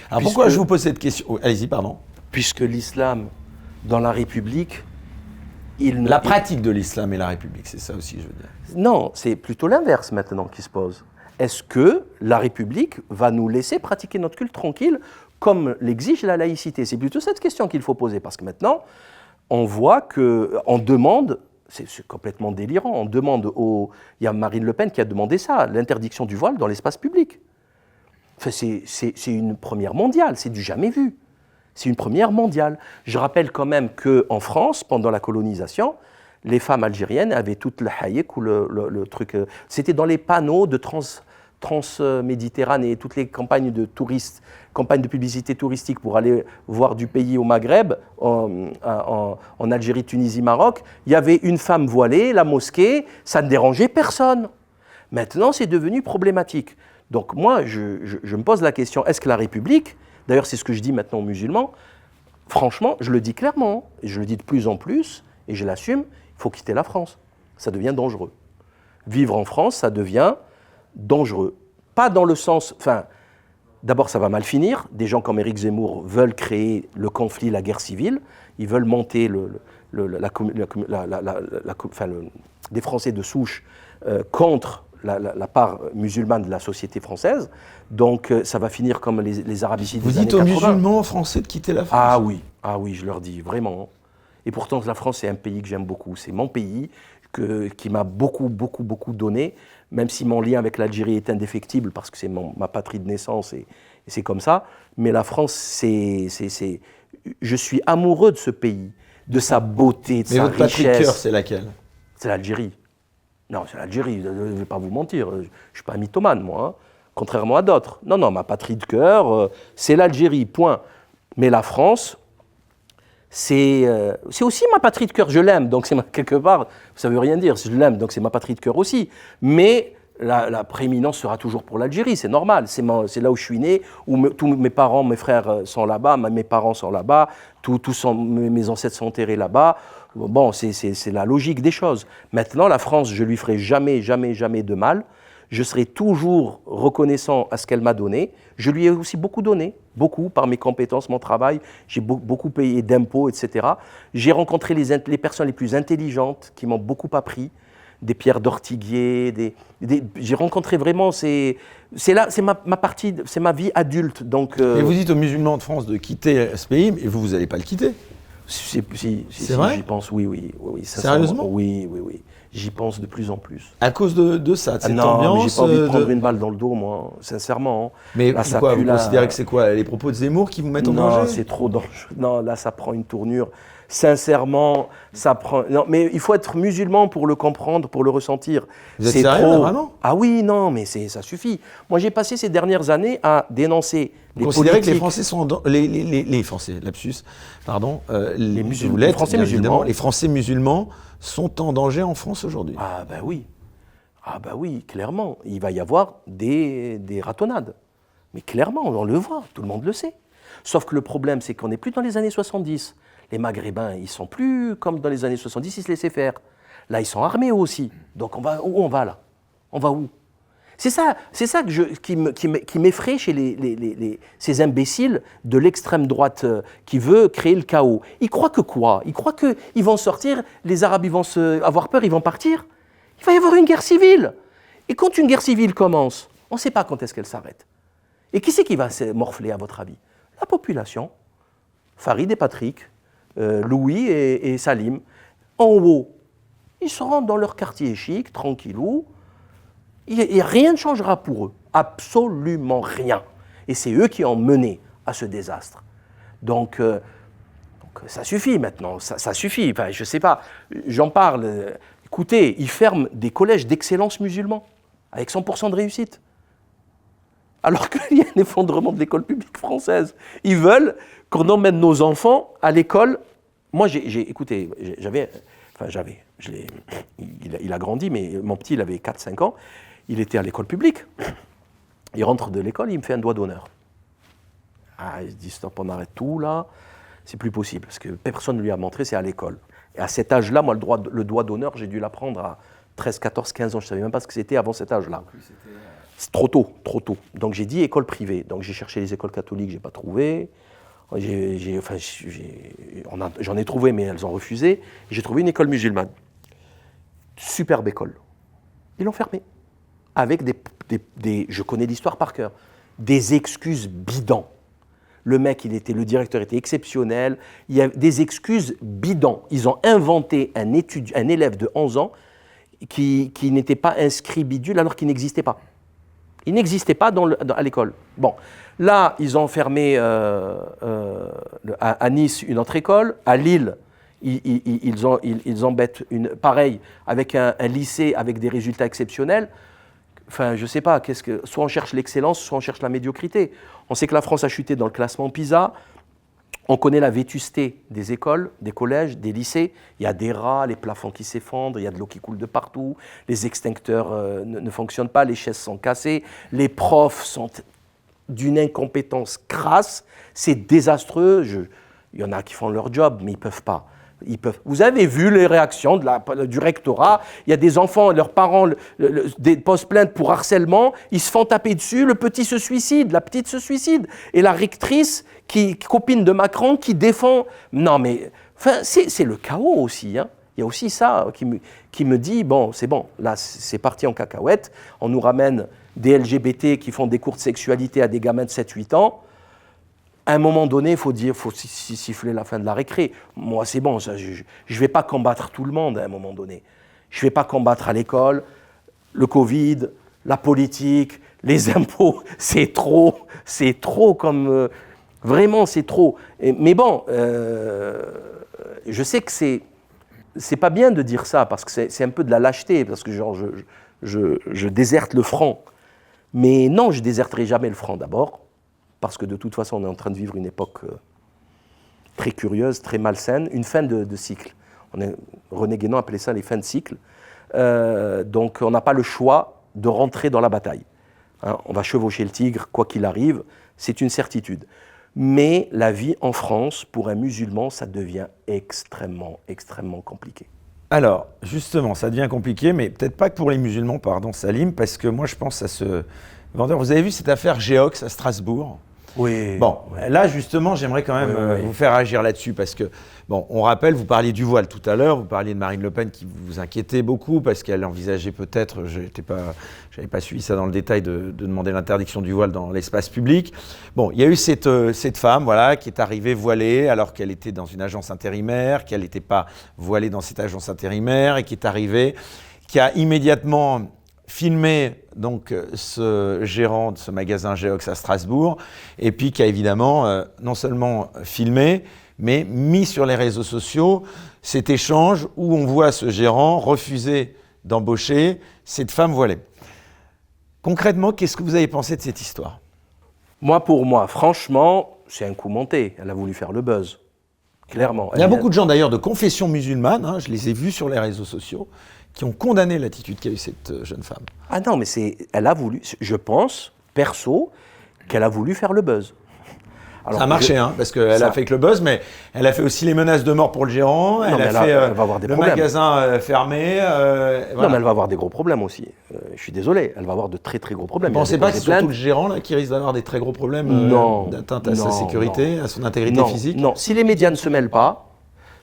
Alors pourquoi je vous pose cette question? Oh, allez-y, pardon. Puisque l'islam, dans la République, la pratique de l'islam et la République, c'est ça aussi, je veux dire. Non, c'est plutôt l'inverse maintenant qui se pose. Est-ce que la République va nous laisser pratiquer notre culte tranquille comme l'exige la laïcité? C'est plutôt cette question qu'il faut poser, parce que maintenant, on voit qu'on demande, c'est complètement délirant, on demande il y a Marine Le Pen qui a demandé ça, l'interdiction du voile dans l'espace public. Enfin, c'est une première mondiale, c'est du jamais vu. C'est une première mondiale. Je rappelle quand même qu'en France, pendant la colonisation, les femmes algériennes avaient toute le haïk ou le truc. C'était dans les panneaux de Transméditerranée, toutes les campagnes de touristes, campagnes de publicité touristique pour aller voir du pays au Maghreb, en Algérie, Tunisie, Maroc. Il y avait une femme voilée, la mosquée, ça ne dérangeait personne. Maintenant, c'est devenu problématique. Donc moi, je me pose la question, est-ce que la République, d'ailleurs c'est ce que je dis maintenant aux musulmans, franchement, je le dis clairement, et je le dis de plus en plus, et je l'assume, il faut quitter la France. Ça devient dangereux. Vivre en France, ça devient dangereux. Pas dans le sens, enfin, d'abord ça va mal finir, des gens comme Éric Zemmour veulent créer le conflit, la guerre civile, ils veulent monter des Français de souche contre la part musulmane de la société française, donc ça va finir comme les arabicides des années 80. Vous dites aux musulmans français de quitter la France? Ah oui, je leur dis, vraiment. Et pourtant, la France, c'est un pays que j'aime beaucoup. C'est mon pays qui m'a beaucoup donné, même si mon lien avec l'Algérie est indéfectible, parce que c'est ma patrie de naissance, et c'est comme ça. Mais la France, je suis amoureux de ce pays, de sa beauté, de sa richesse. Mais votre patrie de cœur, c'est laquelle? C'est l'Algérie. Non, c'est l'Algérie, je ne vais pas vous mentir, je ne suis pas un mythomane, moi, hein, contrairement à d'autres. Non, ma patrie de cœur, c'est l'Algérie, point. Mais la France, c'est aussi ma patrie de cœur, je l'aime, donc c'est quelque part, ça ne veut rien dire, je l'aime, donc c'est ma patrie de cœur aussi. Mais la prééminence sera toujours pour l'Algérie, c'est normal, c'est là où je suis né, où tous mes parents, mes frères sont là-bas, mes parents sont là-bas, mes ancêtres sont enterrés là-bas. Bon, c'est la logique des choses. Maintenant, la France, je lui ferai jamais de mal. Je serai toujours reconnaissant à ce qu'elle m'a donné. Je lui ai aussi beaucoup donné, beaucoup par mes compétences, mon travail. J'ai beaucoup payé d'impôts, etc. J'ai rencontré les personnes les plus intelligentes qui m'ont beaucoup appris. Des Pierre d'Ortiguier, j'ai rencontré vraiment, c'est ma vie adulte. Donc, Et vous dites aux musulmans de France de quitter ce pays, mais vous n'allez pas le quitter? C'est vrai? J'y pense, oui. Sérieusement? Oui. J'y pense de plus en plus. À cause de ça, de cette ambiance? Non, j'ai pas envie de prendre une balle dans le dos, moi, sincèrement. Mais là, pourquoi vous considérez que c'est quoi? Les propos de Zemmour qui vous mettent en danger? Non, c'est trop dangereux. Non, là, ça prend une tournure. Sincèrement, ça prend. Non, mais il faut être musulman pour le comprendre, pour le ressentir. Vous êtes sérieux, trop. là, vraiment? Ah oui, non, mais ça suffit. Moi, j'ai passé ces dernières années à dénoncer les Considérez politiques. que les Français sont les Français, lapsus, pardon, Les musulmans, vous l'êtes, les Français bien musulmans. évidemment, les Français musulmans sont en danger en France aujourd'hui. Ah ben oui, clairement. Il va y avoir des ratonnades. Mais clairement, on le voit, tout le monde le sait. Sauf que le problème, c'est qu'on n'est plus dans les années 70. Les Maghrébins, ils sont plus comme dans les années 70, ils se laissaient faire. Là, ils sont armés aussi. Donc où on va là? On va où? C'est ça qui m'effraie chez ces imbéciles de l'extrême droite qui veut créer le chaos. Ils croient que quoi? Ils croient qu'ils vont sortir, les Arabes ils vont avoir peur, ils vont partir. Il va y avoir une guerre civile. Et quand une guerre civile commence, on ne sait pas quand est-ce qu'elle s'arrête. Et qui c'est qui va se morfler, à votre avis? La population. Farid et Patrick, Louis et Salim. En haut, ils seront dans leur quartier chic, tranquillou. Et rien ne changera pour eux. Absolument rien. Et c'est eux qui ont mené à ce désastre. Donc ça suffit maintenant. Ça suffit. Enfin, je ne sais pas. J'en parle. Écoutez, ils ferment des collèges d'excellence musulmans avec 100% de réussite. Alors qu'il y a un effondrement de l'école publique française. Ils veulent qu'on emmène nos enfants à l'école. Moi, il a grandi, mais mon petit, il avait 4-5 ans. Il était à l'école publique. Il rentre de l'école, il me fait un doigt d'honneur. Ah, il se dit, stop, on arrête tout, là. C'est plus possible, parce que personne ne lui a montré, c'est à l'école. Et à cet âge-là, moi, le doigt d'honneur, j'ai dû l'apprendre à 13, 14, 15 ans. Je ne savais même pas ce que c'était avant cet âge-là. C'est trop tôt. Donc j'ai dit école privée. Donc j'ai cherché les écoles catholiques, je n'ai pas trouvé. J'en ai trouvé, mais elles ont refusé. J'ai trouvé une école musulmane. Superbe école. Ils l'ont fermée. Avec je connais l'histoire par cœur, des excuses bidons. Le directeur était exceptionnel. Il y a des excuses bidons. Ils ont inventé un élève de 11 ans qui n'était pas inscrit bidule alors qu'il n'existait pas. Il n'existait pas à l'école. Bon, là, ils ont fermé à Nice une autre école. À Lille, ils embêtent pareil, avec un lycée avec des résultats exceptionnels. Enfin, je ne sais pas, soit on cherche l'excellence, soit on cherche la médiocrité. On sait que la France a chuté dans le classement PISA. On connaît la vétusté des écoles, des collèges, des lycées. Il y a des rats, les plafonds qui s'effondrent, il y a de l'eau qui coule de partout, les extincteurs ne fonctionnent pas, les chaises sont cassées, les profs sont d'une incompétence crasse. C'est désastreux. Il y en a qui font leur job, mais ils ne peuvent pas. Vous avez vu les réactions du rectorat. Il y a des enfants, leurs parents posent plainte pour harcèlement. Ils se font taper dessus. Le petit se suicide, la petite se suicide. Et la rectrice, copine de Macron, qui défend. Non, mais c'est le chaos aussi. Hein. Il y a aussi ça qui me dit bon, c'est bon, là, c'est parti en cacahuète. On nous ramène des LGBT qui font des cours de sexualité à des gamins de 7-8 ans. À un moment donné, il faut siffler la fin de la récré. Moi, c'est bon, ça, je ne vais pas combattre tout le monde à un moment donné. Je ne vais pas combattre à l'école, le Covid, la politique, les impôts. C'est trop comme... vraiment, c'est trop. Mais bon, je sais que c'est pas bien de dire ça, parce que c'est un peu de la lâcheté, parce que genre, je déserte le franc. Mais non, je ne déserterai jamais le franc d'abord. Parce que de toute façon, on est en train de vivre une époque très curieuse, très malsaine, une fin de cycle. René Guénon appelait ça les fins de cycle. Donc on n'a pas le choix de rentrer dans la bataille. Hein, on va chevaucher le tigre, quoi qu'il arrive, c'est une certitude. Mais la vie en France, pour un musulman, ça devient extrêmement, extrêmement compliqué. Alors, justement, ça devient compliqué, mais peut-être pas que pour les musulmans, pardon Salim, parce que moi je pense à ce vendeur. Vous avez vu cette affaire Geox à Strasbourg ? Oui. Bon, là justement, j'aimerais quand même vous faire agir là-dessus parce que, bon, on rappelle, vous parliez du voile tout à l'heure, vous parliez de Marine Le Pen qui vous inquiétait beaucoup parce qu'elle envisageait peut-être, je n'avais pas suivi ça dans le détail, de demander l'interdiction du voile dans l'espace public. Bon, il y a eu cette femme, voilà, qui est arrivée voilée alors qu'elle était dans une agence intérimaire, qu'elle n'était pas voilée dans cette agence intérimaire et qui est arrivée, qui a immédiatement filmé donc ce gérant de ce magasin Geox à Strasbourg, et puis qui a évidemment non seulement filmé, mais mis sur les réseaux sociaux cet échange où on voit ce gérant refuser d'embaucher cette femme voilée. Concrètement, qu'est-ce que vous avez pensé de cette histoire ? Pour moi, franchement, c'est un coup monté. Elle a voulu faire le buzz, clairement. Il y a beaucoup de gens d'ailleurs de confession musulmane, je les ai vus sur les réseaux sociaux, qui ont condamné l'attitude qu'a eue cette jeune femme. Ah non, mais elle a voulu, je pense, perso, qu'elle a voulu faire le buzz. Alors, ça a marché, parce qu'elle a fait que le buzz, mais elle a fait aussi les menaces de mort pour le gérant, elle a fait elle va avoir des problèmes. Magasin fermé. Voilà. Non, mais elle va avoir des gros problèmes aussi. Je suis désolé, elle va avoir de très très gros problèmes. Vous ne pensez pas que c'est surtout le gérant là, qui risque d'avoir des très gros problèmes d'atteinte à sa sécurité, à son intégrité physique ? Non, si les médias ne se mêlent pas,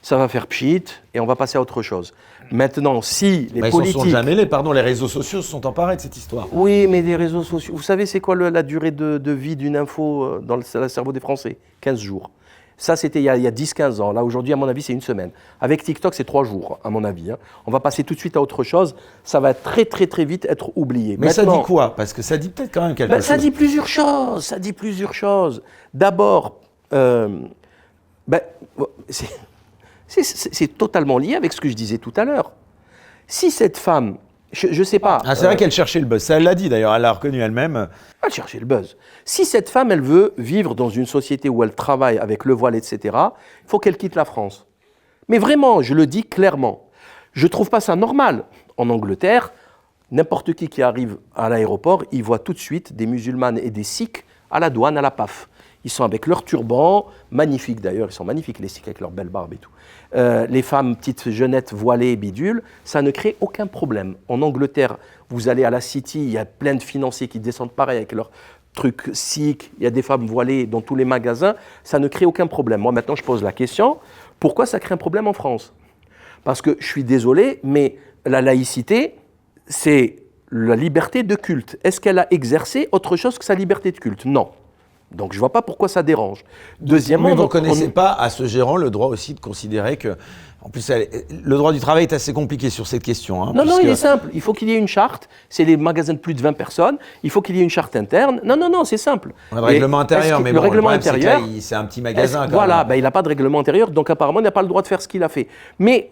ça va faire pchit et on va passer à autre chose. Maintenant, si les politiques... Ils ne sont jamais mêlés, les réseaux sociaux se sont emparés de cette histoire. Oui, mais les réseaux sociaux... Vous savez, c'est quoi la durée de vie d'une info dans le cerveau des Français ? 15 jours. Ça, c'était il y a 10-15 ans. Là, aujourd'hui, à mon avis, c'est une semaine. Avec TikTok, c'est 3 jours, à mon avis. On va passer tout de suite à autre chose. Ça va très, très, très vite être oublié. Mais maintenant, ça dit quoi ? Parce que ça dit peut-être quand même quelque chose. Ça dit plusieurs choses. D'abord, c'est totalement lié avec ce que je disais tout à l'heure. Si cette femme, je ne sais pas... c'est vrai qu'elle cherchait le buzz, ça elle l'a dit d'ailleurs, elle l'a reconnu elle-même. Elle cherchait le buzz. Si cette femme, elle veut vivre dans une société où elle travaille avec le voile, etc., il faut qu'elle quitte la France. Mais vraiment, je le dis clairement, je ne trouve pas ça normal. En Angleterre, n'importe qui arrive à l'aéroport, il voit tout de suite des musulmanes et des sikhs à la douane, à la PAF. Ils sont avec leurs turbans, magnifiques d'ailleurs, ils sont magnifiques les sikhs avec leurs belles barbes et tout. Les femmes, petites jeunettes voilées, bidules, ça ne crée aucun problème. En Angleterre, vous allez à la City, il y a plein de financiers qui descendent pareil avec leurs trucs sikhs, il y a des femmes voilées dans tous les magasins, ça ne crée aucun problème. Moi maintenant je pose la question, pourquoi ça crée un problème en France ? Parce que je suis désolé, mais la laïcité, c'est la liberté de culte. Est-ce qu'elle a exercé autre chose que sa liberté de culte ? Non. Donc je ne vois pas pourquoi ça dérange. Deuxièmement, mais vous ne connaissez pas à ce gérant le droit aussi de considérer que... En plus, le droit du travail est assez compliqué sur cette question. Non, il est simple. Il faut qu'il y ait une charte. C'est les magasins de plus de 20 personnes. Il faut qu'il y ait une charte interne. Non, c'est simple. Le règlement intérieur, mais le règlement intérieur, c'est un petit magasin. Il n'a pas de règlement intérieur, donc apparemment, il n'a pas le droit de faire ce qu'il a fait. Mais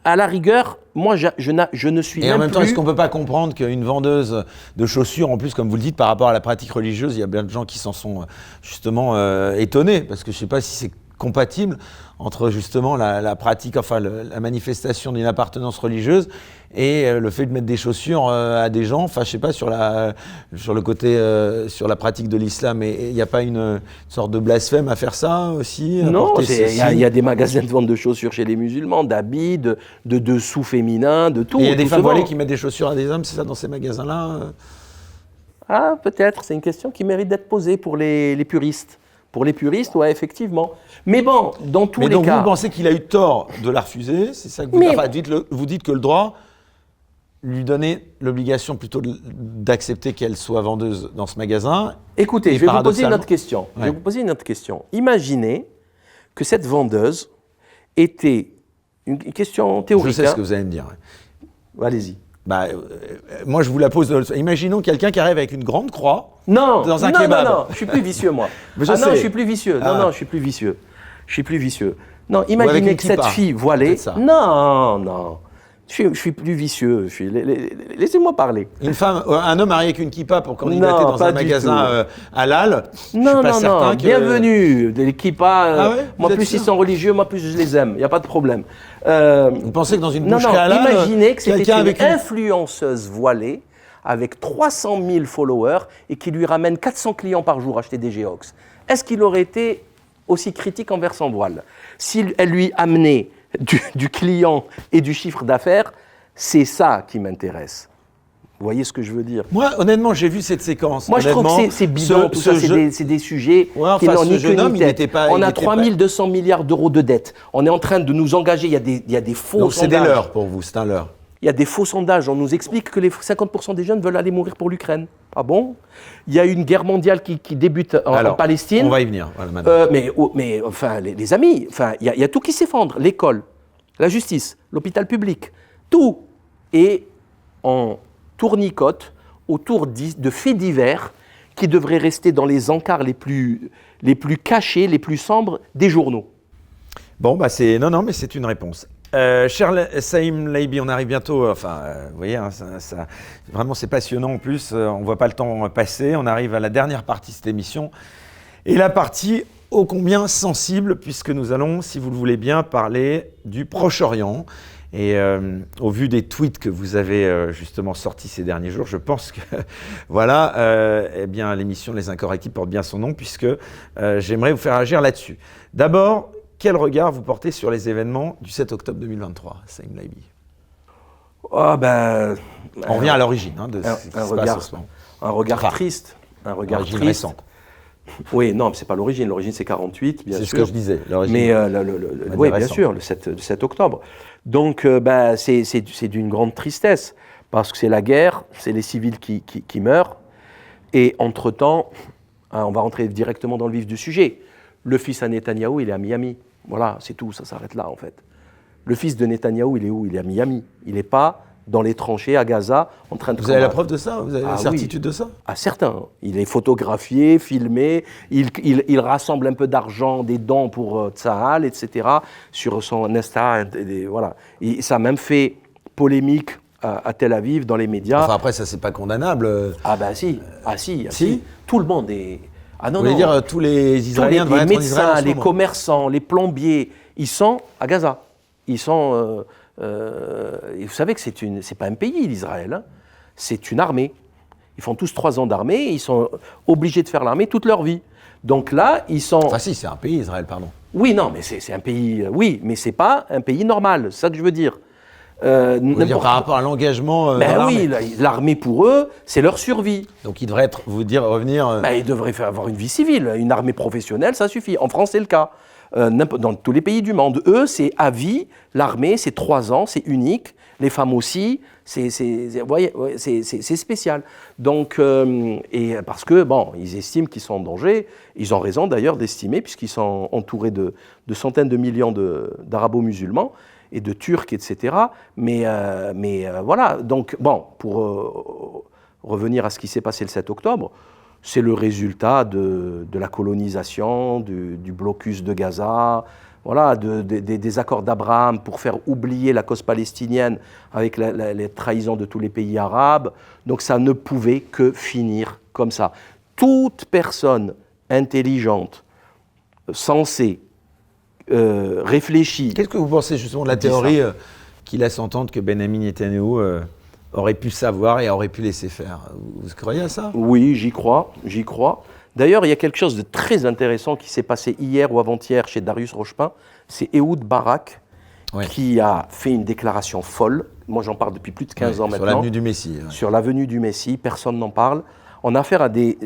à la rigueur, moi, je ne suis Et en même temps, plus... est-ce qu'on ne peut pas comprendre qu'une vendeuse de chaussures, en plus, comme vous le dites, par rapport à la pratique religieuse, il y a bien de gens qui s'en sont justement étonnés, parce que je ne sais pas si c'est compatible entre justement la pratique, la manifestation d'une appartenance religieuse et le fait de mettre des chaussures à des gens, je ne sais pas, sur le côté, sur la pratique de l'islam. Et il n'y a pas une sorte de blasphème à faire ça aussi ? Non, il y a des magasins de vente de chaussures chez les musulmans, d'habits, de dessous féminins, de tout. Et il y a des femmes voilées qui mettent des chaussures à des hommes, c'est ça, dans ces magasins-là ? Ah, peut-être, c'est une question qui mérite d'être posée pour les puristes. Pour les puristes, ouais, effectivement. Mais bon, dans tous les cas... Mais donc vous pensez qu'il a eu tort de la refuser ? C'est ça que vous dites que le droit lui donnait l'obligation plutôt d'accepter qu'elle soit vendeuse dans ce magasin. Écoutez, je vais vous poser une autre question. Je vais vous poser une autre question. Imaginez que cette vendeuse était... Une question théorique. Je sais ce que vous allez me dire. Allez-y. Moi, je vous la pose. Imaginons quelqu'un qui arrive avec une grande croix dans un kebab. Non, je suis plus vicieux, moi. Non, je suis plus vicieux. Non, je suis plus vicieux. Je suis plus vicieux. Non, imaginez que cette fille voilée... Non. Je suis plus vicieux. Laissez-moi parler. Un homme marié avec une kippa pour candidater dans un magasin halal. Non. Bienvenue. Les kippas, moi plus ils sont religieux, moi plus je les aime. Il n'y a pas de problème. Vous pensez que dans une boucherie halal, imaginez que c'était une influenceuse voilée avec 300 000 followers et qui lui ramène 400 clients par jour acheter des Geox. Est-ce qu'il aurait été aussi critique envers son voile ? Si elle lui amenait du client et du chiffre d'affaires, c'est ça qui m'intéresse. Vous voyez ce que je veux dire ? Moi, honnêtement, j'ai vu cette séquence. Moi, je trouve que c'est bidon, tout ça, c'est des sujets qui n'ont ni queue ni tête. On a 3200 milliards d'euros de dettes. On est en train de nous engager, il y a des faux Donc, sondages. C'est des leurres pour vous, c'est un leurre. Il y a des faux sondages. On nous explique que les 50% des jeunes veulent aller mourir pour l'Ukraine. Ah bon ? Il y a une guerre mondiale qui débute en Palestine. On va y venir. Voilà, mais enfin, les amis, enfin, il y a tout qui s'effondre. L'école, la justice, l'hôpital public, tout. Et tournicote autour de faits divers qui devraient rester dans les encarts les plus cachés, les plus sombres des journaux. Bon, bah non, mais c'est une réponse. Cher Saïm Laibi, on arrive bientôt, vous voyez, hein, vraiment c'est passionnant en plus, on ne voit pas le temps passer, on arrive à la dernière partie de cette émission, et la partie ô combien sensible, puisque nous allons, si vous le voulez bien, parler du Proche-Orient. Et au vu des tweets que vous avez justement sortis ces derniers jours, je pense que voilà, eh bien, l'émission Les Incorrectibles porte bien son nom, puisque j'aimerais vous faire agir là-dessus. D'abord, quel regard vous portez sur les événements du 7 octobre 2023, Saïm Laibi? On revient à l'origine de ce qui se passe en ce moment. Un regard triste. Un regard triste. Récente. Oui, non, mais ce n'est pas l'origine. L'origine, c'est 48, bien sûr. C'est ce que je disais. Mais oui, bien sûr, le 7 octobre. Donc, c'est d'une grande tristesse, parce que c'est la guerre, c'est les civils qui meurent. Et entre-temps, on va rentrer directement dans le vif du sujet. Le fils à Netanyahou, il est à Miami. Voilà, c'est tout, ça s'arrête là, en fait. Le fils de Netanyahou, il est où? Il est à Miami. Il n'est pas dans les tranchées à Gaza en train de combattre. Vous avez la preuve de ça? Vous avez la certitude de ça? Ah, certain. Il est photographié, filmé, il rassemble un peu d'argent, des dons pour Tsahal, etc. sur son Insta. Voilà. Et ça a même fait polémique à Tel Aviv, dans les médias. Enfin, après, ça, c'est pas condamnable. Ah ben si. Si. Tout le monde est... Ah non, vous voulez dire tous les Israéliens devraient être en Israël en ce moment? Les commerçants, les plombiers, ils sont à Gaza. Ils sont... et vous savez que c'est pas un pays, l'Israël. Hein. C'est une armée. Ils font tous 3 ans d'armée, ils sont obligés de faire l'armée toute leur vie. Donc là, ils sont... Enfin si, c'est un pays, Israël, pardon. Oui, non, mais c'est un pays... Oui, mais c'est pas un pays normal, c'est ça que je veux dire. Vous voulez dire par rapport à l'engagement dans l'armée? Oui, l'armée pour eux, c'est leur survie. Donc ils devraient revenir... Ils devraient avoir une vie civile. Une armée professionnelle, ça suffit. En France, c'est le cas. Dans tous les pays du monde. Eux, c'est à vie. L'armée, c'est 3 ans, c'est unique. Les femmes aussi, c'est spécial. Donc, et parce que, ils estiment qu'ils sont en danger. Ils ont raison d'ailleurs d'estimer, puisqu'ils sont entourés de centaines de millions d'arabo-musulmans et de Turcs, etc. Mais voilà. Donc, pour revenir à ce qui s'est passé le 7 octobre, c'est le résultat de la colonisation, du blocus de Gaza, voilà, des accords d'Abraham pour faire oublier la cause palestinienne avec les trahisons de tous les pays arabes. Donc ça ne pouvait que finir comme ça. Toute personne intelligente, sensée, réfléchie... Qu'est-ce que vous pensez justement de la théorie qui laisse entendre que Benjamin Netanyahou aurait pu savoir et aurait pu laisser faire? Vous croyez à ça? Oui, j'y crois. D'ailleurs, il y a quelque chose de très intéressant qui s'est passé hier ou avant-hier chez Darius Rochepin. C'est Ehud Barak qui a fait une déclaration folle. Moi, j'en parle depuis plus de 15 ans maintenant. Sur l'avenue du Messie. Sur l'avenue du Messie, personne n'en parle. On a affaire à des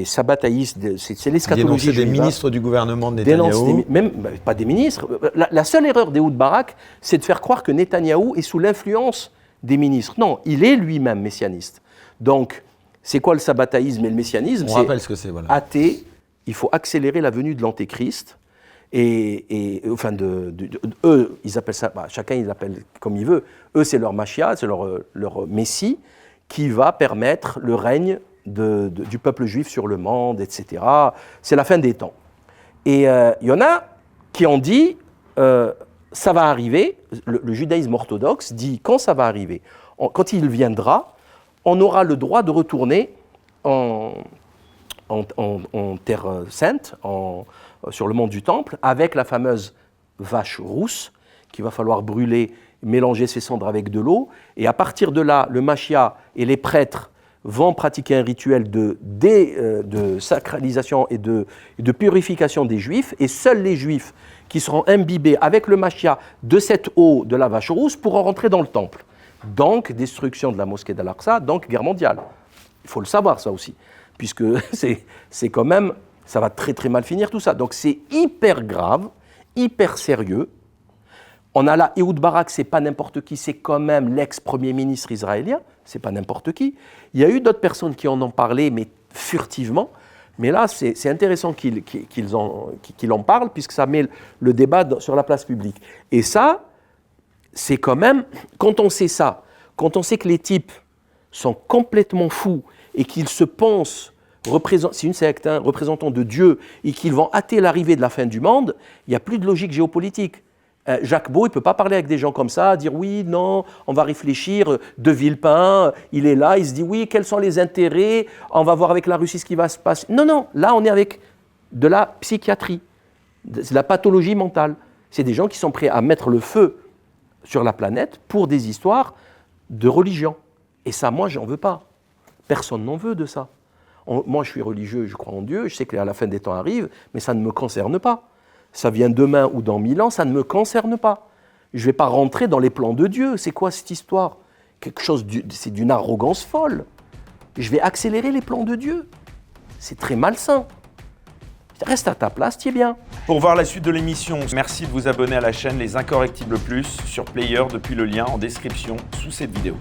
sabbataïstes, c'est l'eschatologie juive. Des ministres du gouvernement de Netanyahou. Même pas des ministres. La seule erreur d'Ehud Barak, c'est de faire croire que Netanyahou est sous l'influence des ministres. Non, il est lui-même messianiste. Donc, c'est quoi le sabbataïsme et le messianisme? On rappelle ce que c'est, voilà. Athée, il faut accélérer la venue de l'antéchrist. Eux, ils appellent ça, chacun il l'appelle comme il veut. Eux, c'est leur Mashiach, c'est leur Messie, qui va permettre le règne du peuple juif sur le monde, etc. C'est la fin des temps. Et il y en a qui ont dit, ça va arriver, le judaïsme orthodoxe dit, quand ça va arriver, quand il viendra, on aura le droit de retourner en terre sainte, sur le mont du Temple, avec la fameuse vache rousse, qu'il va falloir brûler, mélanger ses cendres avec de l'eau, et à partir de là, le Mashiach et les prêtres vont pratiquer un rituel de sacralisation et de purification des Juifs, et seuls les Juifs qui seront imbibés avec le Mashiach de cette eau de la vache rousse pourront rentrer dans le Temple. Donc, destruction de la mosquée d'Al-Aqsa, donc guerre mondiale. Il faut le savoir, ça aussi, puisque c'est quand même, ça va très très mal finir tout ça. Donc c'est hyper grave, hyper sérieux. On a là, Ehud Barak, c'est pas n'importe qui, c'est quand même l'ex-premier ministre israélien, c'est pas n'importe qui. Il y a eu d'autres personnes qui en ont parlé, mais furtivement. Mais là, c'est intéressant qu'ils en parlent, puisque ça met le débat sur la place publique. Et ça, c'est quand même, quand on sait ça, quand on sait que les types sont complètement fous et qu'ils se pensent, c'est une secte, hein, représentants de Dieu, et qu'ils vont hâter l'arrivée de la fin du monde, il n'y a plus de logique géopolitique. Jacques Beau, il ne peut pas parler avec des gens comme ça, dire oui, non, on va réfléchir. De Villepin, il est là, il se dit oui, quels sont les intérêts, on va voir avec la Russie ce qui va se passer. Non, non, là on est avec de la psychiatrie, de la pathologie mentale. C'est des gens qui sont prêts à mettre le feu sur la planète pour des histoires de religion. Et ça, moi, j'en veux pas. Personne n'en veut de ça. Moi, je suis religieux, je crois en Dieu, je sais que la fin des temps arrive, mais ça ne me concerne pas. Ça vient demain ou dans 1000 ans, ça ne me concerne pas. Je ne vais pas rentrer dans les plans de Dieu. C'est quoi cette histoire? C'est d'une arrogance folle. Je vais accélérer les plans de Dieu. C'est très malsain. Reste à ta place, tu es bien. Pour voir la suite de l'émission, merci de vous abonner à la chaîne Les Incorrectibles Plus sur Player depuis le lien en description sous cette vidéo.